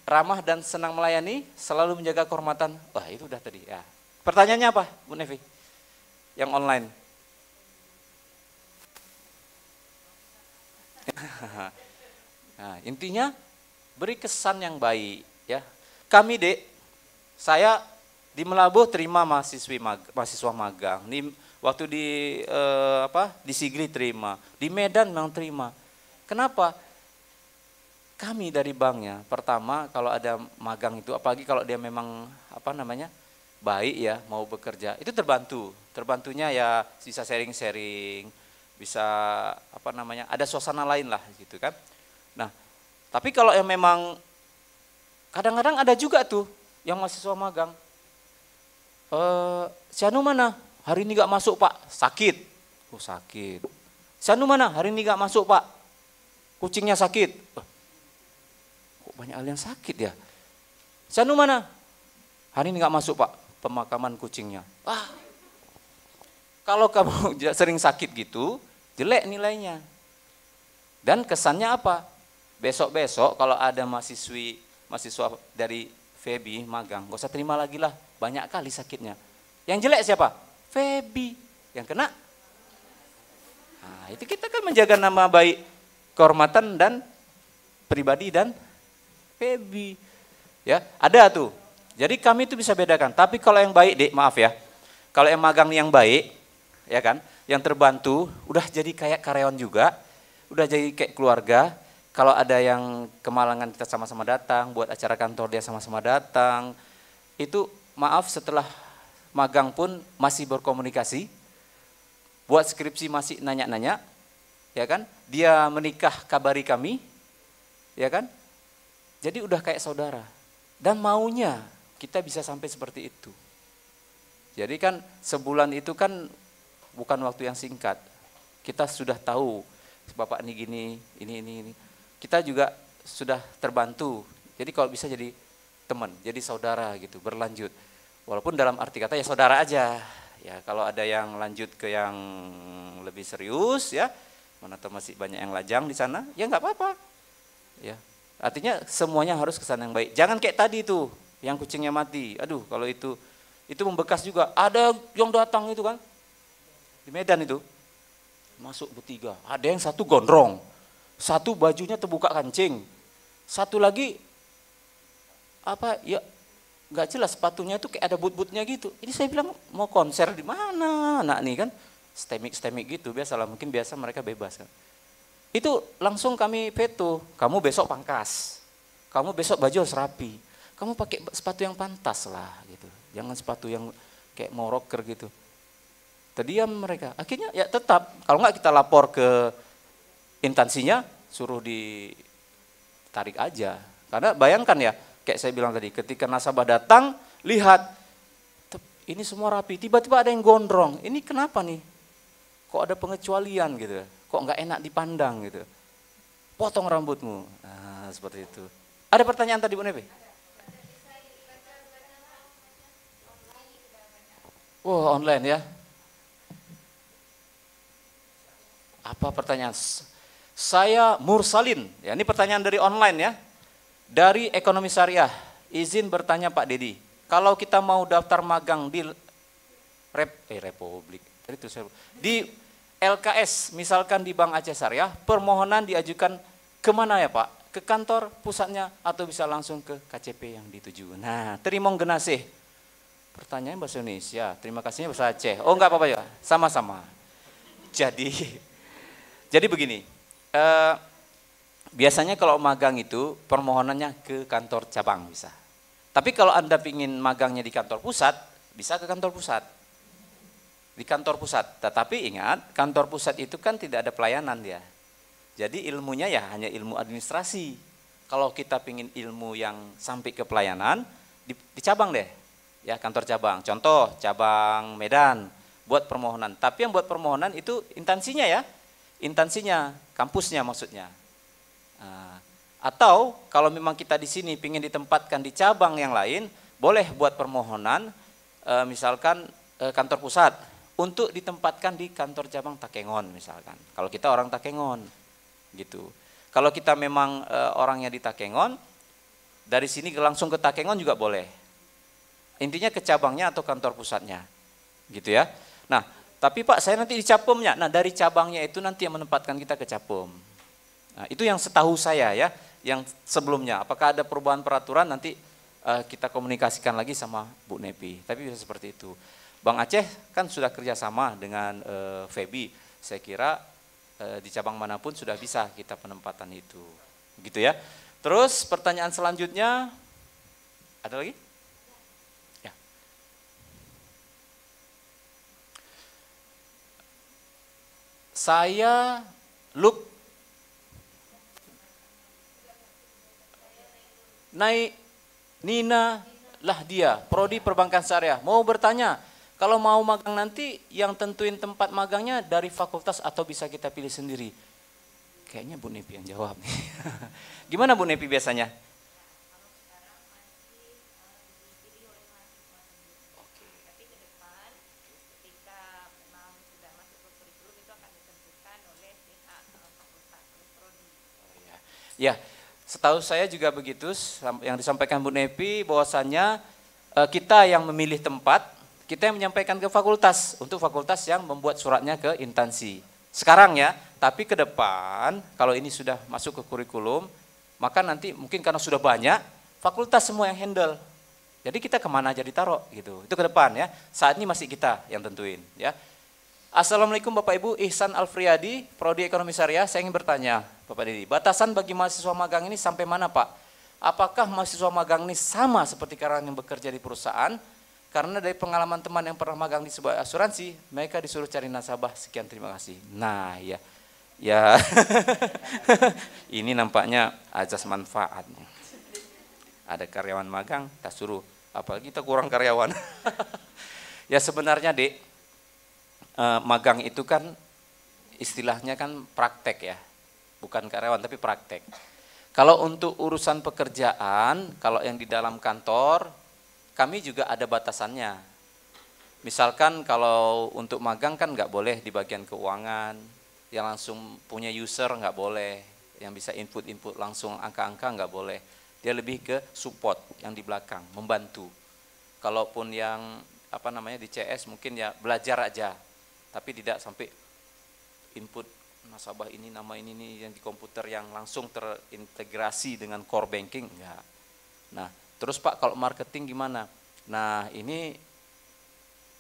Ramah dan senang melayani, selalu menjaga kehormatan. Wah itu udah tadi ya. Pertanyaannya apa Bu Nevi? Yang online. Nah, intinya beri kesan yang baik ya. Kami Dek, saya di Melabuh terima mahasiswa magang. Waktu di Sigli terima, di Medan memang terima. Kenapa? Kami dari banknya, pertama kalau ada magang itu, apalagi kalau dia memang baik ya, mau bekerja, itu terbantu. Terbantunya ya bisa sharing-sharing, bisa ada suasana lain lah gitu kan. Nah, tapi kalau yang memang kadang-kadang ada juga tuh yang mahasiswa magang. Si Anu mana? Hari ini gak masuk Pak, sakit. Oh sakit. Si Anu mana? Hari ini gak masuk Pak, kucingnya sakit. Kok banyak hal yang sakit ya? Si Anu mana? Hari ini gak masuk Pak, pemakaman kucingnya. Kalau kamu sering sakit gitu, jelek nilainya. Dan kesannya apa? Besok-besok kalau ada mahasiswa dari Feby magang, gak usah terima lagi lah, banyak kali sakitnya. Yang jelek siapa? Feby. Yang kena? Nah, itu kita kan menjaga nama baik, kehormatan dan pribadi dan Feby. Ya, ada tuh. Jadi kami itu bisa bedakan. Tapi kalau yang baik, Dek, maaf ya. Kalau yang magang yang baik, ya kan, yang terbantu, udah jadi kayak karyawan juga, udah jadi kayak keluarga. Kalau ada yang kemalangan kita sama-sama datang, buat acara kantor dia sama-sama datang. Itu maaf setelah magang pun masih berkomunikasi, buat skripsi masih nanya-nanya, ya kan? Dia menikah kabari kami, ya kan? Jadi udah kayak saudara. Dan maunya kita bisa sampai seperti itu. Jadi kan sebulan itu kan bukan waktu yang singkat. Kita sudah tahu Bapak ini gini, ini. Kita juga sudah terbantu. Jadi kalau bisa jadi teman, jadi saudara gitu, berlanjut. Walaupun dalam arti kata ya saudara aja. Ya kalau ada yang lanjut ke yang lebih serius ya, mana tahu masih banyak yang lajang di sana, ya nggak apa-apa. Ya, artinya semuanya harus kesan yang baik. Jangan kayak tadi tuh, yang kucingnya mati. Aduh, kalau itu membekas juga. Ada yang datang itu kan di Medan itu, masuk bertiga. Ada yang satu gondrong, satu bajunya terbuka kancing, satu lagi apa ya nggak jelas sepatunya itu kayak ada but-butnya gitu. Ini saya bilang mau konser di mana anak nih kan, stemik gitu biasalah, mungkin biasa mereka bebas kan. Itu langsung kami veto, kamu besok pangkas, kamu besok baju harus rapi, kamu pakai sepatu yang pantas lah gitu, jangan sepatu yang kayak mau rocker gitu. Terdiam mereka, akhirnya ya tetap, kalau nggak kita lapor ke instansinya, suruh ditarik aja. Karena bayangkan ya, kayak saya bilang tadi, ketika nasabah datang, lihat, ini semua rapi, tiba-tiba ada yang gondrong, ini kenapa nih? Kok ada pengecualian gitu, kok nggak enak dipandang gitu. Potong rambutmu, nah seperti itu. Ada pertanyaan tadi Bu Nevi? Wah online ya. Apa pertanyaan? Saya Mursalin, ya ini pertanyaan dari online ya. Dari Ekonomi Syariah, izin bertanya Pak Dedi, kalau kita mau daftar magang di Republik, di LKS, misalkan di Bank Aceh Syariah, permohonan diajukan kemana ya Pak? Ke kantor pusatnya atau bisa langsung ke KCP yang dituju? Nah, terimong genasih. Pertanyaan bahasa Indonesia, terima kasihnya bahasa Aceh. Oh enggak apa-apa ya, sama-sama. Jadi begini, biasanya kalau magang itu permohonannya ke kantor cabang bisa. Tapi kalau Anda ingin magangnya di kantor pusat, bisa ke kantor pusat. Di kantor pusat. Tetapi ingat, kantor pusat itu kan tidak ada pelayanan dia. Jadi ilmunya ya hanya ilmu administrasi. Kalau kita ingin ilmu yang sampai ke pelayanan, di cabang deh. Ya, kantor cabang. Contoh, cabang Medan buat permohonan. Tapi yang buat permohonan itu instansinya ya. Instansinya, kampusnya maksudnya. Atau kalau memang kita di sini ingin ditempatkan di cabang yang lain, boleh buat permohonan, misalkan kantor pusat, untuk ditempatkan di kantor cabang Takengon misalkan. Kalau kita orang Takengon, gitu. Kalau kita memang orangnya di Takengon, dari sini langsung ke Takengon juga boleh. Intinya ke cabangnya atau kantor pusatnya, gitu ya. Nah, tapi Pak saya nanti di Capemnya, nah dari cabangnya itu nanti yang menempatkan kita ke Capem. Nah, itu yang setahu saya ya, yang sebelumnya. Apakah ada perubahan peraturan nanti kita komunikasikan lagi sama Bu Nepi. Tapi bisa seperti itu. Bang Aceh kan sudah kerjasama dengan Febi. Saya kira di cabang manapun sudah bisa kita penempatan itu. Gitu ya. Terus pertanyaan selanjutnya, ada lagi? Ya. Saya Nina lah dia, Prodi Perbankan Syariah. Mau bertanya, kalau mau magang nanti yang tentuin tempat magangnya dari fakultas atau bisa kita pilih sendiri? Kayaknya Bu Nepi yang jawab nih. Gimana Bu Nepi biasanya? Ya, setahu saya juga begitu, yang disampaikan Bu Nepi bahwasannya kita yang memilih tempat, kita yang menyampaikan ke fakultas, untuk fakultas yang membuat suratnya ke instansi. Sekarang ya, tapi ke depan kalau ini sudah masuk ke kurikulum, maka nanti mungkin karena sudah banyak, fakultas semua yang handle. Jadi kita kemana aja ditaruh gitu, itu ke depan ya, saat ini masih kita yang tentuin ya. Assalamualaikum Bapak Ibu, Ihsan Alfriadi, Prodi Ekonomi Syariah. Saya ingin bertanya, Bapak Didi, batasan bagi mahasiswa magang ini sampai mana Pak? Apakah mahasiswa magang ini sama seperti karyawan yang bekerja di perusahaan? Karena dari pengalaman teman yang pernah magang di sebuah asuransi, mereka disuruh cari nasabah. Sekian, terima kasih. Nah, ya, ini nampaknya azas manfaatnya. Ada karyawan magang, kita suruh, apalagi kita kurang karyawan. Ya sebenarnya Dek, magang itu kan istilahnya kan praktek ya, bukan karyawan tapi praktek. Kalau untuk urusan pekerjaan, kalau yang di dalam kantor, kami juga ada batasannya. Misalkan kalau untuk magang kan nggak boleh di bagian keuangan, yang langsung punya user nggak boleh, yang bisa input langsung angka-angka nggak boleh. Dia lebih ke support yang di belakang, membantu. Kalaupun yang di CS mungkin ya belajar aja, tapi tidak sampai input nasabah ini, nama ini nih yang di komputer yang langsung terintegrasi dengan core banking, enggak. Nah, terus Pak kalau marketing gimana? Nah, ini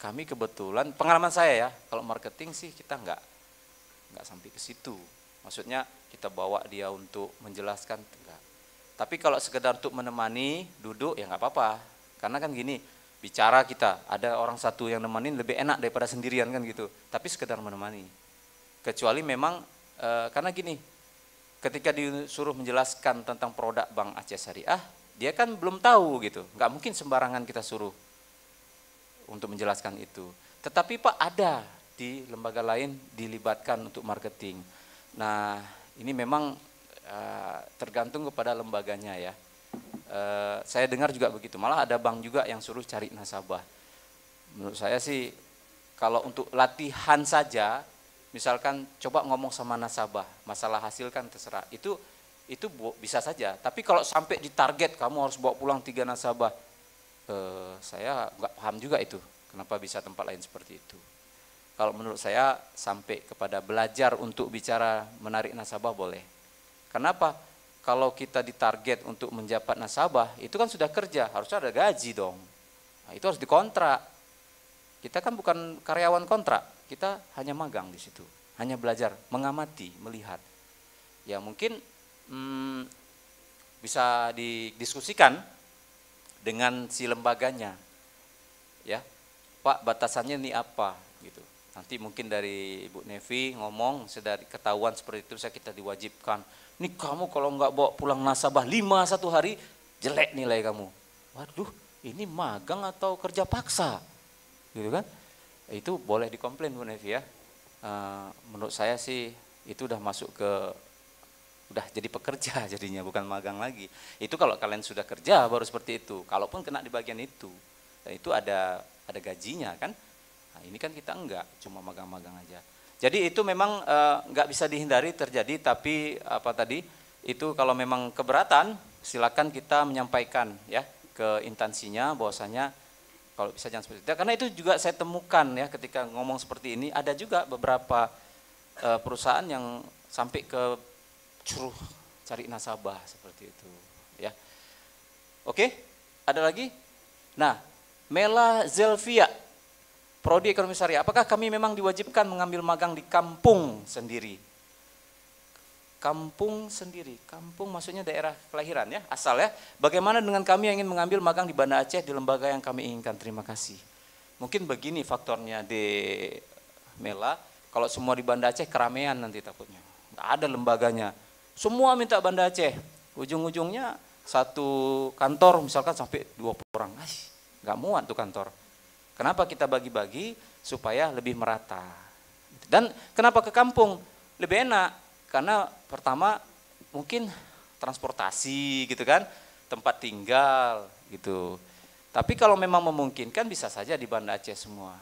kami kebetulan, pengalaman saya ya, kalau marketing sih kita enggak sampai ke situ. Maksudnya kita bawa dia untuk menjelaskan, enggak. Tapi kalau sekedar untuk menemani, duduk ya nggak apa-apa. Karena kan gini, bicara kita, ada orang satu yang nemenin lebih enak daripada sendirian kan gitu. Tapi sekedar menemani. Kecuali memang, karena gini, ketika disuruh menjelaskan tentang produk Bank Aceh Syariah, dia kan belum tahu gitu. Nggak mungkin sembarangan kita suruh untuk menjelaskan itu. Tetapi Pak ada di lembaga lain dilibatkan untuk marketing. Nah ini memang tergantung kepada lembaganya ya. Saya dengar juga begitu, malah ada bank juga yang suruh cari nasabah. Menurut saya sih kalau untuk latihan saja, misalkan coba ngomong sama nasabah, masalah hasil kan terserah, itu bisa saja. Tapi kalau sampai ditarget kamu harus bawa pulang 3 nasabah, saya nggak paham juga itu, kenapa bisa tempat lain seperti itu. Kalau menurut saya sampai kepada belajar untuk bicara menarik nasabah boleh. Kenapa? Kalau kita ditarget untuk menjabat nasabah, itu kan sudah kerja, harusnya ada gaji dong. Nah, itu harus dikontrak. Kita kan bukan karyawan kontrak, kita hanya magang di situ, hanya belajar, mengamati, melihat. Ya mungkin bisa didiskusikan dengan si lembaganya, ya Pak batasannya ini apa gitu. Nanti mungkin dari Ibu Nevi ngomong, sudah ketahuan seperti itu, saya kita diwajibkan. Ini kamu kalau nggak bawa pulang nasabah 5 satu hari, jelek nilai kamu. Waduh, ini magang atau kerja paksa, gitu kan? Itu boleh dikomplain Bu Nevi ya. Menurut saya sih itu udah masuk ke, udah jadi pekerja jadinya, bukan magang lagi. Itu kalau kalian sudah kerja baru seperti itu. Kalaupun kena di bagian itu, dan itu ada gajinya kan. Nah, ini kan kita enggak, cuma magang-magang aja. Jadi itu memang nggak bisa dihindari terjadi, tapi itu kalau memang keberatan silakan kita menyampaikan ya ke instansinya bahwasanya kalau bisa jangan seperti itu. Karena itu juga saya temukan ya ketika ngomong seperti ini, ada juga beberapa perusahaan yang sampai ke suruh cari nasabah seperti itu ya. Oke, ada lagi? Nah, Mela Zelvia, Prodi Ekonomi Syariah, apakah kami memang diwajibkan mengambil magang di kampung sendiri? Kampung sendiri, kampung maksudnya daerah kelahiran ya, asal ya. Bagaimana dengan kami yang ingin mengambil magang di Banda Aceh di lembaga yang kami inginkan? Terima kasih. Mungkin begini faktornya di Mela, kalau semua di Banda Aceh keramaian nanti takutnya. Nggak ada lembaganya, semua minta Banda Aceh. Ujung-ujungnya satu kantor misalkan sampai 20 orang, nggak muat tuh kantor. Kenapa kita bagi-bagi? Supaya lebih merata. Dan kenapa ke kampung? Lebih enak, karena pertama mungkin transportasi gitu kan, tempat tinggal gitu. Tapi kalau memang memungkinkan bisa saja di Banda Aceh semua.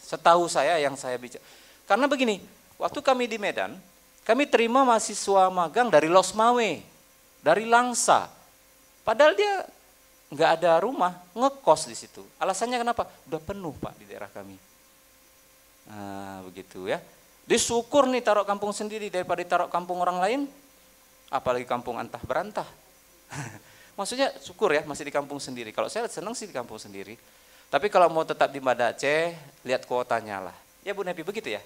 Setahu saya yang saya bicara. Karena begini, waktu kami di Medan, kami terima mahasiswa magang dari Losmawe, dari Langsa. Padahal dia nggak ada rumah, ngekos di situ. Alasannya kenapa? Udah penuh Pak di daerah kami. Nah begitu ya. Dia syukur nih taruh kampung sendiri daripada taruh kampung orang lain. Apalagi kampung antah berantah. Maksudnya syukur ya masih di kampung sendiri. Kalau saya senang sih di kampung sendiri. Tapi kalau mau tetap di Banda Aceh, lihat kuotanya lah. Ya Bu Nepi, begitu ya?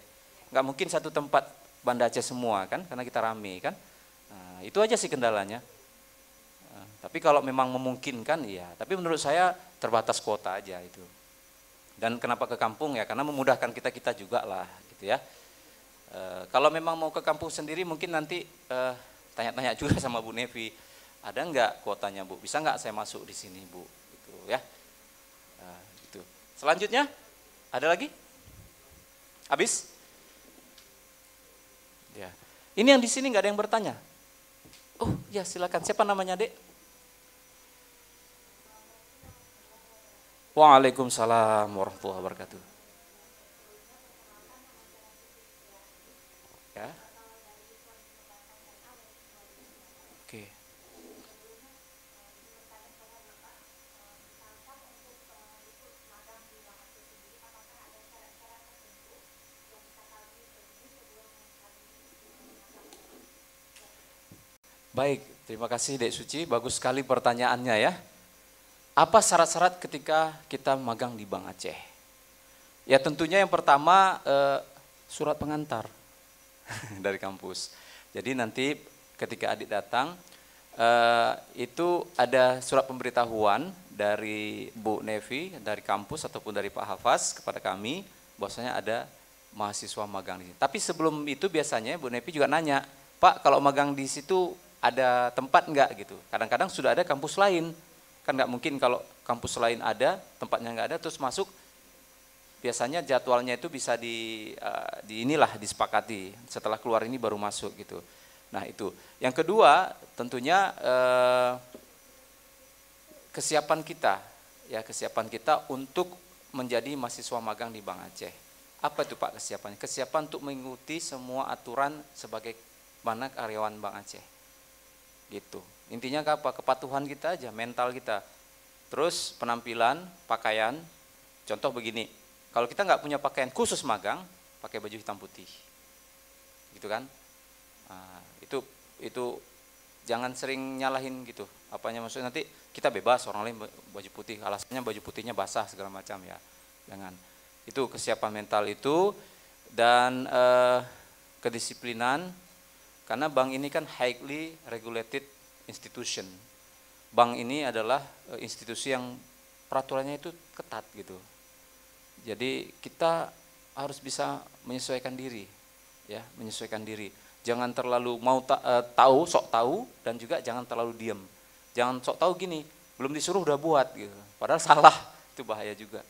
Nggak mungkin satu tempat Banda Aceh semua kan, karena kita rame kan. Nah, itu aja sih kendalanya. Tapi kalau memang memungkinkan iya, tapi menurut saya terbatas kuota aja itu. Dan kenapa ke kampung ya, karena memudahkan kita juga lah gitu ya. Kalau memang mau ke kampung sendiri mungkin nanti tanya-tanya juga sama Bu Nevi, ada nggak kuotanya Bu, bisa nggak saya masuk di sini Bu, gitu ya. Gitu. Selanjutnya ada lagi? Habis? Ya. Ini yang di sini nggak ada yang bertanya. Oh ya silakan, siapa namanya Dek? Waalaikumsalam warahmatullahi wabarakatuh. Ya. Oke. Baik, terima kasih Dek Suci, bagus sekali pertanyaannya ya. Apa syarat-syarat ketika kita magang di Bank Aceh? Ya tentunya yang pertama surat pengantar dari kampus. Jadi nanti ketika adik datang itu ada surat pemberitahuan dari Bu Nevi, dari kampus ataupun dari Pak Hafaz kepada kami bahwasanya ada mahasiswa magang di sini. Tapi sebelum itu biasanya Bu Nevi juga nanya, Pak kalau magang di situ ada tempat enggak gitu. Kadang-kadang sudah ada kampus lain. Kan nggak mungkin kalau kampus lain ada, tempatnya nggak ada, terus masuk, biasanya jadwalnya itu bisa inilah disepakati, setelah keluar ini baru masuk gitu. Nah itu. Yang kedua tentunya kesiapan kita untuk menjadi mahasiswa magang di Bank Aceh. Apa itu Pak kesiapannya? Kesiapan untuk mengikuti semua aturan sebagai mana karyawan Bank Aceh. Gitu. Intinya apa? Kepatuhan kita aja, mental kita. Terus penampilan, pakaian, contoh begini, kalau kita nggak punya pakaian khusus magang, pakai baju hitam putih, gitu kan? Nah, itu jangan sering nyalahin gitu. Apanya maksudnya nanti kita bebas orang lain baju putih, alasannya baju putihnya basah segala macam ya, jangan. Itu kesiapan mental itu dan kedisiplinan, karena bank ini kan highly regulated institution. Bank ini adalah institusi yang peraturannya itu ketat gitu. Jadi kita harus bisa menyesuaikan diri, ya, menyesuaikan diri. Jangan terlalu mau tahu, sok tahu, dan juga jangan terlalu diam. Jangan sok tahu gini, belum disuruh udah buat gitu. Padahal salah, itu bahaya juga,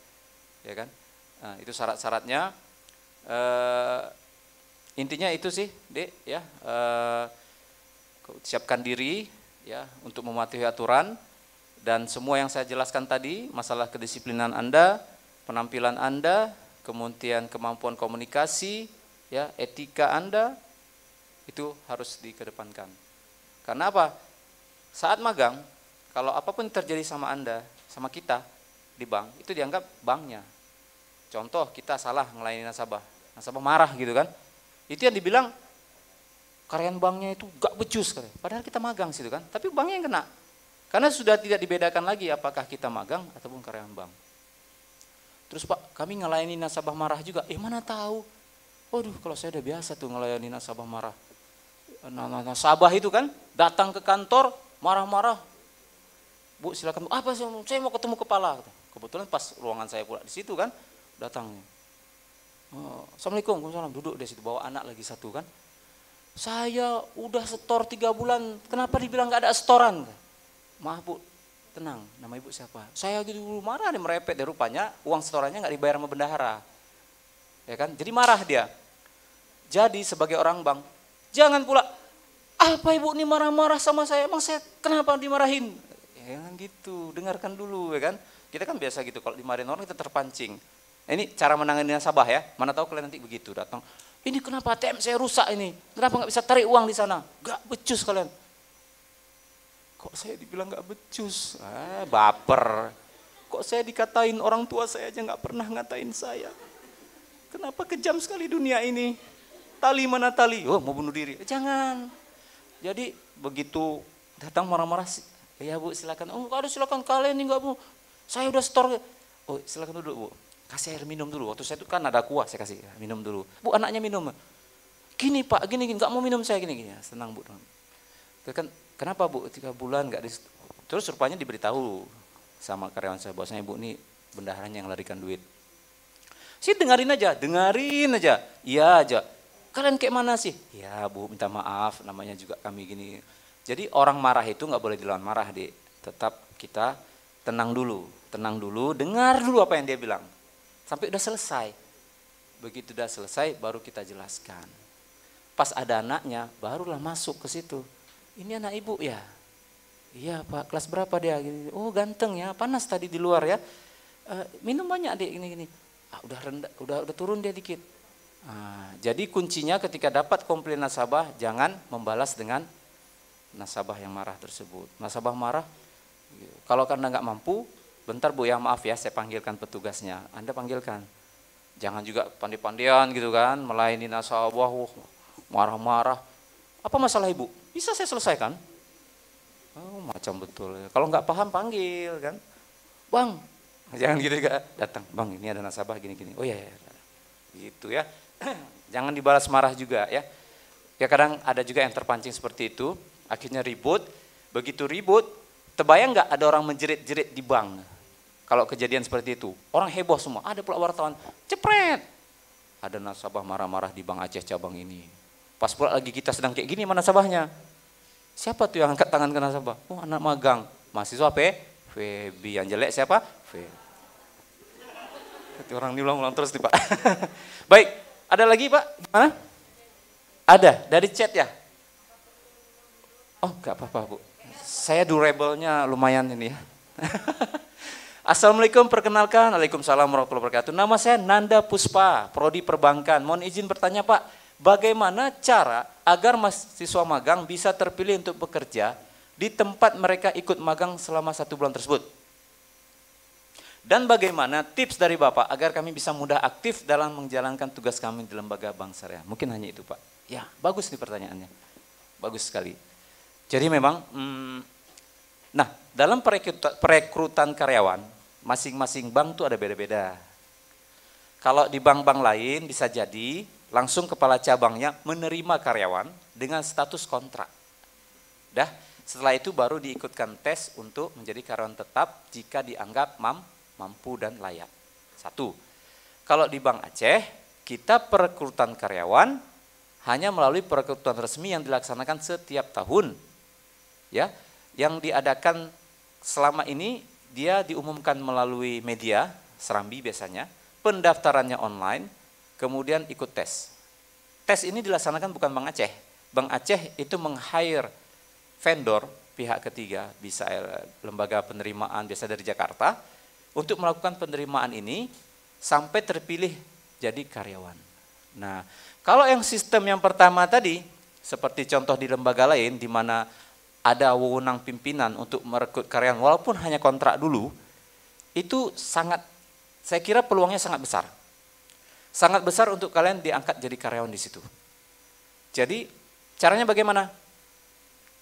ya kan? Nah, itu syarat-syaratnya. Intinya itu sih, Dek, ya. Siapkan diri ya untuk mematuhi aturan, dan semua yang saya jelaskan tadi, masalah kedisiplinan Anda, penampilan Anda, kemudian kemampuan komunikasi, ya, etika Anda itu harus dikedepankan. Karena apa? Saat magang, kalau apapun terjadi sama Anda, sama kita di bank, itu dianggap banknya. Contoh kita salah melayani nasabah marah gitu kan? Itu yang dibilang karyawan banknya itu gak becus, padahal kita magang situ kan, tapi banknya yang kena, karena sudah tidak dibedakan lagi apakah kita magang ataupun karyawan bank. Terus Pak, kami ngelayani nasabah marah juga, mana tahu, waduh kalau saya udah biasa tuh ngelayani nasabah marah. Nasabah itu kan datang ke kantor marah-marah, Bu silakan, apa sih, saya mau ketemu kepala. Kebetulan pas ruangan saya pula di situ kan, datang. Assalamualaikum, waalaikumsalam, duduk di situ, bawa anak lagi satu kan. Saya udah setor 3 bulan, kenapa dibilang gak ada setoran? Maaf Bu, tenang, nama Ibu siapa? Saya gitu dulu marah, dia merepet, dia rupanya uang setorannya gak dibayar sama bendahara. Ya kan, jadi marah dia. Jadi sebagai orang bank, jangan pula, apa Ibu ini marah-marah sama saya, emang saya kenapa dimarahin? Ya kan gitu, dengarkan dulu ya kan. Kita kan biasa gitu, kalau dimarahin orang kita terpancing. Nah, ini cara menangani nasabah ya, mana tahu kalian nanti begitu datang. Ini kenapa ATM saya rusak ini? Kenapa nggak bisa tarik uang di sana? Gak becus kalian. Kok saya dibilang gak becus? Baper. Kok saya dikatain orang tua saya aja gak pernah ngatain saya? Kenapa kejam sekali dunia ini? Tali mana tali? Oh mau bunuh diri? Jangan. Jadi begitu datang marah-marah, ya Bu silakan. Oh harus silakan kalian nih, enggak Bu. Saya udah store. Oh silakan duduk Bu. kasih air minum dulu. Waktu saya itu kan ada kuah, saya kasih minum dulu. Bu, anaknya minum. Gini Pak, gini, nggak mau minum saya gini. Senang Bu. Kan, kenapa Bu, 3 bulan nggak terus rupanya diberitahu sama karyawan saya, bahwasanya Ibu ini bendaharanya yang larikan duit. Sih dengerin aja. Iya aja. Kalian kayak mana sih? Ya Bu, minta maaf, namanya juga kami gini. Jadi orang marah itu nggak boleh dilawan marah, Dek. Tetap kita tenang dulu, dengar dulu apa yang dia bilang. Sampai udah selesai. Begitu udah selesai baru kita jelaskan. Pas ada anaknya, barulah masuk ke situ. Ini anak Ibu ya? Iya Pak, kelas berapa dia? Oh ganteng ya, panas tadi di luar ya. Minum banyak Dek, gini-gini. Udah rendah, udah turun dia dikit. Jadi kuncinya ketika dapat komplain nasabah, jangan membalas dengan nasabah yang marah tersebut. Nasabah marah, kalau karena nggak mampu, bentar Bu ya, maaf ya, saya panggilkan petugasnya. Anda panggilkan. Jangan juga pandai-pandian gitu kan, melayani nasabah, marah-marah. Apa masalah Ibu? Bisa saya selesaikan. Oh macam betul. Kalau nggak paham panggil kan, Bang. Jangan gitu juga, datang, Bang ini ada nasabah gini-gini. Oh iya, gitu ya. Jangan dibalas marah juga ya. Ya kadang ada juga yang terpancing seperti itu, akhirnya ribut. Begitu ribut, terbayang nggak ada orang menjerit-jerit di bank? Kalau kejadian seperti itu, orang heboh semua. Ada pula wartawan, cepret. Ada nasabah marah-marah di Bank Aceh cabang ini. Pas pula lagi kita sedang kayak gini, mana nasabahnya? Siapa tuh yang angkat tangan ke nasabah? Oh anak magang, mahasiswa Febi. Yang jelek siapa? Febi. Orang diulang-ulang terus nih Pak. Baik, ada lagi Pak? Gimana? Ada, dari chat ya? Oh enggak apa-apa Bu. Saya durable-nya lumayan ini ya. Assalamualaikum, perkenalkan. Waalaikumsalam warahmatullahi wabarakatuh. Nama saya Nanda Puspa, Prodi Perbankan. Mohon izin bertanya Pak, bagaimana cara agar mahasiswa magang bisa terpilih untuk bekerja di tempat mereka ikut magang selama 1 bulan tersebut? Dan bagaimana tips dari Bapak agar kami bisa mudah aktif dalam menjalankan tugas kami di lembaga bank syariah? Mungkin hanya itu Pak. Ya, bagus nih pertanyaannya. Bagus sekali. Jadi memang, nah dalam perekrutan karyawan, masing-masing bank tuh ada beda-beda. Kalau di bank-bank lain bisa jadi langsung kepala cabangnya menerima karyawan dengan status kontrak. Dah, setelah itu baru diikutkan tes untuk menjadi karyawan tetap jika dianggap mampu dan layak. 1. Kalau di Bank Aceh, kita perekrutan karyawan hanya melalui perekrutan resmi yang dilaksanakan setiap tahun. Ya, yang diadakan selama ini dia diumumkan melalui media, Serambi biasanya, pendaftarannya online, kemudian ikut tes. Tes ini dilaksanakan bukan Bank Aceh. Bank Aceh itu meng-hire vendor pihak ketiga, bisa lembaga penerimaan biasa dari Jakarta, untuk melakukan penerimaan ini sampai terpilih jadi karyawan. Nah, kalau yang sistem yang pertama tadi, seperti contoh di lembaga lain di mana ada wewenang pimpinan untuk merekrut karyawan walaupun hanya kontrak dulu, itu sangat, saya kira peluangnya sangat besar. Sangat besar untuk kalian diangkat jadi karyawan di situ. Jadi, caranya bagaimana?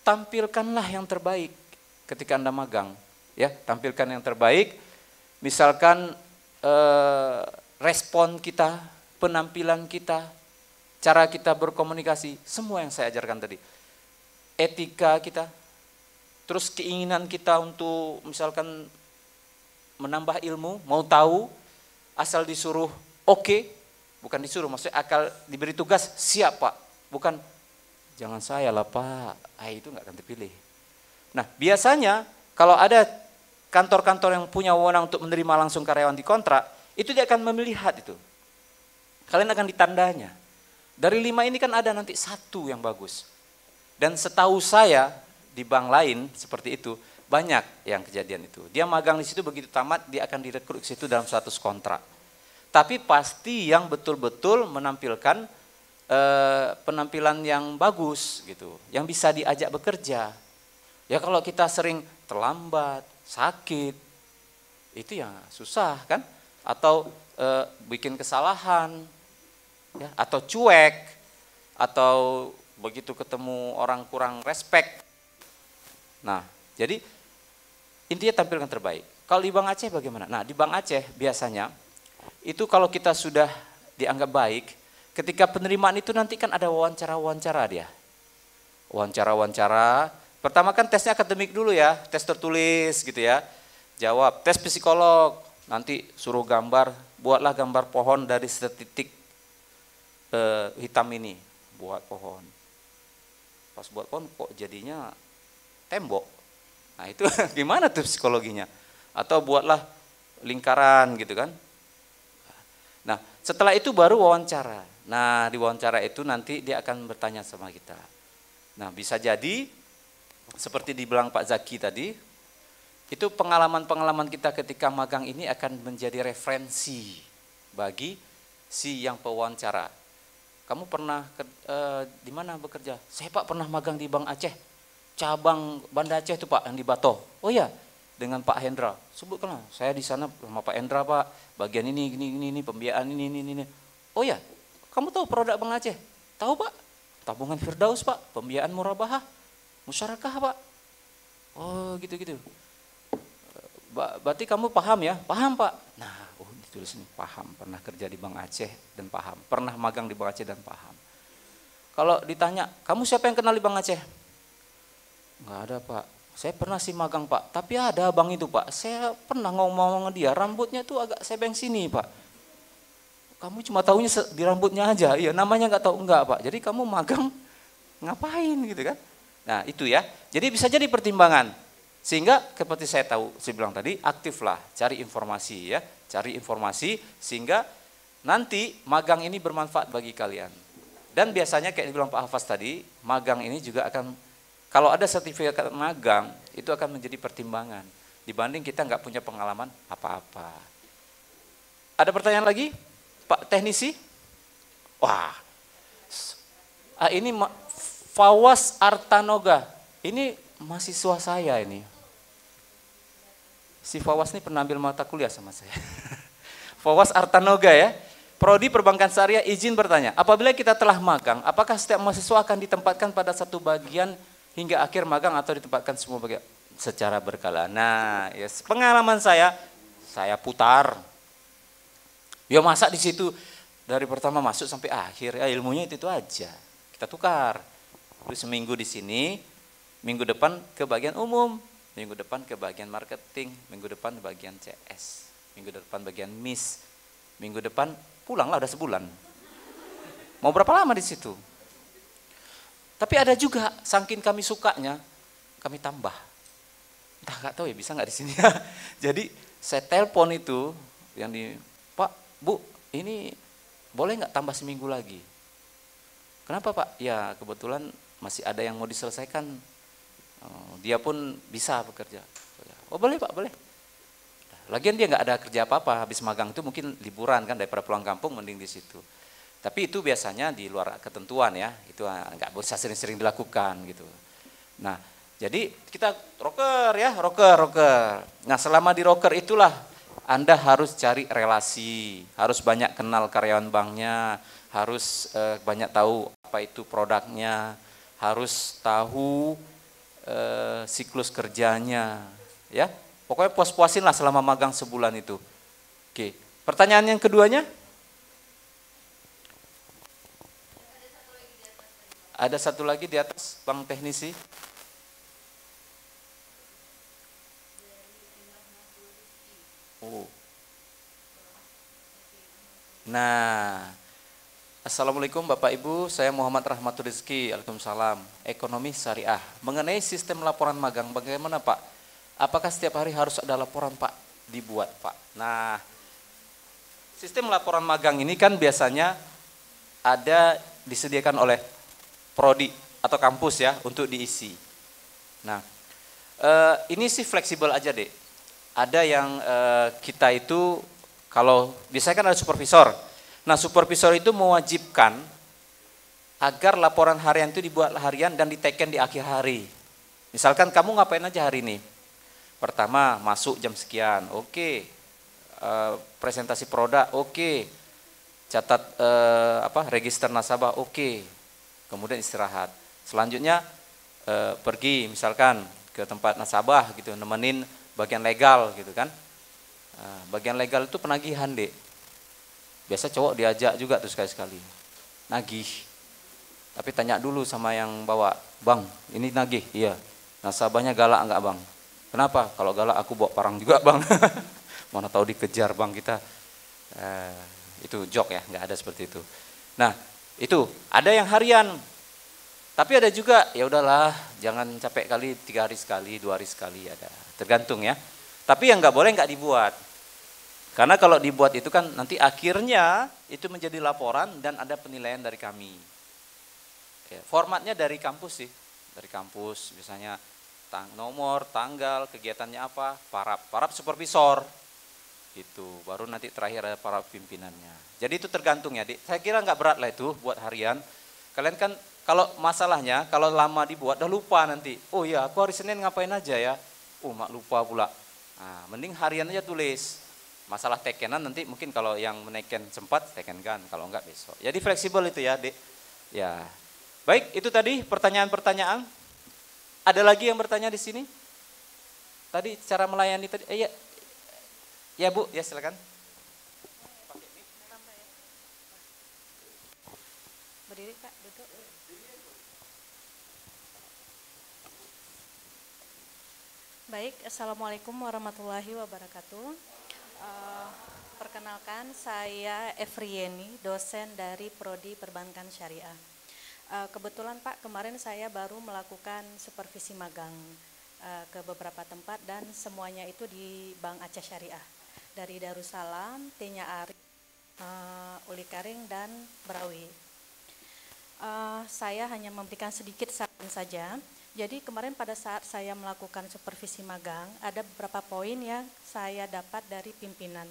Tampilkanlah yang terbaik ketika Anda magang. Ya, tampilkan yang terbaik. Misalkan respon kita, penampilan kita, cara kita berkomunikasi, semua yang saya ajarkan tadi. Etika kita, terus keinginan kita untuk misalkan menambah ilmu, mau tahu, asal disuruh oke, bukan disuruh, maksudnya akal diberi tugas siap Pak, bukan jangan saya lah Pak, itu nggak akan terpilih. Nah biasanya kalau ada kantor-kantor yang punya wewenang untuk menerima langsung karyawan di kontrak, itu dia akan melihat itu. Kalian akan ditandanya. Dari 5 ini kan ada nanti 1 yang bagus. Dan setahu saya di bank lain seperti itu, banyak yang kejadian itu. Dia magang di situ begitu tamat, dia akan direkrut ke situ dalam status kontrak. Tapi pasti yang betul-betul menampilkan penampilan yang bagus gitu, yang bisa diajak bekerja. Ya kalau kita sering terlambat, sakit, itu ya susah kan? Atau bikin kesalahan, ya, atau cuek, atau begitu ketemu orang kurang respect. Nah, jadi intinya tampilkan terbaik. Kalau di Bank Aceh bagaimana? Nah, di Bank Aceh biasanya itu kalau kita sudah dianggap baik, ketika penerimaan itu nanti kan ada wawancara-wawancara dia. Wawancara-wawancara, pertama kan tesnya akademik dulu ya, tes tertulis gitu ya. Jawab, tes psikolog, nanti suruh gambar, buatlah gambar pohon dari setitik hitam ini, buat pohon. Pas buat pohon kok jadinya tembok. Nah itu gimana tuh psikologinya? Atau buatlah lingkaran gitu kan. Nah setelah itu baru wawancara. Nah di wawancara itu nanti dia akan bertanya sama kita. Nah bisa jadi seperti dibilang Pak Zaki tadi, itu pengalaman-pengalaman kita ketika magang ini akan menjadi referensi bagi si yang pewawancara. Kamu pernah di mana bekerja? Saya Pak pernah magang di Bank Aceh, cabang Banda Aceh itu Pak yang di Bato. Oh ya, dengan Pak Hendra. Sebutkanlah, saya di sana sama Pak Hendra Pak, bagian ini, pembiayaan ini. Oh ya, kamu tahu produk Bank Aceh? Tahu Pak? Tabungan Firdaus Pak, pembiayaan murabahah, musyarakah Pak. Oh gitu-gitu. Berarti kamu paham ya? Paham Pak. Nah, ditulis ini paham, pernah kerja di Bank Aceh dan paham, pernah magang di Bank Aceh dan paham. Kalau ditanya, kamu siapa yang kenal di Bank Aceh? Enggak ada Pak, saya pernah sih magang Pak, tapi ada abang itu Pak, saya pernah ngomong sama dia, rambutnya tuh agak sebeng sini Pak. Kamu cuma taunya di rambutnya aja, ya namanya nggak tahu enggak Pak, jadi kamu magang ngapain gitu kan. Nah itu ya, jadi bisa jadi pertimbangan. Sehingga seperti saya bilang tadi, aktiflah, cari informasi ya, cari informasi sehingga nanti magang ini bermanfaat bagi kalian. Dan biasanya kayak dibilang Pak Hafaz tadi, magang ini juga akan, kalau ada sertifikat magang, itu akan menjadi pertimbangan dibanding kita nggak punya pengalaman apa-apa. Ada pertanyaan lagi, Pak Teknisi? Wah, ini Fawaz Artanoga, ini mahasiswa saya ini. Si Fawaz ini pernah ambil mata kuliah sama saya. Fawaz Artanoga ya. Prodi Perbankan Syariah izin bertanya, apabila kita telah magang, apakah setiap mahasiswa akan ditempatkan pada satu bagian hingga akhir magang atau ditempatkan semua bagian secara berkala? Nah, ya pengalaman saya putar. Ya masa di situ dari pertama masuk sampai akhir, ya ilmunya itu aja. Kita tukar. Terus seminggu di sini, minggu depan ke bagian umum. Minggu depan ke bagian marketing, minggu depan bagian CS, minggu depan bagian MIS, minggu depan pulanglah udah sebulan. Mau berapa lama di situ? Tapi ada juga, saking kami sukanya, kami tambah. Entah nggak tahu ya bisa nggak di sini ya. Jadi saya telepon itu yang di Pak, Bu, ini boleh nggak tambah seminggu lagi? Kenapa Pak? Ya kebetulan masih ada yang mau diselesaikan. Dia pun bisa bekerja. Oh boleh Pak, boleh. Lagian dia nggak ada kerja apa-apa, habis magang itu mungkin liburan kan, daripada pulang kampung mending di situ. Tapi itu biasanya di luar ketentuan ya, itu nggak bisa sering-sering dilakukan gitu. Nah jadi kita roker ya, roker. Nah selama di roker itulah Anda harus cari relasi, harus banyak kenal karyawan banknya, harus banyak tahu apa itu produknya, harus tahu siklus kerjanya, ya pokoknya puas-puasin lah selama magang sebulan itu. Oke, pertanyaan yang keduanya? Ada satu lagi di atas, Bang Teknisi. Oh. Nah, Assalamualaikum Bapak Ibu, saya Muhammad Rahmatul Rizki, Waalaikumsalam, Ekonomi Syariah. Mengenai sistem laporan magang, bagaimana Pak? Apakah setiap hari harus ada laporan Pak dibuat Pak? Nah, sistem laporan magang ini kan biasanya ada disediakan oleh prodi atau kampus ya untuk diisi. Nah, ini sih fleksibel aja deh. Ada yang kita itu kalau biasanya kan ada supervisor. Nah supervisor itu mewajibkan agar laporan harian itu dibuat harian dan diteken di akhir hari. Misalkan kamu ngapain aja hari ini? Pertama masuk jam sekian, oke. Presentasi produk, oke. Catat register nasabah, oke. Kemudian istirahat. Selanjutnya pergi misalkan ke tempat nasabah gitu, nemenin bagian legal gitu kan. Bagian legal itu penagihan deh. Biasa cowok diajak juga tuh sekali-sekali. Nagih. Tapi tanya dulu sama yang bawa, "Bang, ini nagih?" "Iya." "Nasabahnya galak enggak, Bang?" "Kenapa?" "Kalau galak aku bawa parang juga, Bang." Mana tahu dikejar Bang kita. Itu joke ya, enggak ada seperti itu. Nah, itu ada yang harian. Tapi ada juga, ya udahlah, jangan capek kali 3 hari sekali, 2 hari sekali, ada. Tergantung ya. Tapi yang enggak boleh enggak dibuat. Karena kalau dibuat itu kan nanti akhirnya itu menjadi laporan dan ada penilaian dari kami. Ya, formatnya dari kampus sih, dari kampus misalnya nomor, tanggal, kegiatannya apa, parap supervisor, itu baru nanti terakhir ada para pimpinannya. Jadi itu tergantung ya, Dik. Saya kira nggak berat lah itu buat harian. Kalian kan kalau masalahnya kalau lama dibuat udah lupa nanti. Oh iya, aku hari Senin ngapain aja ya? Mak lupa pula. Nah, mending harian aja tulis. Masalah tekenan nanti mungkin kalau yang meneken sempat tekenkan, kalau enggak besok. Jadi fleksibel itu ya, Dik. Ya. Baik, itu tadi pertanyaan-pertanyaan. Ada lagi yang bertanya di sini? Tadi cara melayani tadi. Ya. Ya, Bu, ya silakan. Berdiri, Kak, duduk. Baik, Assalamualaikum warahmatullahi wabarakatuh. Perkenalkan, saya Efrieni, dosen dari Prodi Perbankan Syariah. Kebetulan Pak, kemarin saya baru melakukan supervisi magang ke beberapa tempat dan semuanya itu di Bank Aceh Syariah. Dari Darussalam, Tenya Arif, Uli Karing, dan Berawi. Saya hanya memberikan sedikit saran saja. Jadi kemarin pada saat saya melakukan supervisi magang, ada beberapa poin yang saya dapat dari pimpinan.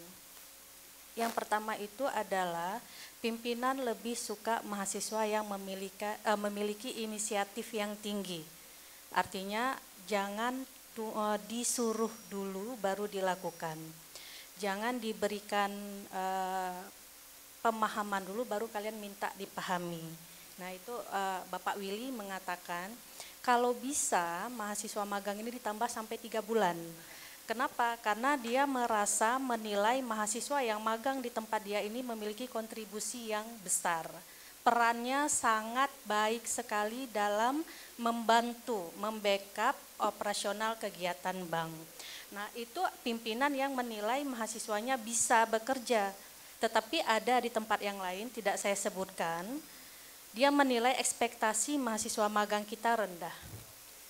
Yang pertama itu adalah pimpinan lebih suka mahasiswa yang memiliki inisiatif yang tinggi. Artinya jangan disuruh dulu baru dilakukan. Jangan diberikan pemahaman dulu baru kalian minta dipahami. Nah itu Bapak Willy mengatakan kalau bisa mahasiswa magang ini ditambah sampai 3 bulan. Kenapa? Karena dia merasa menilai mahasiswa yang magang di tempat dia ini memiliki kontribusi yang besar. Perannya sangat baik sekali dalam membantu, membackup operasional kegiatan bank. Nah itu pimpinan yang menilai mahasiswanya bisa bekerja. Tetapi ada di tempat yang lain, tidak saya sebutkan, dia menilai ekspektasi mahasiswa magang kita rendah.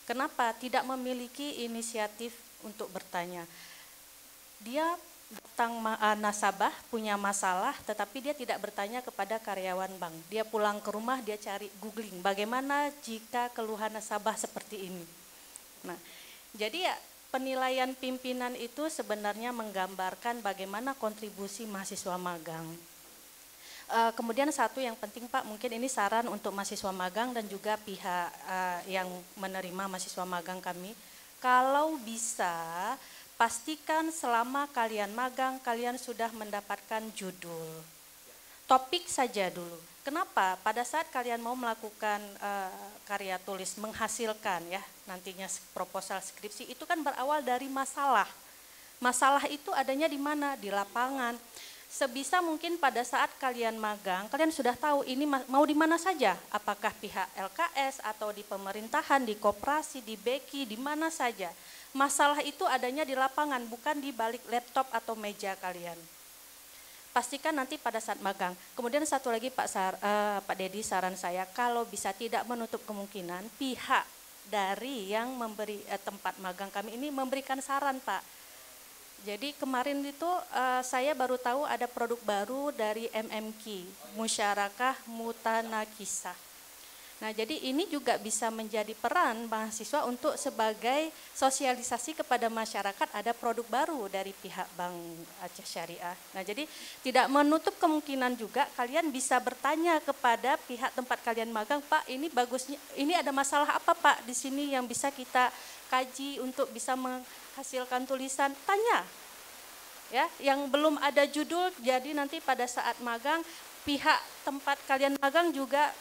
Kenapa? Tidak memiliki inisiatif untuk bertanya. Dia datang nasabah punya masalah, tetapi dia tidak bertanya kepada karyawan bank. Dia pulang ke rumah, dia cari googling, bagaimana jika keluhan nasabah seperti ini. Nah, jadi ya penilaian pimpinan itu sebenarnya menggambarkan bagaimana kontribusi mahasiswa magang. Kemudian satu yang penting Pak, mungkin ini saran untuk mahasiswa magang dan juga pihak yang menerima mahasiswa magang kami. Kalau bisa, pastikan selama kalian magang, kalian sudah mendapatkan judul. Topik saja dulu. Kenapa? Pada saat kalian mau melakukan karya tulis, menghasilkan ya, nantinya proposal skripsi, itu kan berawal dari masalah. Masalah itu adanya di mana? Di lapangan. Sebisa mungkin pada saat kalian magang, kalian sudah tahu ini mau di mana saja, apakah pihak LKS atau di pemerintahan, di koperasi, di BEKI, di mana saja. Masalah itu adanya di lapangan, bukan di balik laptop atau meja kalian. Pastikan nanti pada saat magang. Kemudian satu lagi Pak Dedi, saran saya, kalau bisa tidak menutup kemungkinan pihak dari yang memberi tempat magang kami ini memberikan saran Pak. Jadi kemarin itu saya baru tahu ada produk baru dari MMQ, Musyarakah Mutanakisah. Nah jadi ini juga bisa menjadi peran mahasiswa untuk sebagai sosialisasi kepada masyarakat ada produk baru dari pihak Bank Aceh Syariah. Nah jadi tidak menutup kemungkinan juga kalian bisa bertanya kepada pihak tempat kalian magang, Pak ini bagusnya, ini ada masalah apa Pak di sini yang bisa kita kaji untuk bisa menghasilkan tulisan, tanya. Ya, yang belum ada judul, jadi nanti pada saat magang pihak tempat kalian magang juga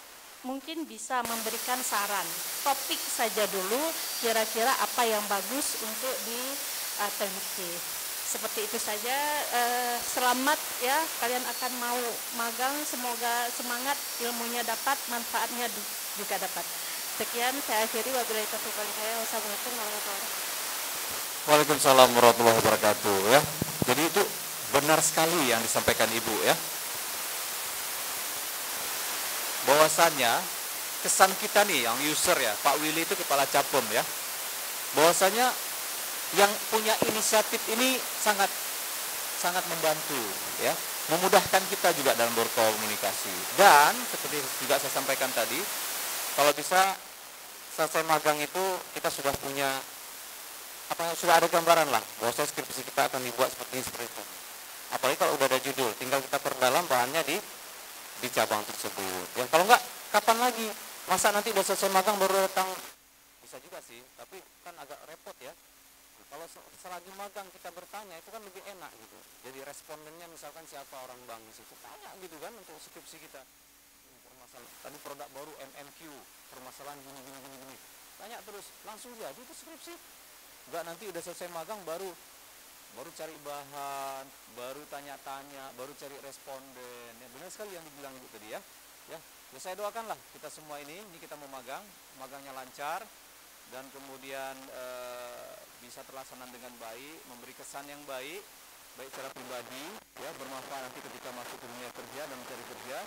mungkin bisa memberikan saran. Topik saja dulu, kira-kira apa yang bagus untuk diteliti. seperti itu saja. Selamat ya, kalian akan mau magang, semoga semangat, ilmunya dapat, manfaatnya juga dapat. Sekian saya akhiri, wabillahi taufiq wal hidayah. Wassalamualaikum warahmatullahi wabarakatuh. Waalaikumsalam warahmatullahi wabarakatuh ya. Jadi itu benar sekali yang disampaikan Ibu ya. Bahwasannya kesan kita nih yang user ya, Pak Willy itu kepala Capem ya. Bahwasanya yang punya inisiatif ini sangat membantu ya, memudahkan kita juga dalam berkomunikasi. Dan seperti juga saya sampaikan tadi, kalau bisa selesai magang itu kita sudah punya sudah ada gambaran lah bahwa skripsi kita akan dibuat seperti itu. Apalagi kalau udah ada judul, tinggal kita perdalam bahannya di cabang tersebut. Yang kalau enggak, kapan lagi? Masa nanti udah selesai magang baru datang? Bisa juga sih, tapi kan agak repot ya. Kalau selagi magang kita bertanya itu kan lebih enak gitu. Jadi respondennya misalkan siapa orang bank di situ, tanya gitu kan untuk skripsi kita. Permasalahan tadi produk baru MMQ, permasalahan gini. Tanya terus, langsung jadi itu skripsi. Enggak nanti udah selesai magang baru cari bahan, baru tanya-tanya, baru cari responden. Ya, benar sekali yang dibilang Ibu tadi ya. Ya, saya doakanlah kita semua ini kita mau magangnya lancar dan kemudian bisa terlaksana dengan baik, memberi kesan yang baik secara pribadi, ya, bermanfaat nanti ketika masuk ke dunia kerja dan mencari kerja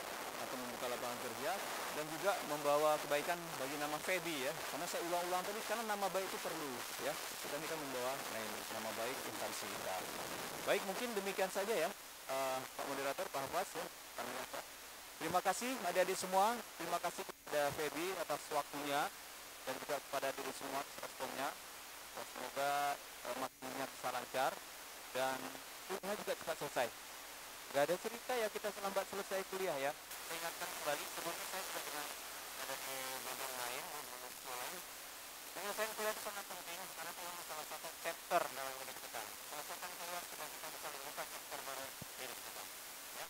atau membuka lapangan kerja, dan juga membawa kebaikan bagi nama FEBI ya. Karena saya ulang-ulang tadi, karena nama baik itu perlu ya. Kita ini kan membawa nama baik instansi kita. Baik, mungkin demikian saja ya, Pak Moderator, Pak Hafaz ya. Terima kasih adik-adik semua, terima kasih kepada FEBI atas waktunya dan juga kepada diri semua atas responnya. Semoga maksudnya bisa lancar dan kuliah juga cepat selesai. Gak ada cerita ya kita terlambat selesai kuliah ya. Saya ingatkan kembali, sebelumnya saya sudah pernah ada di bidang lain, di sekolah lain. Penyelesaian kuliah itu sangat penting karena itu salah satu chapter dalam hidup kita. Selesaikan kuliah supaya kita bisa membuka chapter baru hidup kita. Ya.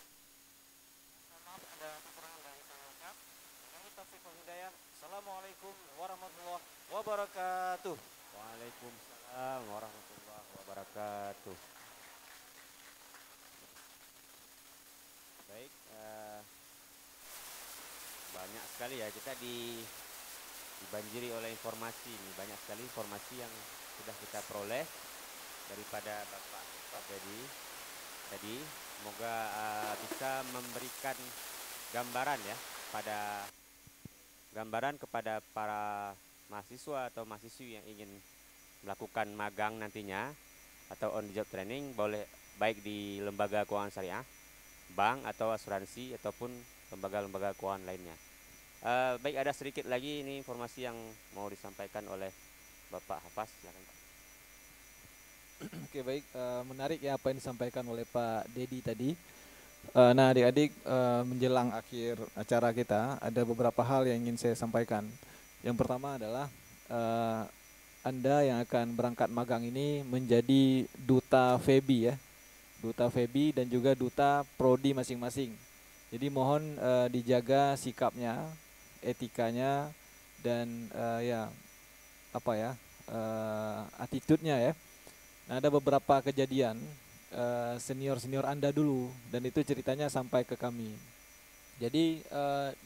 Maaf ada kekurangan dari saya ucap. Ini Taufiq wal Hidayah. Assalamualaikum warahmatullahi wabarakatuh. Waalaikumsalam warahmatullahi wabarakatuh. Baik, banyak sekali ya kita dibanjiri oleh informasi ini. Banyak sekali informasi yang sudah kita peroleh daripada Bapak Dedi tadi. Semoga bisa memberikan gambaran kepada para mahasiswa atau mahasiswi yang ingin melakukan magang nantinya atau on the job training, boleh baik di lembaga keuangan syariah, bank atau asuransi ataupun lembaga-lembaga keuangan lainnya. Baik, ada sedikit lagi ini informasi yang mau disampaikan oleh Bapak Hafaz. Silakan Pak. Oke, baik, menarik ya apa yang disampaikan oleh Pak Dedi tadi. Nah, adik-adik, menjelang akhir acara kita ada beberapa hal yang ingin saya sampaikan. Yang pertama adalah Anda yang akan berangkat magang ini menjadi duta FEBI ya, duta FEBI dan juga duta prodi masing-masing. Jadi mohon dijaga sikapnya, etikanya, dan attitude-nya ya. Nah, ada beberapa kejadian senior-senior Anda dulu, dan itu ceritanya sampai ke kami. Jadi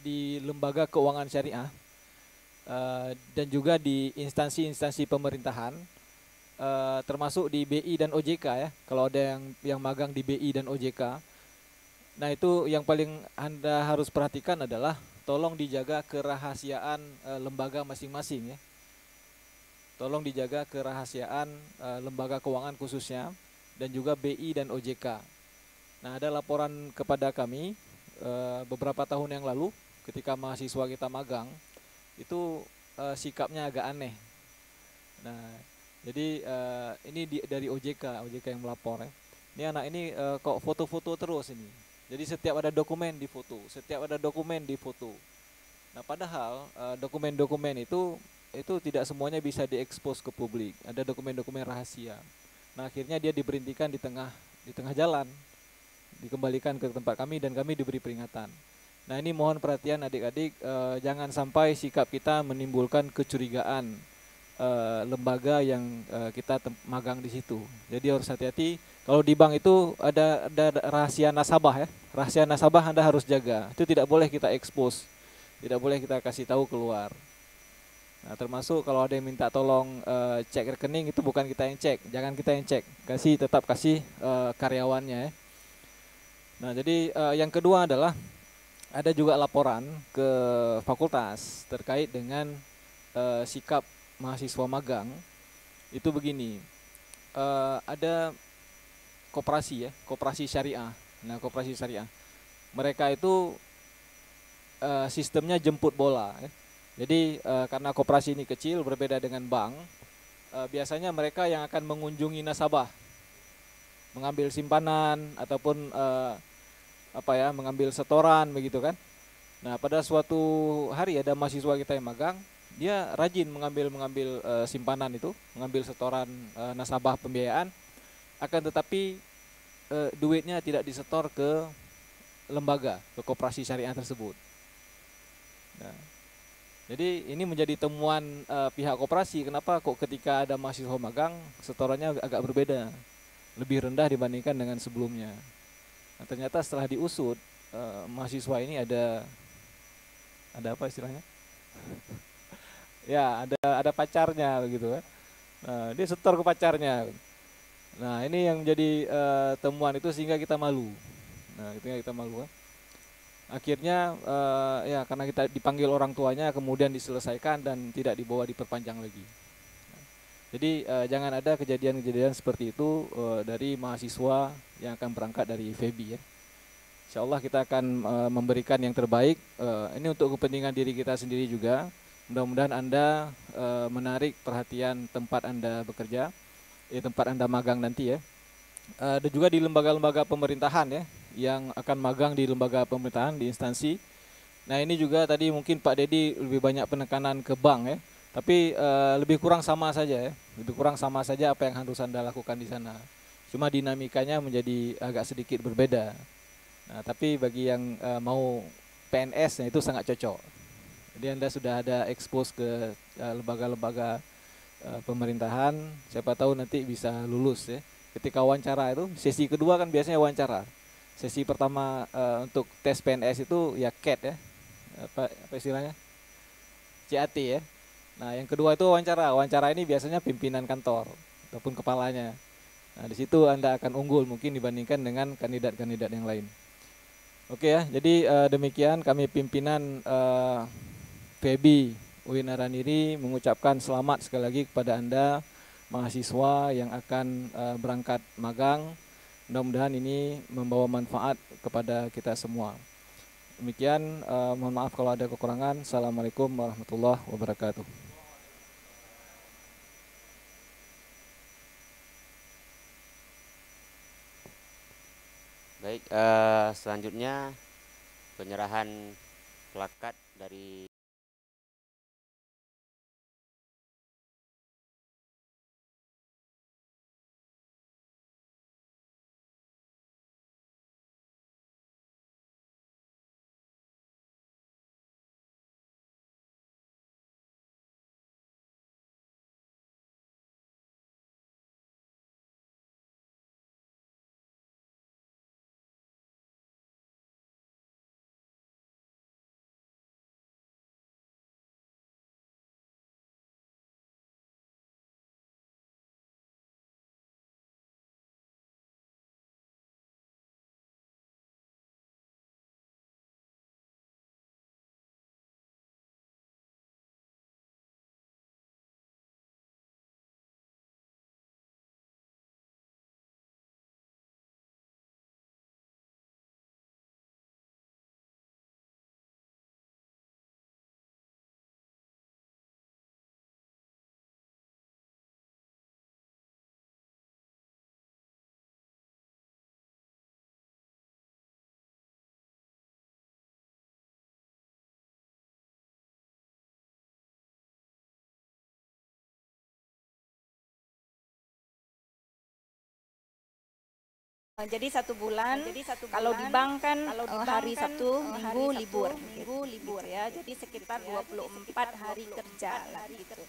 di lembaga keuangan syariah dan juga di instansi-instansi pemerintahan, termasuk di BI dan OJK ya. Kalau ada yang magang di BI dan OJK, nah itu yang paling Anda harus perhatikan adalah tolong dijaga kerahasiaan lembaga masing-masing ya. Tolong dijaga kerahasiaan lembaga keuangan khususnya, dan juga BI dan OJK. Nah, ada laporan kepada kami beberapa tahun yang lalu ketika mahasiswa kita magang, itu sikapnya agak aneh. Nah, jadi ini dari OJK yang melapor ya. Ini anak ini kok foto-foto terus ini. Jadi setiap ada dokumen difoto. Nah, padahal dokumen-dokumen itu tidak semuanya bisa diekspos ke publik. Ada dokumen-dokumen rahasia. Nah, akhirnya dia diberhentikan di tengah jalan, dikembalikan ke tempat kami dan kami diberi peringatan. Nah, ini mohon perhatian adik-adik, jangan sampai sikap kita menimbulkan kecurigaan lembaga yang kita magang di situ. Jadi harus hati-hati. Kalau di bank itu ada rahasia nasabah ya. Rahasia nasabah Anda harus jaga. Itu tidak boleh kita expose. Tidak boleh kita kasih tahu keluar. Nah, termasuk kalau ada yang minta tolong cek rekening, itu bukan kita yang cek, jangan kita yang cek. Tetap kasih karyawannya ya. Nah, jadi yang kedua adalah ada juga laporan ke fakultas terkait dengan sikap mahasiswa magang. Itu begini. Ada koperasi ya, koperasi syariah. Nah, koperasi syariah. Mereka itu sistemnya jemput bola ya. Jadi karena koperasi ini kecil berbeda dengan bank, biasanya mereka yang akan mengunjungi nasabah, mengambil simpanan ataupun mengambil setoran begitu kan. Nah, pada suatu hari ada mahasiswa kita yang magang, dia rajin mengambil simpanan itu, mengambil setoran nasabah pembiayaan, akan tetapi duitnya tidak disetor ke lembaga, ke koperasi syariah tersebut. Nah, jadi ini menjadi temuan pihak koperasi, kenapa kok ketika ada mahasiswa magang setorannya agak berbeda, lebih rendah dibandingkan dengan sebelumnya. Nah, ternyata setelah diusut, mahasiswa ini ada apa istilahnya? Ya, ada pacarnya begitu kan. Nah, dia setor ke pacarnya. Nah, ini yang menjadi temuan itu sehingga kita malu. Nah, itu yang kita malu kan. Akhirnya ya karena kita dipanggil orang tuanya, kemudian diselesaikan dan tidak diperpanjang lagi. Jadi jangan ada kejadian-kejadian seperti itu dari mahasiswa yang akan berangkat dari FEBI ya. Insya Allah kita akan memberikan yang terbaik. Ini untuk kepentingan diri kita sendiri juga. Mudah-mudahan Anda menarik perhatian tempat Anda bekerja, tempat Anda magang nanti ya. Ada juga di lembaga-lembaga pemerintahan ya, yang akan magang di lembaga pemerintahan, di instansi. Nah, ini juga tadi mungkin Pak Dedi lebih banyak penekanan ke bank ya, tapi lebih kurang sama saja ya, lebih kurang sama saja apa yang harus Anda lakukan di sana. Cuma dinamikanya menjadi agak sedikit berbeda. Nah, tapi bagi yang mau PNS, nah itu sangat cocok. Jadi Anda sudah ada expose ke lembaga-lembaga pemerintahan, siapa tahu nanti bisa lulus ya. Ketika wawancara itu, sesi kedua kan biasanya wawancara. Sesi pertama untuk tes PNS itu ya CAT ya, apa istilahnya? CAT ya. Nah, yang kedua itu wawancara. Wawancara ini biasanya pimpinan kantor ataupun kepalanya. Nah, di situ Anda akan unggul mungkin dibandingkan dengan kandidat-kandidat yang lain. Oke ya, jadi demikian kami pimpinan FEBI UIN Araniri mengucapkan selamat sekali lagi kepada Anda mahasiswa yang akan berangkat magang. Mudah-mudahan ini membawa manfaat kepada kita semua. Demikian, mohon maaf kalau ada kekurangan. Assalamualaikum warahmatullahi wabarakatuh. Baik, selanjutnya penyerahan plakat dari Jadi 1 bulan, kalau di bank kan hari Sabtu, Minggu libur ya. Jadi sekitar 24 hari kerja lah gitu.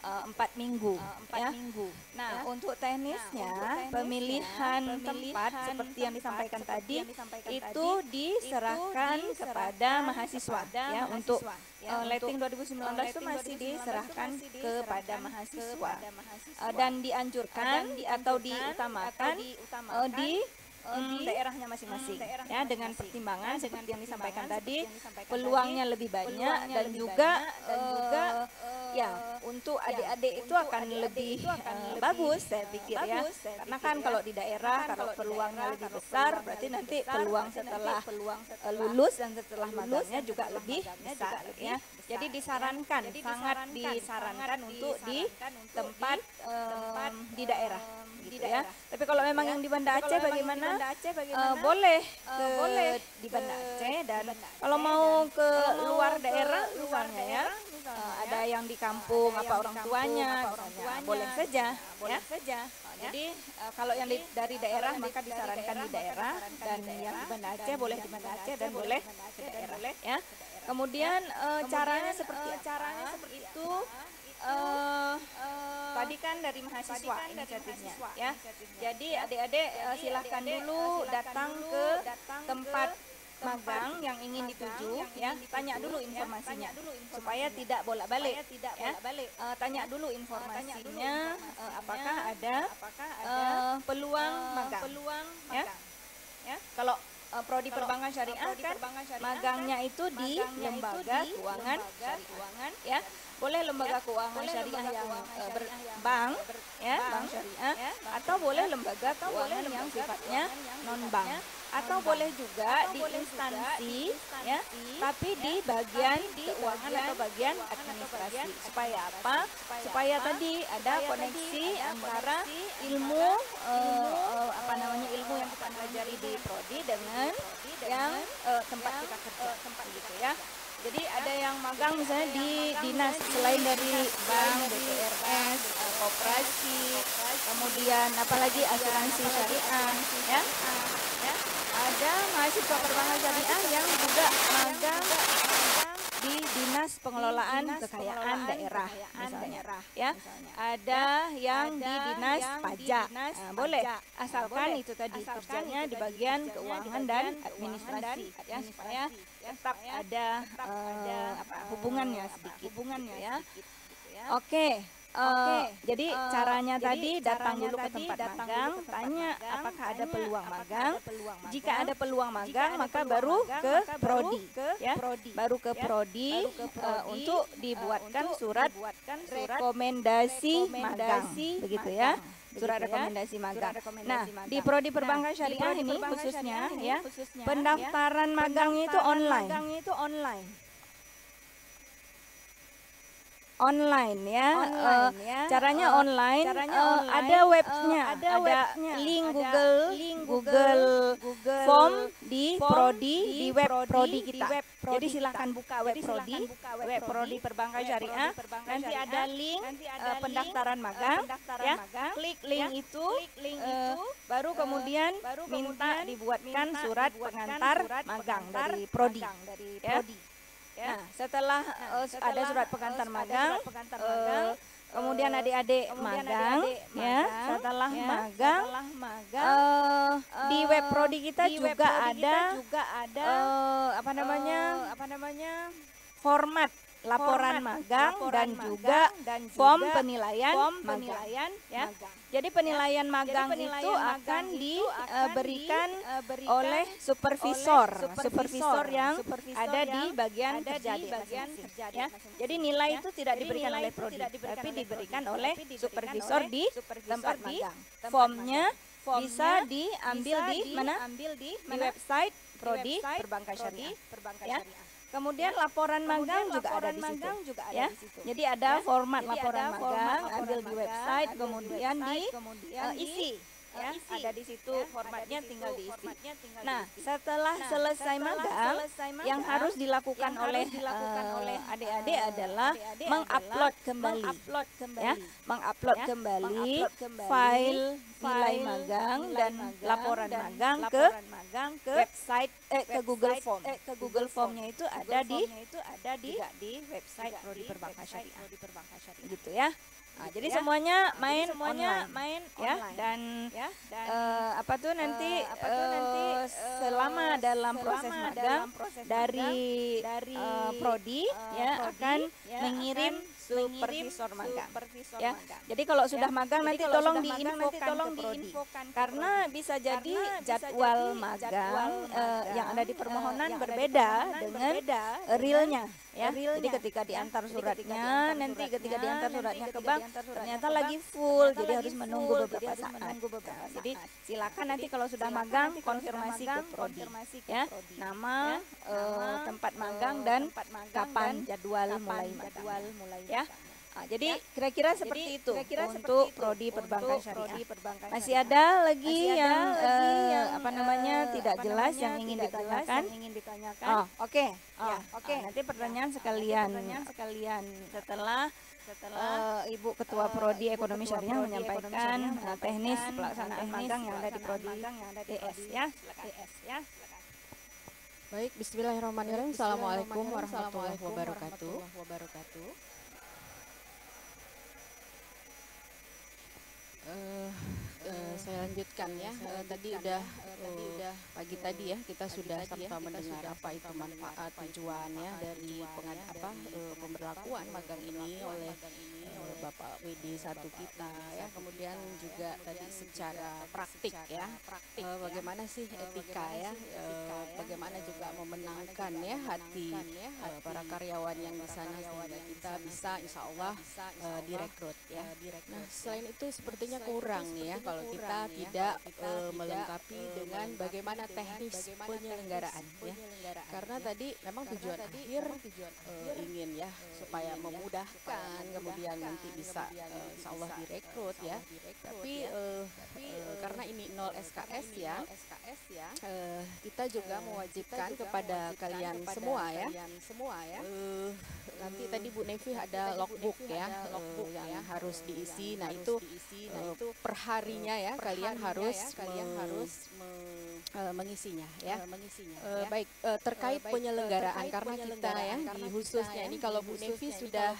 4 minggu ya. Nah, untuk teknisnya pemilihan tempat seperti yang disampaikan tadi itu diserahkan kepada mahasiswa ya. Untuk letting 2019 itu masih diserahkan kepada mahasiswa dan dianjurkan atau diutamakan di daerahnya masing-masing ya, dengan pertimbangan seperti yang disampaikan tadi, peluangnya lebih banyak dan juga ya untuk adik-adik itu akan lebih bagus saya pikir ya, karena kan kalau di daerah kalau peluangnya lebih besar berarti nanti peluang setelah lulus dan setelah magangnya juga lebih besar ya. Jadi disarankan, sangat disarankan untuk di tempat di daerah gitu ya. Tapi kalau memang yang di Banda Aceh bagaimana? Boleh di Banda Aceh, dan kalau mau ke luar daerah misalnya ya, ada yang di kampung apa orang tuanya boleh saja ya. Jadi kalau yang dari daerah maka disarankan di daerah, dan yang di Banda Aceh boleh di Banda Aceh dan boleh ke daerah ya. Kemudian caranya seperti itu. Tadi kan dari mahasiswa inisiatifnya ya. Jadi adik-adik silahkan dulu datang ke tempat magang yang ingin dituju ya, tanya dulu informasinya supaya tidak bolak-balik ya. Tanya dulu informasinya apakah ada peluang magang ya. Kalau prodi perbankan syariah kan magangnya itu di lembaga keuangan ya. Boleh lembaga keuangan syariah yang berbank ya, bank syariah, atau boleh lembaga keuangan yang sifatnya non bank, atau boleh juga di instansi ya, tapi di bagian keuangan atau bagian administrasi. Supaya apa? Supaya tadi ada koneksi antara ilmu ilmu yang kita pelajari di prodi dengan yang tempat kita kerja gitu ya. Jadi ada yang magang misalnya di dinas selain dari bank, BPRS, koperasi, kemudian apalagi asuransi syariah ya. Ada mahasiswa perbankan syariah yang juga magang di Dinas Pengelolaan Kekayaan Daerah misalnya ya. Ada yang di Dinas Pajak, boleh, asalkan itu tadi kerjanya di bagian keuangan dan administrasi ya, supaya tetap ada hubungannya sedikit ya. Oke. Jadi caranya tadi datang dulu ke tempat magang, tanya apakah ada peluang magang. Jika ada peluang magang maka baru ke prodi ya. Baru ke prodi untuk dibuatkan surat rekomendasi magang begitu ya. Surat rekomendasi magang. Nah, di prodi perbankan syariah ini khususnya ya, pendaftaran magangnya itu online. Online ya, caranya online, ada webnya, ada link Google Form di prodi, di web prodi kita. Jadi silakan buka web prodi perbankan syariah. Nanti ada link pendaftaran magang, ya. Klik link itu, baru kemudian minta dibuatkan surat pengantar magang dari prodi. Ya. Nah, setelah ada surat pengantar magang, kemudian adik-adik magang, ya. Setelah magang, di web prodi kita juga ada format laporan magang dan juga form penilaian magang. Ya. Jadi penilaian magang itu akan diberikan oleh supervisor yang ada di bagian kerja ya. Jadi nilai itu tidak diberikan oleh prodi, tapi diberikan oleh supervisor di tempat magang. Formnya bisa diambil di mana? Di website prodi perbankan syariah. Ya. Kemudian laporan magang juga ada di situ, ya. Jadi ada format laporan magang, ambil di website, kemudian diisi ya, ada di situ formatnya tinggal diisi. Nah, setelah selesai magang, yang harus dilakukan oleh adik-adik adalah mengupload kembali, ya, mengupload kembali file nilai magang dan laporan magang ke website ke Google Form. Google Formnya itu ada di website Prodi Perbankan Syariah, gitu ya. Nah, jadi semuanya main online, ya, dan nanti selama dalam proses magang dari Prodi ya akan mengirim supervisor magang, ya. Jadi kalau sudah magang nanti tolong diinfokan ke Prodi, karena bisa jadi jadwal magang yang ada di permohonan berbeda dengan realnya, ya. Jadi ketika diantar suratnya, nanti ketika diantar suratnya ke bank ternyata lagi full, jadi harus menunggu beberapa saat. Jadi silakan nanti kalau sudah magang konfirmasi ke Prodi, ya, nama, tempat magang dan kapan jadwal mulai magang, ya. Nah, jadi kira-kira seperti itu untuk Prodi Perbankan Syariah. Masih ada lagi yang tidak jelas yang ingin ditanyakan? Oh, oke. Nanti pertanyaan sekalian setelah Ibu Ketua Prodi Ekonomi Syariah menyampaikan teknis pelaksanaan magang yang ada di Prodi DS, ya. Baik, bismillahirrahmanirrahim. Assalamualaikum warahmatullahi wabarakatuh. Saya lanjutkan ya. Tadi udah pagi tadi ya kita sudah sama mendengar apa itu manfaat tujuannya dari pemberlakuan magang ini oleh Bapak WD 1 kita ya. Kemudian juga tadi secara praktik ya, bagaimana sih etika ya, bagaimana juga memenangkan ya hati para karyawan yang di sana sehingga kita bisa insya Allah direkrut ya. Nah, selain itu sepertinya kurang nih ya kalau kita tidak melengkapi dengan bagaimana teknis penyelenggaraan ya. Karena tadi memang tujuan akhir ingin ya supaya memudahkan, kemudian nanti bisa insya Allah direkrut ya. Tapi karena ini 0 SKS ya, kita juga mewajibkan kepada kalian semua ya. Nanti tadi Bu Nevi ada logbook ya, yang harus diisi. Nah itu perharinya ya kalian harus mengisinya ya. Baik, terkait penyelenggaraan karena kita ya di khususnya ini kalau Bu Nevi sudah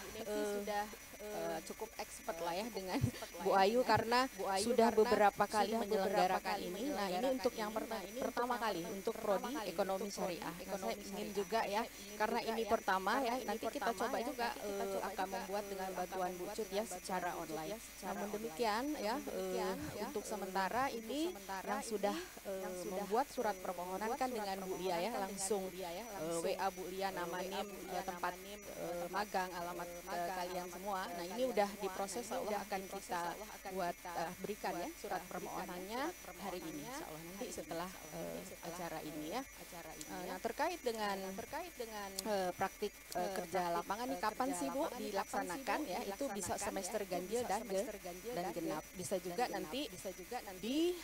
cukup expert lah ya dengan Bu Ayu karena sudah beberapa kali menyelenggarakan ini. Nah ini untuk yang pertama kali untuk Prodi Ekonomi Syariah. Saya ingin juga ya karena ini pertama ya, nanti kita coba juga akan membuat dengan bantuan Bu Cut ya secara online. Namun demikian ya untuk sementara ini yang sudah membuat surat permohonan kan dengan Bu Lia ya, langsung WA Bu Lia nama NIM tempat magang alamat kalian semua. Nah ini udah diproses, Allah akan kita buat berikan ya surat permohonannya hari ini insya Allah nanti setelah acara ini ya. Nah terkait dengan praktik kerja lapangan ini kapan sih Bu dilaksanakan ya, itu bisa semester ganjil dan genap, bisa juga nanti di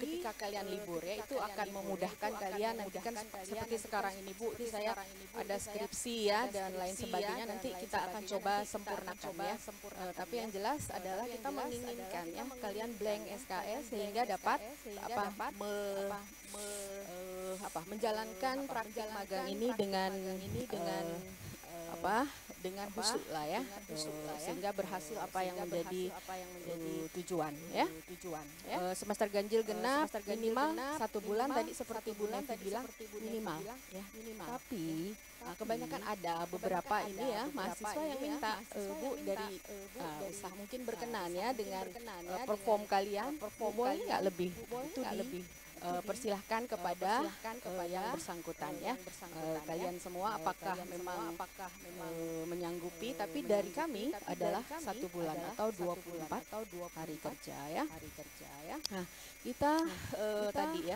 ketika kalian libur ya, itu akan memudahkan kalian nanti kan seperti sekarang ini Bu, ini saya ada skripsi ya dan lain sebagainya, nanti kita akan coba sempurnakan ya. Tapi yang jelas adalah kita menginginkan ya kalian blank SKS sehingga dapat menjalankan praktik magang ini dengan khusyuk lah ya, sehingga berhasil apa yang menjadi tujuan ya. Semester ganjil genap minimal 1 bulan tadi seperti Bu Nevi bilang minimal ya. Tapi kebanyakan ada beberapa ini ya mahasiswa yang minta Bu dari usaha mungkin berkenan ya dengan perform kalian, boleh nggak lebih itu persilahkan kepada yang bersangkutan ya. Kalian semua apakah memang menyanggupi, tapi dari kami adalah 1 bulan atau 24 hari kerja ya. Nah kita tadi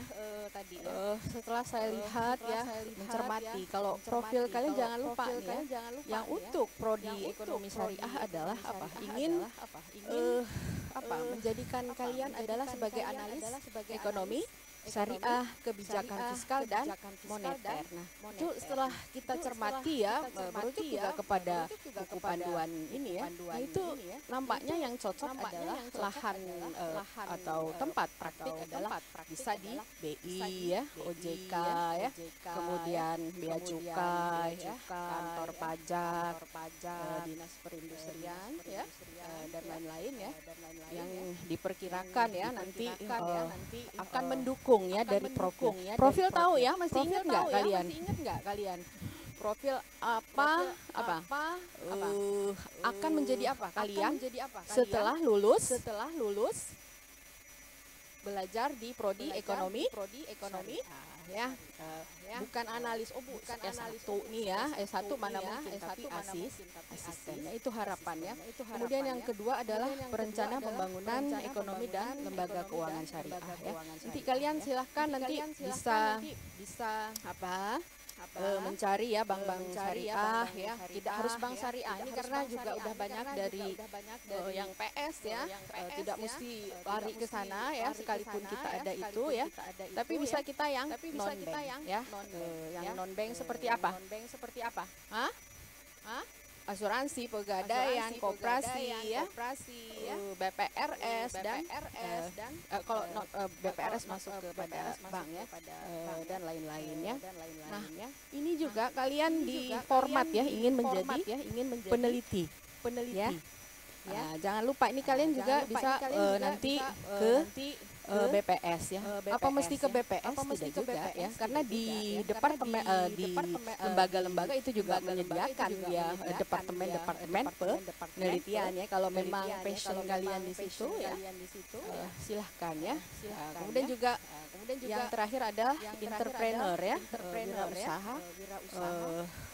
setelah saya lihat ya mencermati, kalau profil kalian jangan lupa nih ya, yang untuk Prodi Ekonomi Syariah adalah ingin menjadikan kalian adalah sebagai analis ekonomi, syariah, kebijakan fiskal dan moneter. Nah, itu setelah kita cermati ya, merujuk juga kepada buku panduan ini ya. Nah, itu nampaknya yang cocok adalah lahan atau tempat praktik adalah bisa di BI ya, OJK ya, kemudian bea cukai ya, kantor pajak, dinas perindustrian ya, dan lain-lain ya, yang diperkirakan ya nanti akan mendukung ya dari profil. Profil tahu ya, masih ingat nggak kalian? Profil apa akan menjadi apa kalian setelah lulus belajar di prodi ekonomi ya, bukan analis, bukan S1 nih ya, S1 mana mungkin, tapi asistennya itu harapannya. Kemudian yang kedua adalah perencana pembangunan ekonomi dan lembaga keuangan syariah ya. Nanti kalian silahkan nanti bisa mencari ya bank-bank syariah ya, tidak harus bank syariah ini karena juga udah banyak dari yang PS ya, tidak mesti lari ke sana ya, sekalipun kita ada itu ya, tapi bisa kita yang non bank ya, yang non bank seperti apa? Asuransi, pegadaian, koperasi ya, BPRS dan kalau BPRS masuk kepada bank ya, dan lain-lain ya. Nah, ini juga kalian di format ya, ingin menjadi peneliti ya. Jangan lupa ini kalian juga bisa nanti ke BPS ya. Apa mesti ke BPS? Tidak juga ya, karena di departemen di lembaga-lembaga itu juga menyediakan ya departemen penelitian ya. Kalau memang passion kalian di situ ya, silahkan ya. Kemudian juga yang terakhir adalah entrepreneur ya,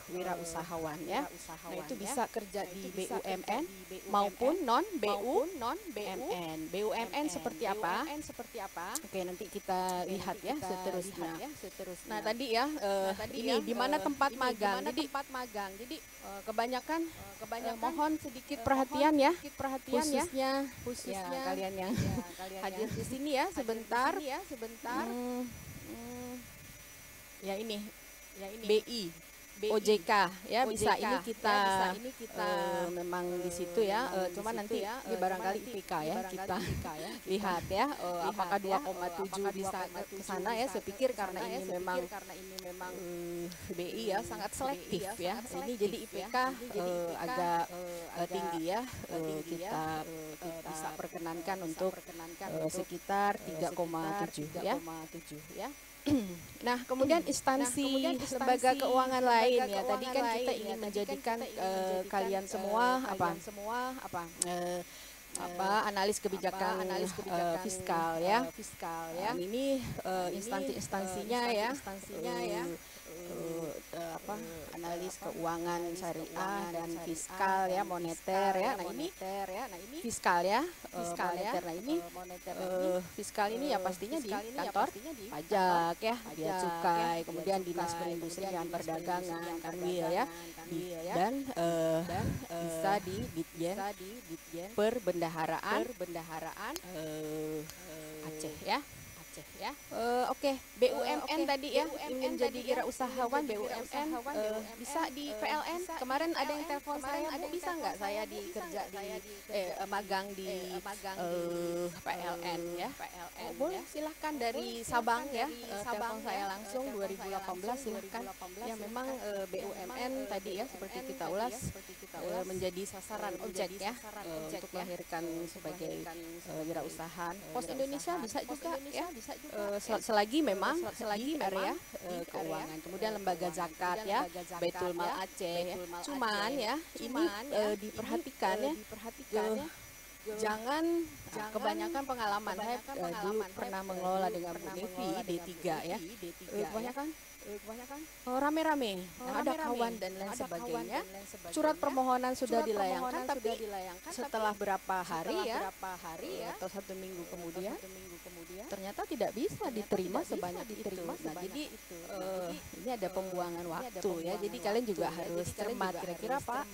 wirausahawan ya. Nah, itu bisa kerja di BUMN maupun non BUMN. BUMN seperti apa? Oke, nanti kita lihat ya seterusnya. Nah, tadi ya ini di mana tempat magang. Jadi kebanyakan mohon sedikit perhatian ya, khususnya kalian yang hadir di sini ya sebentar. Ya ini BI, OJK ya, bisa ini kita memang di situ ya, cuma nanti ini barangkali IPK ya, kita lihat ya apakah 2,7 bisa ke sana ya. Saya pikir karena ini memang BI ya sangat selektif ya, ini jadi IPK agak tinggi ya, kita bisa perkenankan untuk sekitar 3,7 ya. Nah, kemudian instansi lembaga keuangan lain ya. Tadi kan kita ingin menjadikan kalian semua analis kebijakan fiskal ya. Ini instansinya ya. Analis keuangan syariah dan fiskal ya, moneter ya. Nah, ini fiskal ya, moneter. Nah, ini fiskal ini ya pastinya di kantor pajak ya, bea cukai, kemudian dinas perindustrian, perdagangan, kanwil ya, dan bisa di Ditjen Perbendaharaan Aceh ya. Oke, BUMN tadi ya, ingin jadi wirausahawan BUMN, bisa di PLN. Kemarin ada yang telepon saya, Bu, bisa nggak saya dikerja di magang di PLN ya? Boleh, silahkan dari Sabang ya, telepon saya langsung 2018 silahkan. Ya, memang BUMN tadi ya seperti kita ulas menjadi sasaran objek ya, untuk melahirkan sebagai wirausahaan. Pos Indonesia bisa juga ya. Selagi memang di area keuangan. Kemudian lembaga zakat ya, Baitul Mal Aceh ya. Cuman ya ini diperhatikan ya, jangan kebanyakan pengalaman. Saya dulu pernah mengelola dengan Bu Devi D3 ya. Kebanyakan rame-rame, ada kawan dan lain sebagainya. Surat permohonan sudah dilayangkan, tapi setelah berapa hari ya, atau 1 minggu kemudian ternyata tidak bisa diterima sebanyak itu. Nah, jadi ini ada pembuangan waktu ya. Jadi kalian juga harus cermat kira-kira Pak,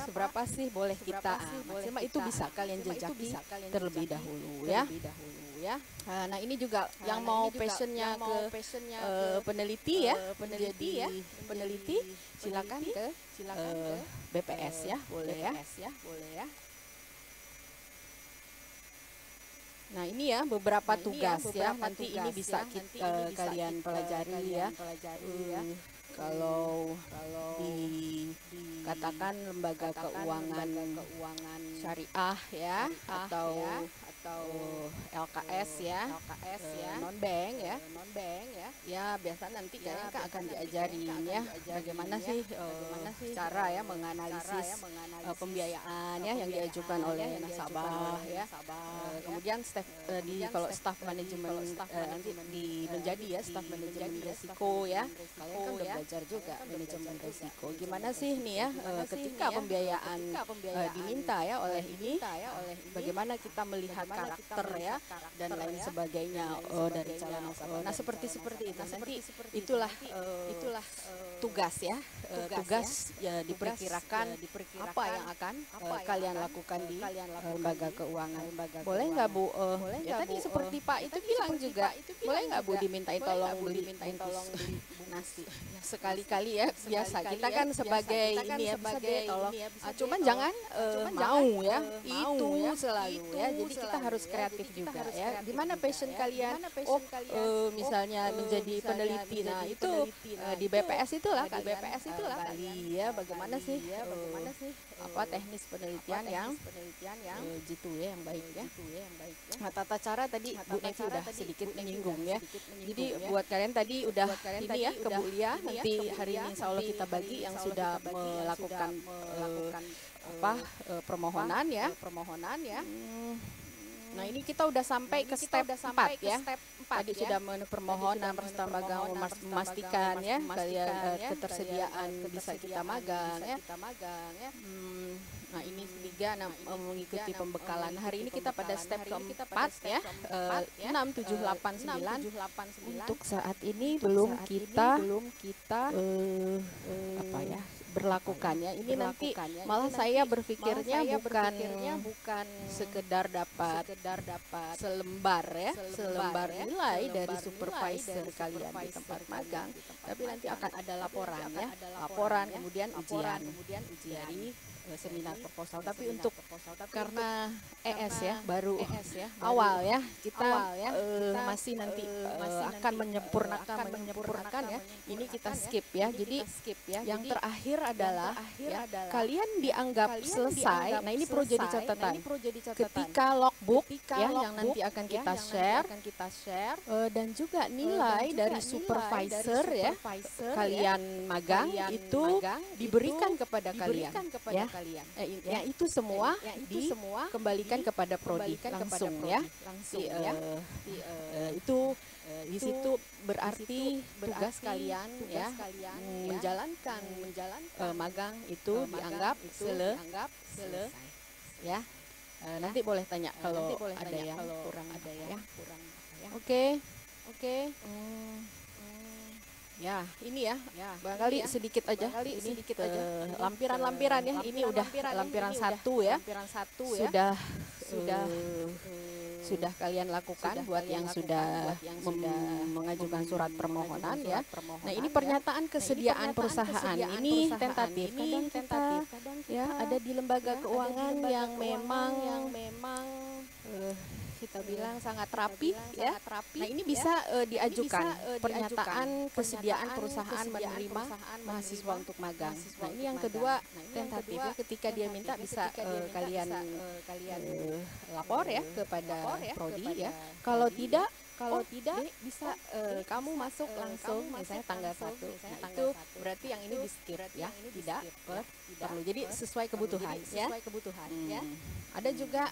seberapa sih boleh kita maksimal itu bisa kalian jejaki terlebih dahulu ya. Nah ini juga yang mau passionnya ke peneliti ya, menjadi peneliti silakan ke BPS ya, boleh ya. Nah ini ya beberapa tugas ya, nanti ini bisa kalian pelajari ya. Kalau dikatakan lembaga keuangan syariah ya, atau LKS ya, non bank ya biasa nanti kayaknya akan diajarin ya bagaimana sih cara ya menganalisis pembiayaan ya yang diajukan oleh nasabah ya. Kemudian kalau staff manajemen nanti menjadi ya staff manajemen risiko ya, kalian kan udah belajar juga manajemen risiko. Gimana sih nih ya ketika pembiayaan diminta ya oleh ini, bagaimana kita melihat karakter ya dan lain sebagainya dari calon nasabah. Nah seperti itu nanti itulah tugas ya, tugas ya diperkirakan apa yang akan kalian lakukan di lembaga keuangan. Boleh nggak Bu? Ya tadi seperti Pak itu bilang juga, boleh nggak Bu dimintain tolong beli nasi sekali-kali ya, biasa kita kan sebagai ini ya, sebagai tolong, cuman jangan mau ya, itu selalu ya. Jadi kita harus kreatif juga ya. Di mana passion kalian? Misalnya menjadi peneliti. Nah itu di BPS itulah kali ya. Bagaimana sih apa teknis penelitian yang gitu ya, yang baik ya. Nah tata cara tadi Bu Nevi udah sedikit menyinggung ya. Jadi buat kalian tadi udah ini ya ke Bu Lia, nanti hari ini insya Allah kita bagi yang sudah melakukan permohonan ya. Nah ini kita udah sampai ke step 4 ya. Tadi sudah permohonan pertama magang memastikan ya kalian ketersediaan bisa kita magang ya. Nah ini ketiga mengikuti pembekalan. Hari ini kita pada step keempat ya, 6, 7, 8, 9. Untuk saat ini belum kita berlakukan ya. Ini nanti malah saya berpikirnya bukan sekedar dapat selembar nilai dari supervisor kalian di tempat magang, tapi nanti akan ada laporan kemudian ujian dari seminar proposal. Tapi untuk karena ES ya baru awal ya, kita masih nanti akan menyempurnakan ya. Ini kita skip ya. Jadi yang terakhir adalah kalian dianggap selesai. Nah ini perlu jadi catatan. Ketika logbook ya yang nanti akan kita share dan juga nilai dari supervisor ya kalian magang itu diberikan kepada kalian ya. Ya itu semua dikembalikan kepada prodi langsung ya. Itu di situ berarti tugas kalian ya menjalankan magang itu dianggap selesai ya. Nanti boleh tanya kalau ada yang kurang ya. Oke. Ya, ini ya, barangkali sedikit aja. Ini lampiran-lampiran ya. Ini udah lampiran 1 ya. Sudah kalian lakukan buat yang sudah mengajukan surat permohonan ya. Nah, ini pernyataan kesediaan perusahaan. Ini tentatif. Kadang kita ya ada di lembaga keuangan yang memang kita bilang sangat rapi ya. Nah ini bisa diajukan pernyataan kesediaan perusahaan menerima mahasiswa untuk magang. Nah ini yang kedua tentatif ya, ketika dia minta bisa kalian lapor ya kepada prodi ya. Kalau tidak bisa kamu masuk langsung misalnya tanggal 1. Nah, itu berarti yang ini di skip ya, tidak perlu. Jadi sesuai kebutuhan ya. Ada juga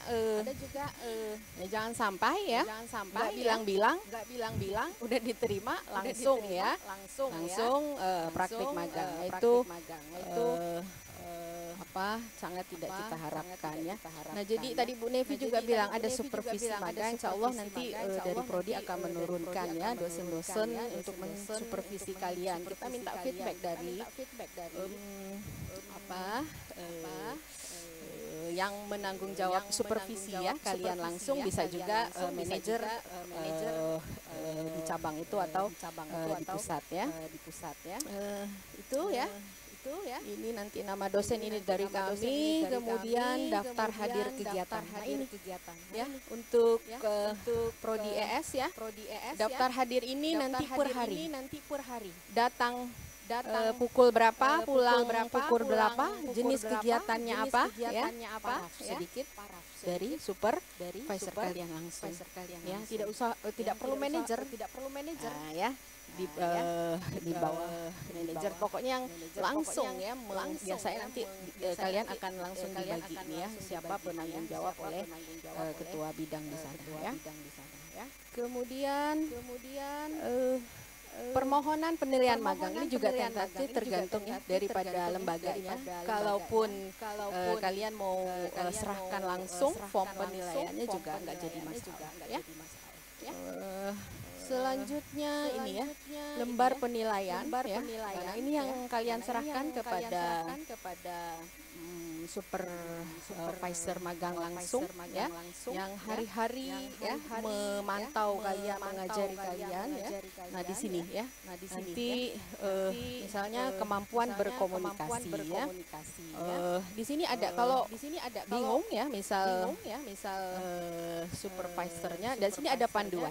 ya jangan sampai nggak bilang udah diterima langsung ya. Langsung praktik magang. Itu sangat tidak kita harapkan ya. Nah jadi tadi Bu Nevi juga bilang ada supervisi magang, insya Allah nanti dari Prodi akan menurunkan ya dosen-dosen untuk mensupervisi kalian. Kita minta feedback dari yang menanggung jawab supervisi ya, kalian langsung bisa juga manajer di cabang itu atau di pusat ya. Itu ya. Ini nanti nama dosen ini dari kami, kemudian daftar hadir kegiatan. Nah ini ya untuk Prodi ES ya. Daftar hadir ini nanti per hari. Datang pukul berapa, pulang pukul berapa, jenis kegiatannya apa ya. Sedikit dari supervisor kalian langsung. Ya, tidak perlu manajer. Ya. Di bawah manajer, pokoknya yang langsung ya, biasanya nanti kalian akan langsung dibagi nih ya, siapa penanggung jawab oleh ketua bidang di sana ya. Kemudian permohonan penilaian magang ini juga tergantung ya daripada lembaganya. Kalaupun kalian mau serahkan langsung, form penilaiannya juga nggak jadi masalah ya. Selanjutnya ini ya, lembar penilaian ya. Nah, ini yang kalian serahkan kepada supervisor magang langsung ya, yang hari-hari ya memantau kalian, mengajari kalian ya. Nah di sini ya, nanti misalnya kemampuan berkomunikasi ya. Di sini ada, kalau bingung ya, misal supervisornya, dan sini ada panduan.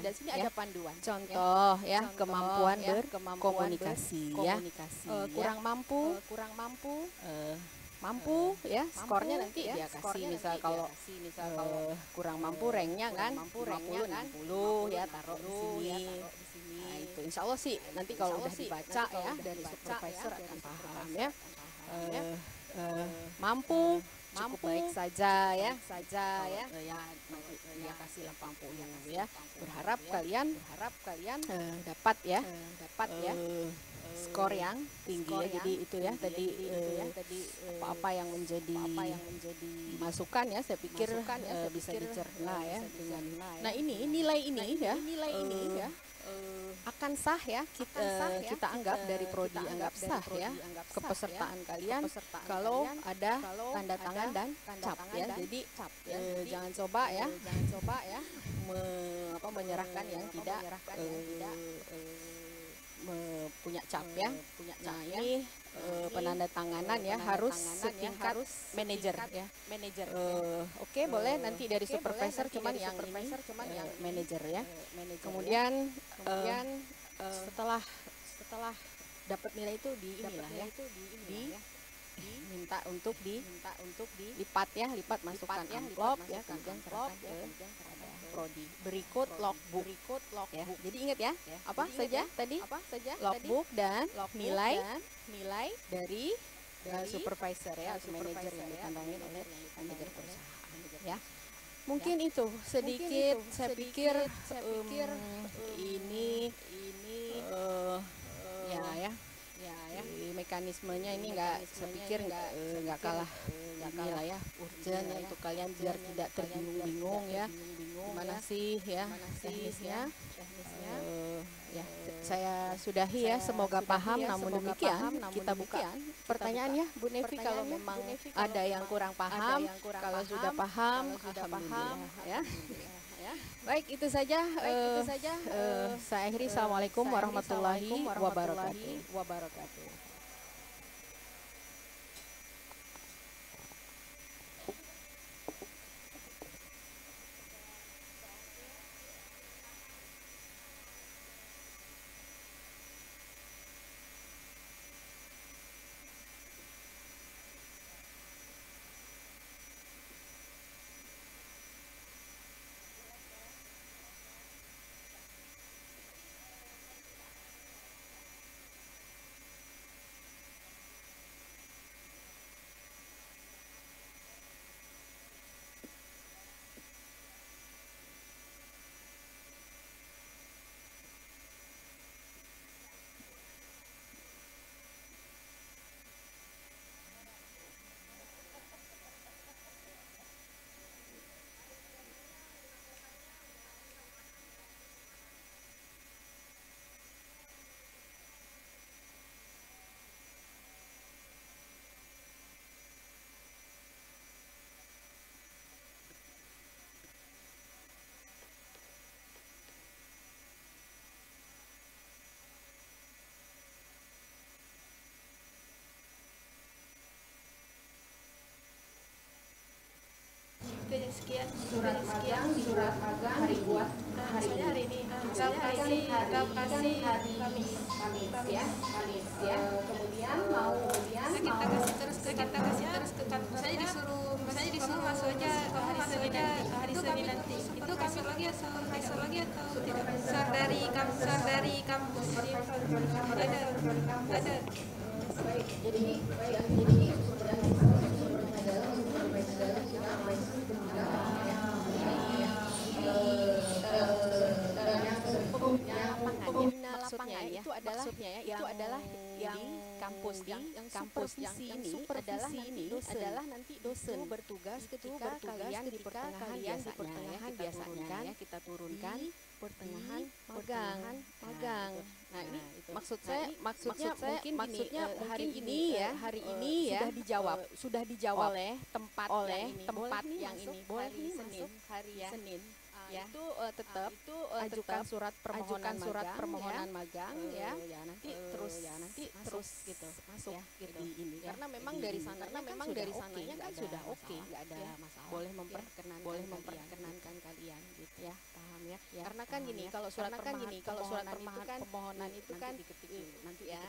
Contoh ya, kemampuan berkomunikasi ya. Kurang mampu ya, skornya nanti dia kasih, misal kalau kurang mampu ranknya kan 50 60 ya, taruh di sini. Nah itu insya Allah sih nanti kalau udah dibaca ya dari supervisor akan paham ya. Mampu cukup baik saja ya, ya kasih 80 ya. Berharap kalian dapat ya skor yang tinggi ya. Jadi itu ya tadi apa yang menjadi masukan ya, saya pikir bisa dicerna ya dengan. Nah ini nilai ini ya akan sah ya, kita anggap dari Prodi anggap sah ya kepesertaan kalian kalau ada tanda tangan dan cap ya. Jadi jangan coba ya menyerahkan yang tidak punya cap ya. Nah ini penandatanganan ya harus setingkat manajer ya. Oke, boleh nanti dari supervisor cuman yang manajer ya. Kemudian setelah dapat nilai itu diminta untuk dilipat masukkan amplop ya, kemudian serahkan ke Prodi. Berikut logbook ya. Jadi ingat ya, apa saja tadi? Logbook dan nilai dari supervisor ya, atau manajer yang ditandangin oleh manajer perusahaan ya. Mungkin itu sedikit, saya pikir ini mekanismenya ini saya pikir nggak kalah inilah ya, urgent ya, untuk kalian biar tidak terbingung-bingung ya, gimana sih ya teknisnya. Ya saya sudahi ya, semoga paham. Namun demikian kita buka pertanyaan ya Bu Nevi, kalau memang ada yang kurang paham, kalau sudah paham alhamdulillah ya. Baik, itu saja. Saya akhiri. Assalamualaikum warahmatullahi wabarakatuh. surat magang dibuat hari ini. Lokasi hari Kamis ya. Kemudian kita kasih terus ke kampus. Saya disuruh masuk aja hari Senin nanti. Itu kasur lagi atau tidak? Kasur dari kampus. Ada. Baik, jadi maksudnya itu adalah yang kampus ini adalah nanti dosen bertugas ketika kalian di pertengahan biasanya kita turunkan pertengahan magang. Nah, ini maksudnya maksudnya hari ini ya sudah dijawab oleh tempat yang ini hari Senin. Ya, itu tetap ajukan surat permohonan magang ya. Nanti terus gitu masuk gitu di ini. Karena memang dari sananya kan sudah oke, enggak ada masalah. Boleh memperkenankan kalian gitu ya. Paham ya? Karena kan gini, kalau surat permohonan itu kan nanti ya.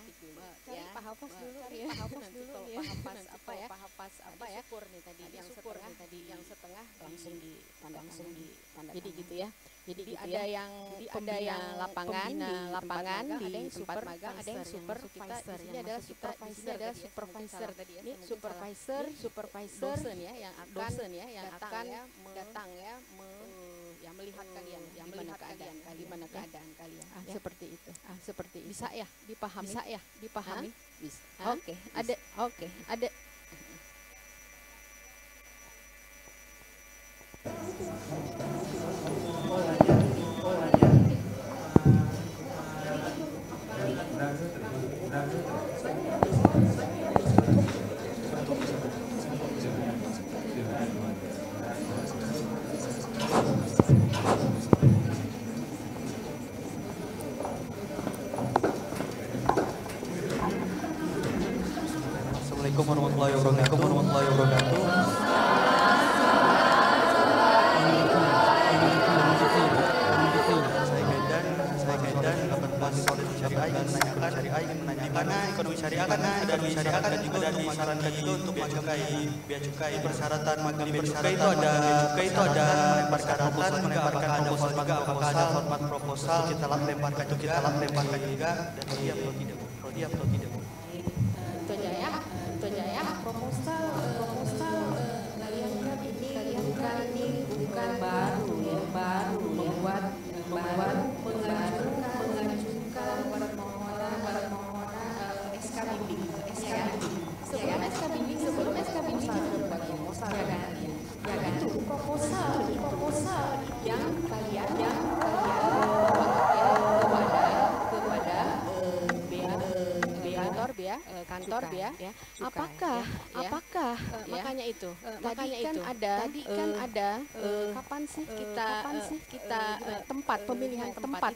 Cari Pak Hafaz dulu ya. Pak Hafaz apa ya? Syukur nih tadi yang setengah langsung ditanda. Jadi gitu ya. Ada yang pembina lapangan di tempat magang, ada yang supervisor. Ini adalah supervisor tadi ya. Ini supervisor dosen ya yang akan datang ya melihat kalian, gimana keadaan kalian. Seperti itu. Bisa ya dipahami? Bisa. Oke. Ada. Assalamualaikum warahmatullahi wabarakatuh. Saya Kaidan 18 syariah menanyakan di mana ekonomi syariah kan ada juga disarankan juga untuk bea cukai persyaratan magang bea cukai itu ada melemparkan proposal juga apakah ada format proposal kita lemparkan juga dan siap atau tidak. Itu aja ya. Proposal kalian kan ini bukan baru membuat mengajukan permohonan SK bimbing. Sebelum SK bimbing itu bagi proposal ya kan? Itu proposal yang kalian kantor ya. Apakah makanya itu tadi kan ada kapan sih kita pemilihan tempat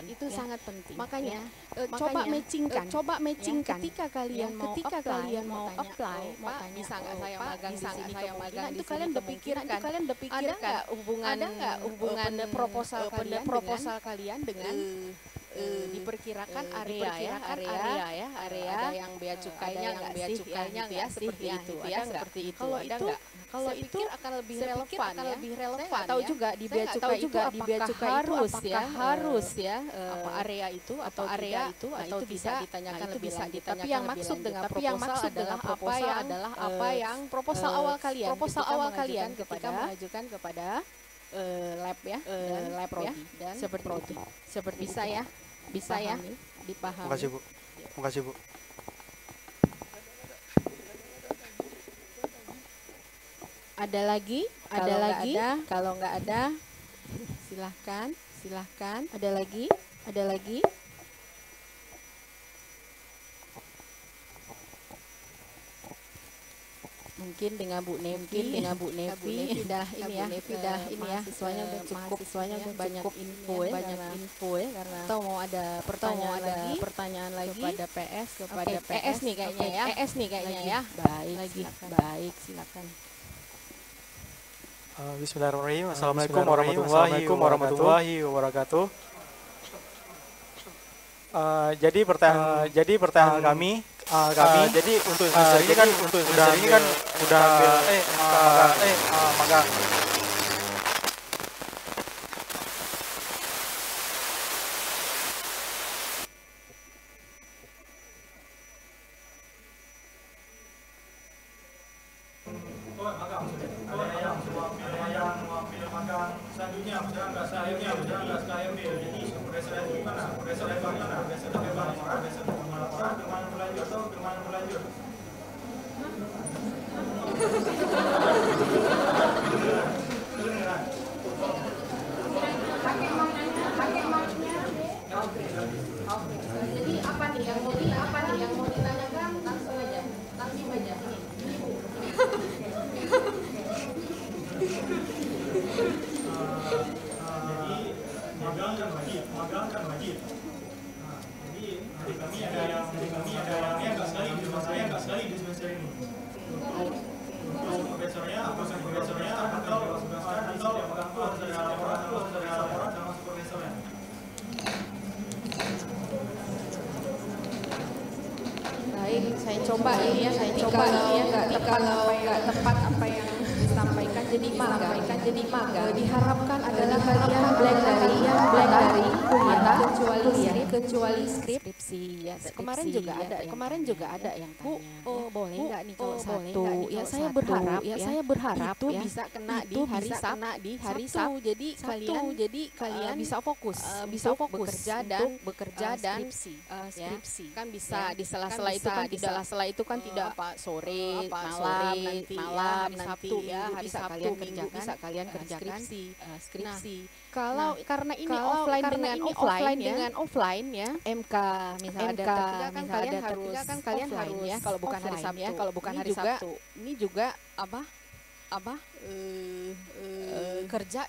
itu sangat penting. Makanya coba matchingkan ketika kalian mau apply bisa nggak saya magang di sini, itu kalian udah pikirkan ada nggak hubungan proposal kalian dengan diperkirakan area ada yang bea cukainya nggak ya seperti itu ya seperti itu. Kalau itu akan lebih relevan. Saya tahu juga di bea cukai itu apakah harus ya apa area itu atau bisa ditanyakan lebih lanjut. Tapi yang maksud dengan proposal adalah apa yang proposal awal kalian ketika mengajukan kepada lab ya lab prodi dan seperti bisa ya dipahami. Terima kasih Bu. Ada lagi? Kalau nggak ada, silahkan. Ada lagi? Mungkin dengan Bu Nevi dah ini ya mahasiswanya udah banyak info ya karena atau mau ada pertanyaan lagi kepada PS nih kayaknya ya. Baik silakan. Bismillahirrahmanirrahim. Assalamualaikum warahmatullahi wabarakatuh. Jadi pertanyaan kami, jadi untuk ini kan udah magang. Jadi apa nih yang mau ditanyakan langsung aja Magang kan wajib. Nah, jadi dari kami ada yang agak sekali di semester ini. Untuk profesornya atau orang termasuk profesornya. Baik, saya coba ini ya, kalau nggak tepat apa yang disampaikan jadi magang. Diharapkan adalah kalian blank dari mata kecuali skripsi ya. Kemarin juga ada yang tanya. Bu, boleh nggak nih kalau satu? Ya saya berharap itu bisa kena di hari Sabtu. Jadi kalian bisa fokus bekerja dan skripsi. Kan bisa di sela-sela itu kan tidak apa sore, malam, nanti ya hari Sabtu bisa kalian kerjakan skripsi. Karena ini offline dengan ya. MK misalnya ada ketiga kan kalian harus ya kalau bukan hari Sabtu. Ini juga apa? Kerja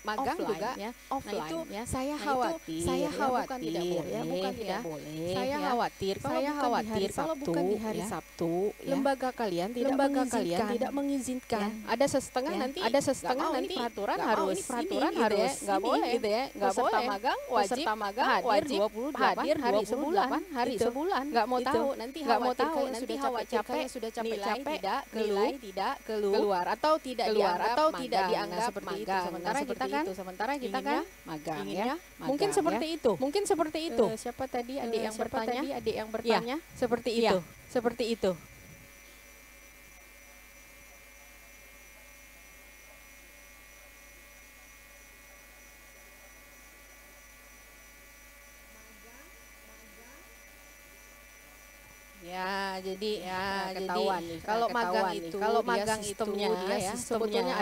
magang juga offline itu ya. Saya khawatir bukan tidak boleh. Saya khawatir kalau bukan di hari Sabtu lembaga kalian tidak mengizinkan. Ada sesetengah nanti peraturan harus nggak boleh gitu ya. Nggak boleh magang wajib hadir 28 hari sebulan. Nggak mau tahu nanti sudah capek-capek tidak keluar atau tidak dianggap magang. Sementara kita kan magang ya. Mungkin seperti itu. Siapa tadi adik yang bertanya? Seperti itu. Jadi kalau magang sistemnya sebetulnya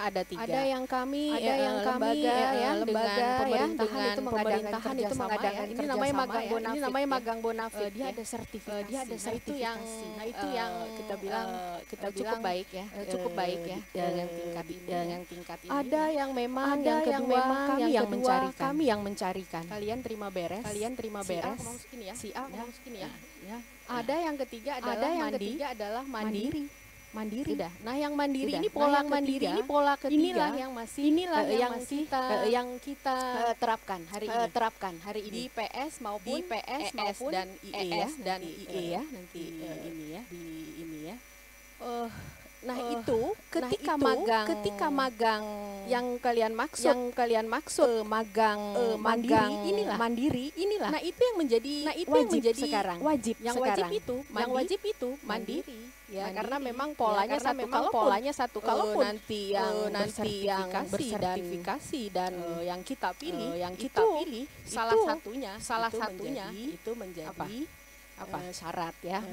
ada tiga. Ada yang kami lembaga pemerintahan itu mengadakan ini namanya magang bonafit. Dia ada sertifikasi. Itu yang kita bilang cukup baik ya. Dengan tingkat ini. Ada yang memang kami yang mencarikan. Kalian terima beres. Si A masukin ya. Ada yang ketiga adalah mandiri. Sudah. Nah, yang mandiri ini pola ketiga. Inilah yang kita terapkan hari ini. Di PS maupun dan IE ya. Nanti ini ya. Nah, itu ketika magang yang kalian maksud magang mandiri inilah. Nah, itu yang menjadi sekarang. Yang wajib itu mandiri. Ya, karena memang polanya satu. Kalau nanti yang bersertifikasi dan yang kita pilih, salah satunya itu menjadi syarat ya,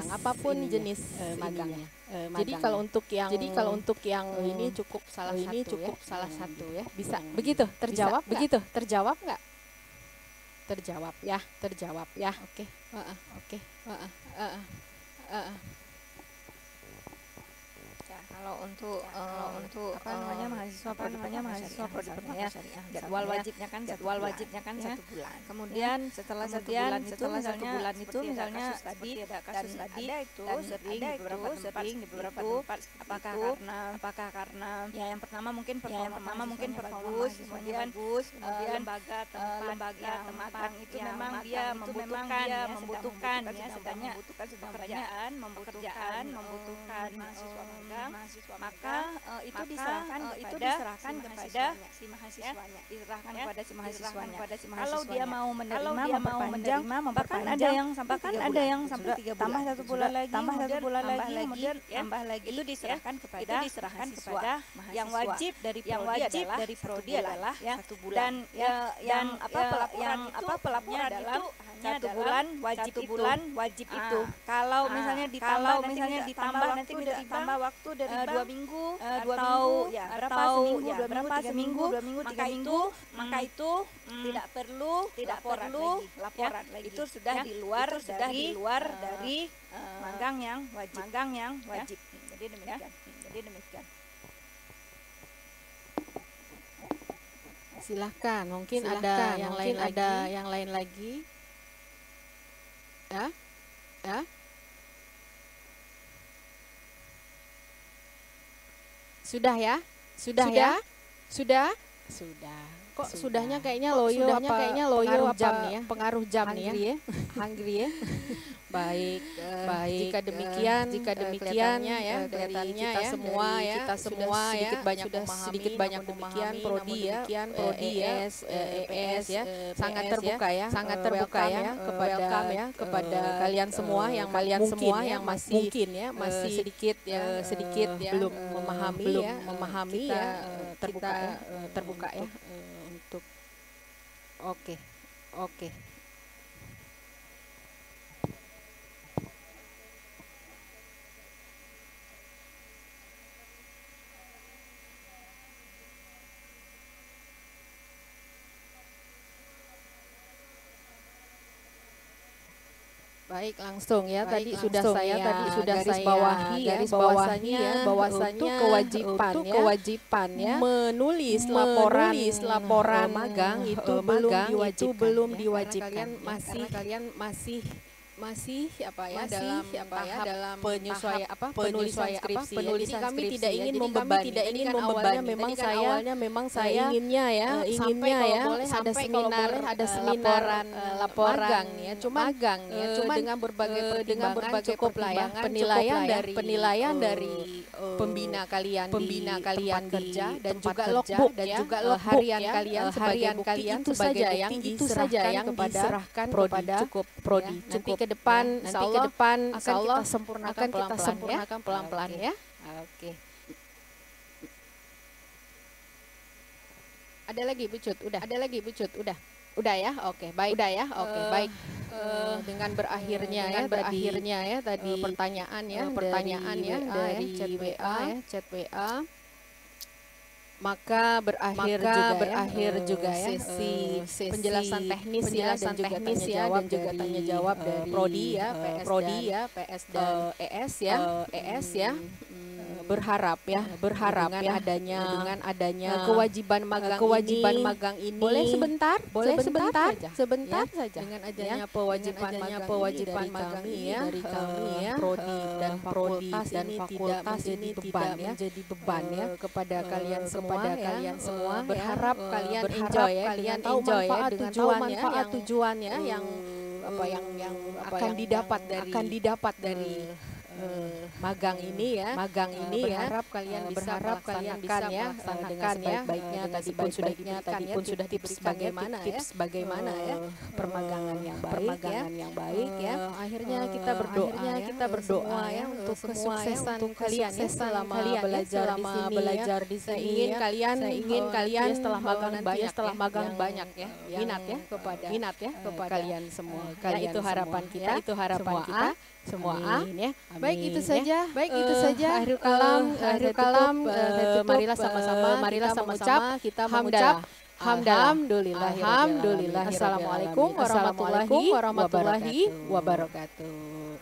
apapun jenis magangnya. Jadi kalau untuk yang ini cukup salah satu ya. Bisa begitu terjawab nggak? Terjawab ya. Oke. kalau untuk apa namanya mahasiswa prodi pertama ya, jadwal wajibnya kan 1 bulan. Kemudian setelah 1 bulan itu misalnya tadi kasus tadi itu sering di beberapa tempat, apakah karena ya yang pertama mungkin bagus, kemudian lembaga tempat itu memang dia membutuhkan sedangnya pekerjaan membutuhkan mahasiswa magang, maka itu diserahkan kepada si mahasiswanya, kalau dia mau menerima memperpanjang, bahkan ada yang sampai 3 bulan, tambah 1 bulan lagi, kemudian tambah lagi, itu diserahkan kepada mahasiswa. Yang wajib dari prodi adalah 1 bulan, dan pelaporan itu hanya 1 bulan wajib itu. Kalau misalnya ditambah nanti ditambah waktu dari 2 minggu atau berapa seminggu, 3 minggu, maka itu tidak perlu laporan lagi. Itu sudah di luar dari magang yang wajib. Jadi demikian. Silahkan, mungkin ada yang lain lagi. Ya. Sudah ya? Kok sudahnya kayaknya loyo apa pengaruh jam nih ya? Hungry ya. Baik, jika demikian kelihatannya ya kita semua sudah sedikit banyak memahami prodi ya, ES ya, sangat terbuka ya kepada kalian semua yang masih sedikit belum memahami ya, terbuka ya untuk oke. Baik, langsung ya. Tadi sudah saya garis bawahi ya, bahwasanya kewajiban ya menulis laporan magang itu belum diwajibkan. Kalian masih dalam penyesuaian penulisan skripsi. Jadi kami tidak ingin membebani. Memang saya inginnya ada seminar laporan ya, cuma dengan berbagai cukup lah ya penilaian dari pembina kalian kerja dan juga logbook harian kalian itu saja yang diserahkan kepada prodi. Nanti ke depan akan kita sempurnakan pelan-pelan ya. Oke. Ada lagi Bucut? Udah ya. Oke, baik. Baik. Dengan berakhirnya tadi pertanyaan dari chat WA. Maka berakhir juga ya sesi penjelasan teknis dan juga tanya jawab dari prodi ya, PS dan ES ya. Berharap dengan adanya kewajiban magang ini boleh sebentar saja dengan adanya kewajiban magang ini dari kami ya, prodi dan fakultas ini tidak menjadi beban ya kepada kalian semua berharap kalian enjoy ya, dengan tahu manfaat tujuannya yang akan didapat dari magang ini ya, berharap kalian bisa melaksanakan sebaik-baiknya. Tadi pun sudah tips bagaimana ya permagangan yang baik ya. Akhirnya kita berdoa ya untuk kesuksesan kalian ya selama belajar di sini. Ingin kalian setelah magang banyak ya minat ya kepada kalian semua. Itu harapan kita semua. Ya. Baik itu saja. Akhir kalam. Marilah sama-sama kita mengucap Alhamdulillah. Assalamualaikum warahmatullahi wabarakatuh.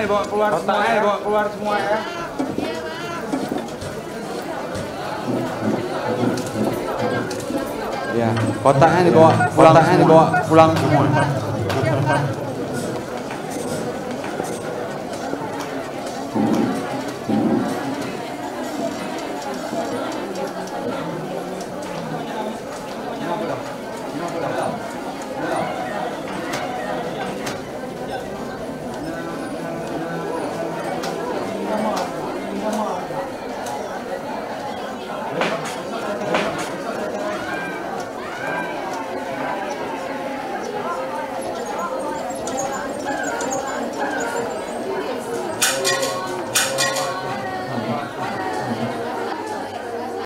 dibawa keluar semua ya, dibawa keluar semua ya. Ya, kotaknya dibawa pulang semua.